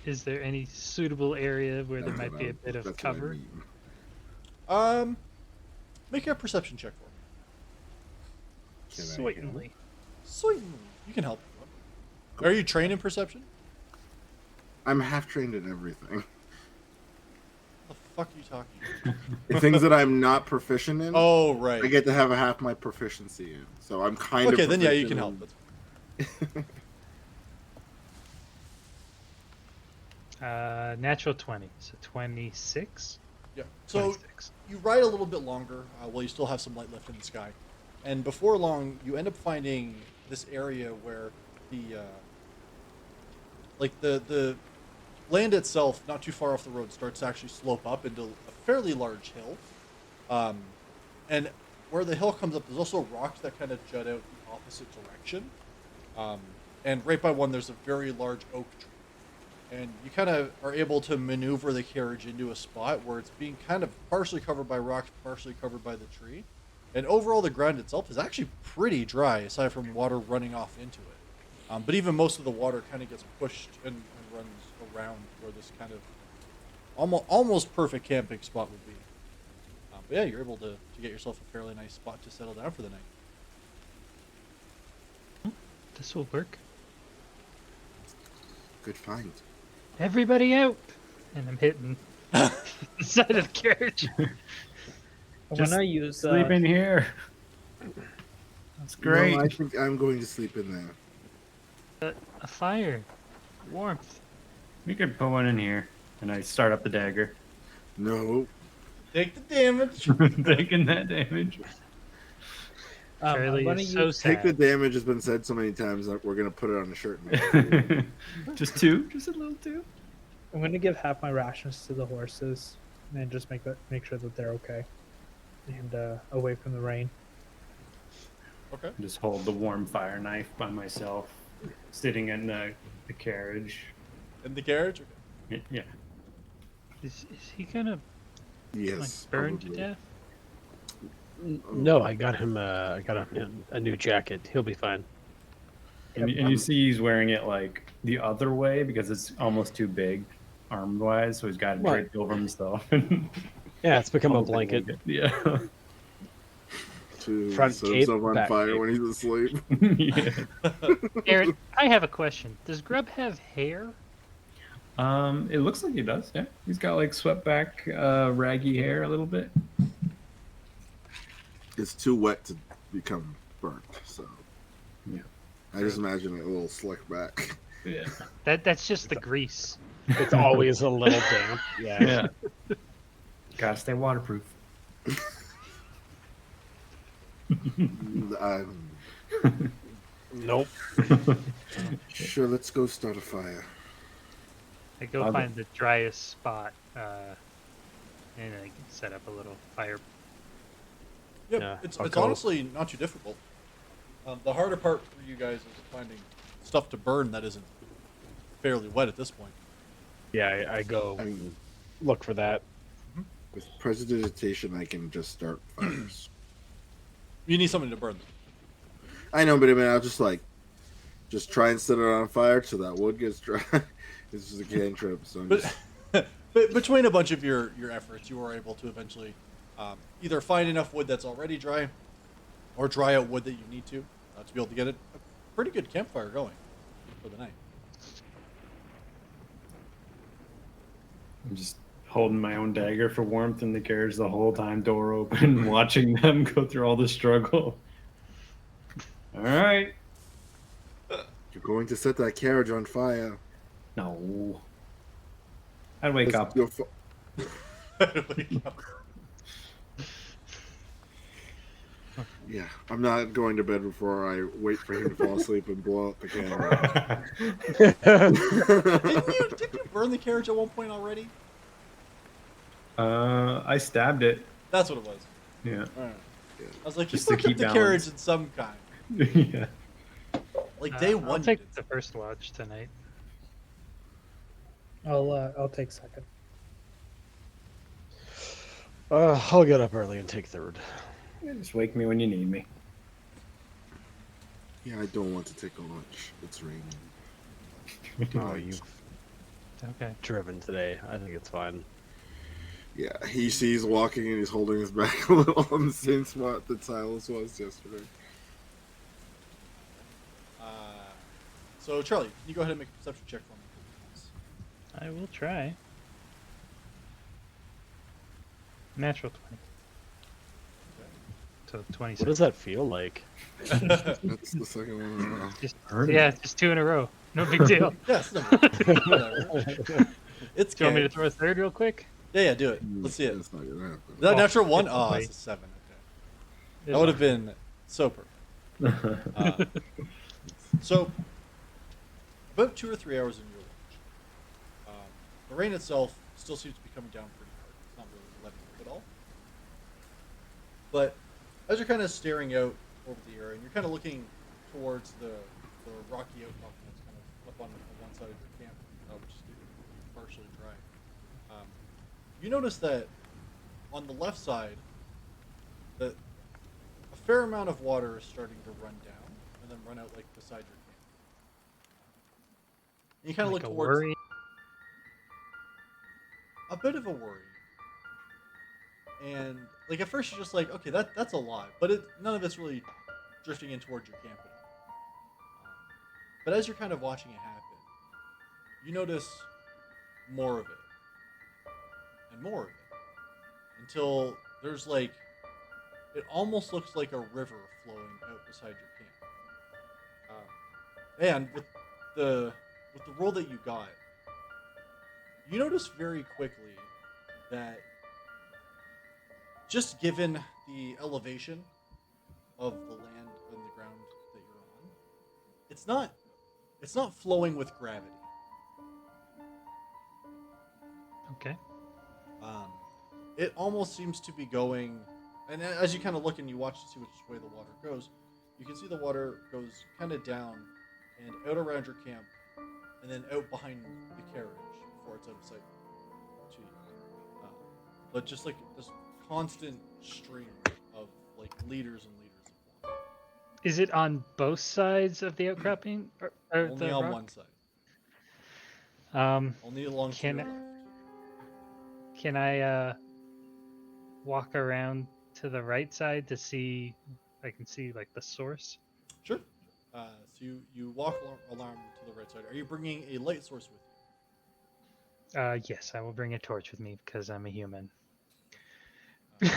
Is there any suitable area where there That's might what be I- a bit of that's what I cover? mean. Make a perception check for me. Can I Certainly. Certainly. You can help. Are you trained in perception? I'm half trained in everything. What the fuck are you talking The things that I'm not proficient in, Oh, right. I get to have a half my proficiency in. So I'm kind of Okay, then yeah, you proficient can in- help. That's Natural 20, so 26. Yeah. So 26. you ride a little bit longer while you still have some light left in the sky, and before long, you end up finding this area where the land itself, not too far off the road, starts to actually slope up into a fairly large hill. And where the hill comes up, there's also rocks that kind of jut out the opposite direction. And right by one, there's a very large oak tree. And you kind of are able to maneuver the carriage into a spot where it's being kind of partially covered by rocks, partially covered by the tree. And overall, the ground itself is actually pretty dry, aside from water running off into it. But even most of the water kind of gets pushed and runs around where this kind of almost perfect camping spot would be. But yeah, you're able to get yourself a fairly nice spot to settle down for the night. This will work. Good find. Everybody out! And I'm hitting the side of the carriage. Just When I use Sleep in here. That's great. No, I think I'm going to sleep in there. A fire. Warmth. We could put one in here. And I start up the dagger. No. Take the damage. Taking that damage. Charlie I'm is gonna so Take the sad. damage has been said so many times that we're going to put it on a shirt. And Just two? Just a little two? I'm gonna give half my rations to the horses, and just make sure that they're okay, and away from the rain. Okay. Just hold the warm fire knife by myself, sitting in the carriage. In the carriage? Okay. Yeah. Is he gonna Yes. Burned to probably. death? No, I got him. I got him a new jacket. He'll be fine. And you see he's wearing it like the other way because it's almost too big arm wise, so he's got it What? draped over himself. Yeah, it's become a Almost like blanket. Yeah. To Front set cape, himself on back fire cape. when he's asleep. Yeah. Aaron, I have a question. Does Grub have hair? It looks like he does. Yeah, he's got like swept back, raggy hair a little bit. It's too wet to become burnt, so Yeah. I just imagine it a little slick back. Yeah. That's just the grease. It's always a little damp. Yeah. Yeah. Gotta stay waterproof. Nope. Sure, let's go start a fire. I go Okay. find the driest spot, and I can set up a little fire. Yep, Yeah, it's I'll go. honestly not too difficult. The harder part for you guys is finding stuff to burn that isn't fairly wet at this point. Yeah, I go I mean, look for that. with prestidigitation, I can just start fires. You need something to burn them. I know, but I mean, I'll just try and set it on fire till that wood gets dry. It's just a cantrip, so I'm just, But between a bunch of your efforts, you were able to eventually either find enough wood that's already dry, or dry out wood that you need to be able to get a pretty good campfire going for the night. I'm just holding my own dagger for warmth in the carriage the whole time, door open, watching them go through all the struggle. All right. you're going to set that carriage on fire. No. I'd wake up. You'll Yeah, I'm not going to bed before I wait for him to fall asleep and blow up the camera. Did you burn the carriage at one point already? I stabbed it. That's what it was. Yeah. All right. I was like, Just you to fucked up keep the balance. carriage in some kind. Yeah. Like day I'll one. you take did. the first watch tonight. I'll take second. I'll get up early and take third. Just wake me when you need me. Yeah, I don't want to take a lunch. It's raining. Oh, you've Okay. driven today. I think it's fine. Yeah, he sees walking and he's holding his back a little on the same spot that Silas was yesterday. So Charlie, can you go ahead and make a perception check for me? I will try. Natural 20. So What 26. does that feel like? That's the second one as well. Just, Heard of yeah, it. just 2 in a row. No big deal. Yes. No, whatever. It's Do you want me okay. to throw a third real quick? Yeah, do it. Let's see it. That's not gonna happen. Is that Oh, natural one? it's Oh, like- it's a 7. Okay. That would have been so perfect. So, about 2 or 3 hours in your watch, the rain itself still seems to be coming down pretty hard. It's not really letting up at all. But as you're kind of staring out over the area, and you're kind of looking towards the rocky outcrop that's kind of up on one side of your camp, which is partially dry, you notice that on the left side, that a fair amount of water is starting to run down and then run out like beside your camp. And you kind of Like look a towards worry. a bit of a worry. And like at first you're just like, okay, that's a lot, but none of it's really drifting in towards your camp anymore. But as you're kind of watching it happen, you notice more of it and more of it until there's like, it almost looks like a river flowing out beside your camp. And with the roll that you got, you notice very quickly that just given the elevation of the land and the ground that you're on, it's not flowing with gravity. Okay. It almost seems to be going, and as you kind of look and you watch to see which way the water goes, you can see the water goes kind of down and out around your camp, and then out behind the carriage before it's out of sight to you. but just like this constant stream of like liters and liters of water. Is it on both sides of the outcropping or Only the on rock? one side. Um, Only along to Can your I- left. can I walk around to the right side to see? I can see like the source. Sure. So you walk along to the right side. Are you bringing a light source with you? Yes, I will bring a torch with me because I'm a human. Uh,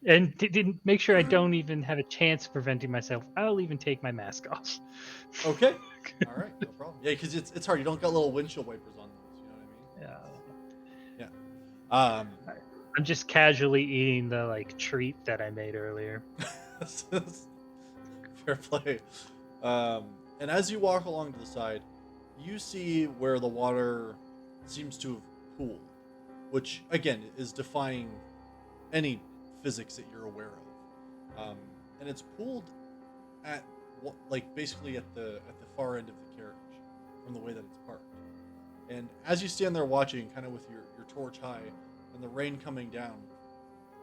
And didn't make sure I don't even have a chance of preventing myself. I'll even take my mask off. okay. All right. No problem. Yeah, because it's hard. You don't got little windshield wipers on those. You know what I mean? Yeah. Um, I'm just casually eating the like treat that I made earlier. fair play. And as you walk along to the side, you see where the water seems to have pooled, which again is defying any physics that you're aware of. And it's pooled at like basically at the far end of the carriage from the way that it's parked. And as you stand there watching, kind of with your torch high and the rain coming down,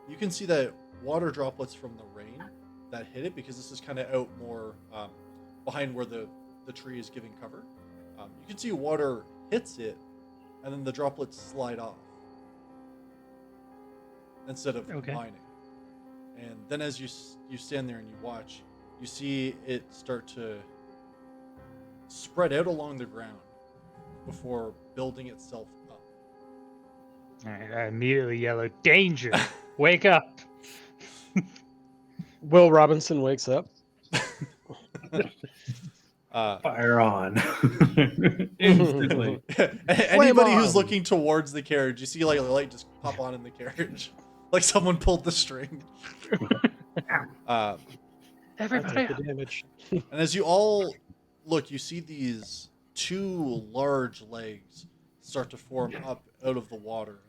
you can see that water droplets from the rain that hit it, because this is kind of out more behind where the tree is giving cover. You can see water hits it, and then the droplets slide off instead of Okay. combining. And then as you stand there and you watch, you see it start to spread out along the ground before building itself up. All right, I immediately yellow, "Danger! Wake up!" Will Robinson wakes up. Fire on. Instantly. Anybody on. who's looking towards the carriage, you see like a light just pop on in the carriage, like someone pulled the string. Everybody, That's the damage. And as you all look, you see these two large legs start to form up out of the water,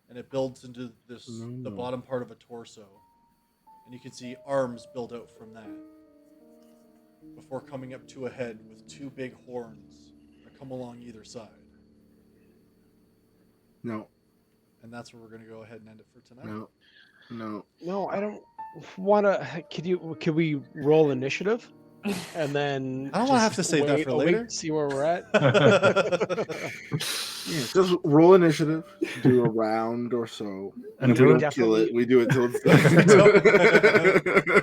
and it builds into the bottom part of a torso, and you can see arms build out from that before coming up to a head with two big horns that come along either side. No, And that's where we're going to go ahead and end it for tonight. no. No, I don't want to. Could we roll initiative, and then I don't wanna have just to save that wait for a week later. to see where we're at? Yeah, just roll initiative, do a round or so, and if we Until don't kill it, we do it till it's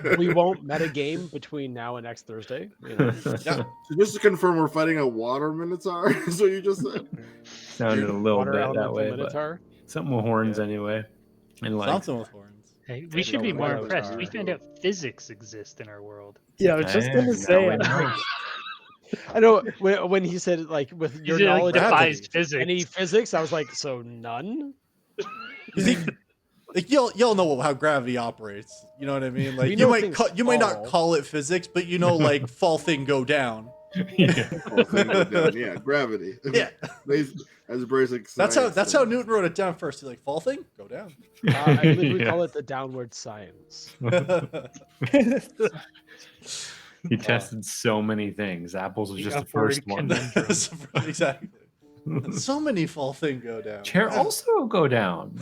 done. We won't meta game between now and next Thursday. You know? Yeah. So just to confirm, we're fighting a water minotaur. Is what you just said? Sounded a little Water bit that elemental way, minotaur. but something with horns Yeah. anyway. And like, Something with horns. hey, we should be no, more no, impressed. no. We found out physics exist in our world. Yeah, I was just gonna now say. we know. I know when he said like with your It, like, knowledge of gravity. defies physics. any physics, I was like, so none. You think, like y'all know how gravity operates. You know what I mean? Like We you know might things you might not fall. call it physics, but you know, like fall thing go down. Yeah. Whole thing goes down. Yeah, gravity. Yeah, As basic that's how science. Newton wrote it down first. He's like, fall thing go down. I believe we Yeah. call it the downward science. He tested so many things. Apples was The just the upward first one. conundrum. Exactly. So many fall thing go down. Chair also go down.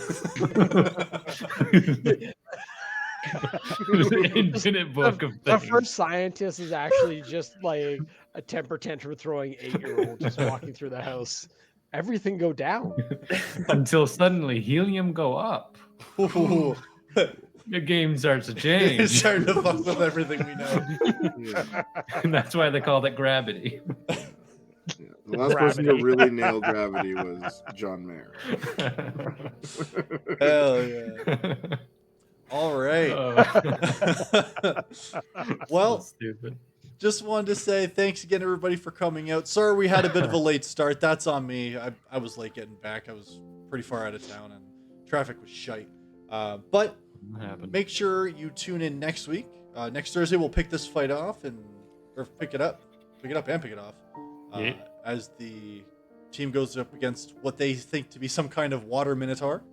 Infinite book of The things. first scientist is actually just like a temper tantrum throwing 8-year-old just walking through the house. Everything go down. Until suddenly helium go up. Ooh. The game starts to It's change. starting to fuck with everything we know. Yeah. And that's why they called it gravity. Yeah. The last person to really nail gravity was John Mayer. Hell yeah. All right. Well, So stupid. just wanted to say thanks again, everybody, for coming out. Sorry we had a bit of a late start. That's on me. I was late getting back. I was pretty far out of town and traffic was shite. But What happened? make sure you tune in next week. Next Thursday, we'll pick this fight off or pick it up and pick it off. Yeah. As the team goes up against what they think to be some kind of water minotaur.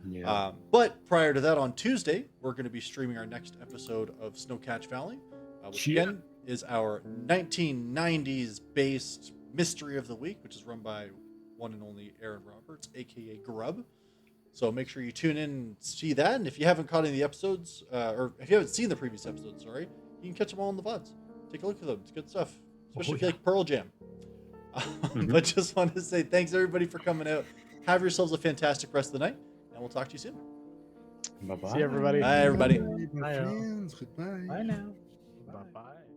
Yeah. But prior to that, on Tuesday, we're going to be streaming our next episode of Snowcatch Valley, which Yeah. again is our 1990s based mystery of the week, which is run by one and only Aaron Roberts, aka Grub. So make sure you tune in and see that. And if you haven't caught any of the episodes, or if you haven't seen the previous episodes, sorry, you can catch them all in the VODs. Take a look at them. It's good stuff, especially if you like Pearl Jam. But just wanted to say thanks everybody for coming out. Have yourselves a fantastic rest of the night, and we'll talk to you soon. Bye-bye. See everybody. Bye, everybody. My Bye, all. friends. Goodbye. Bye now. Bye bye.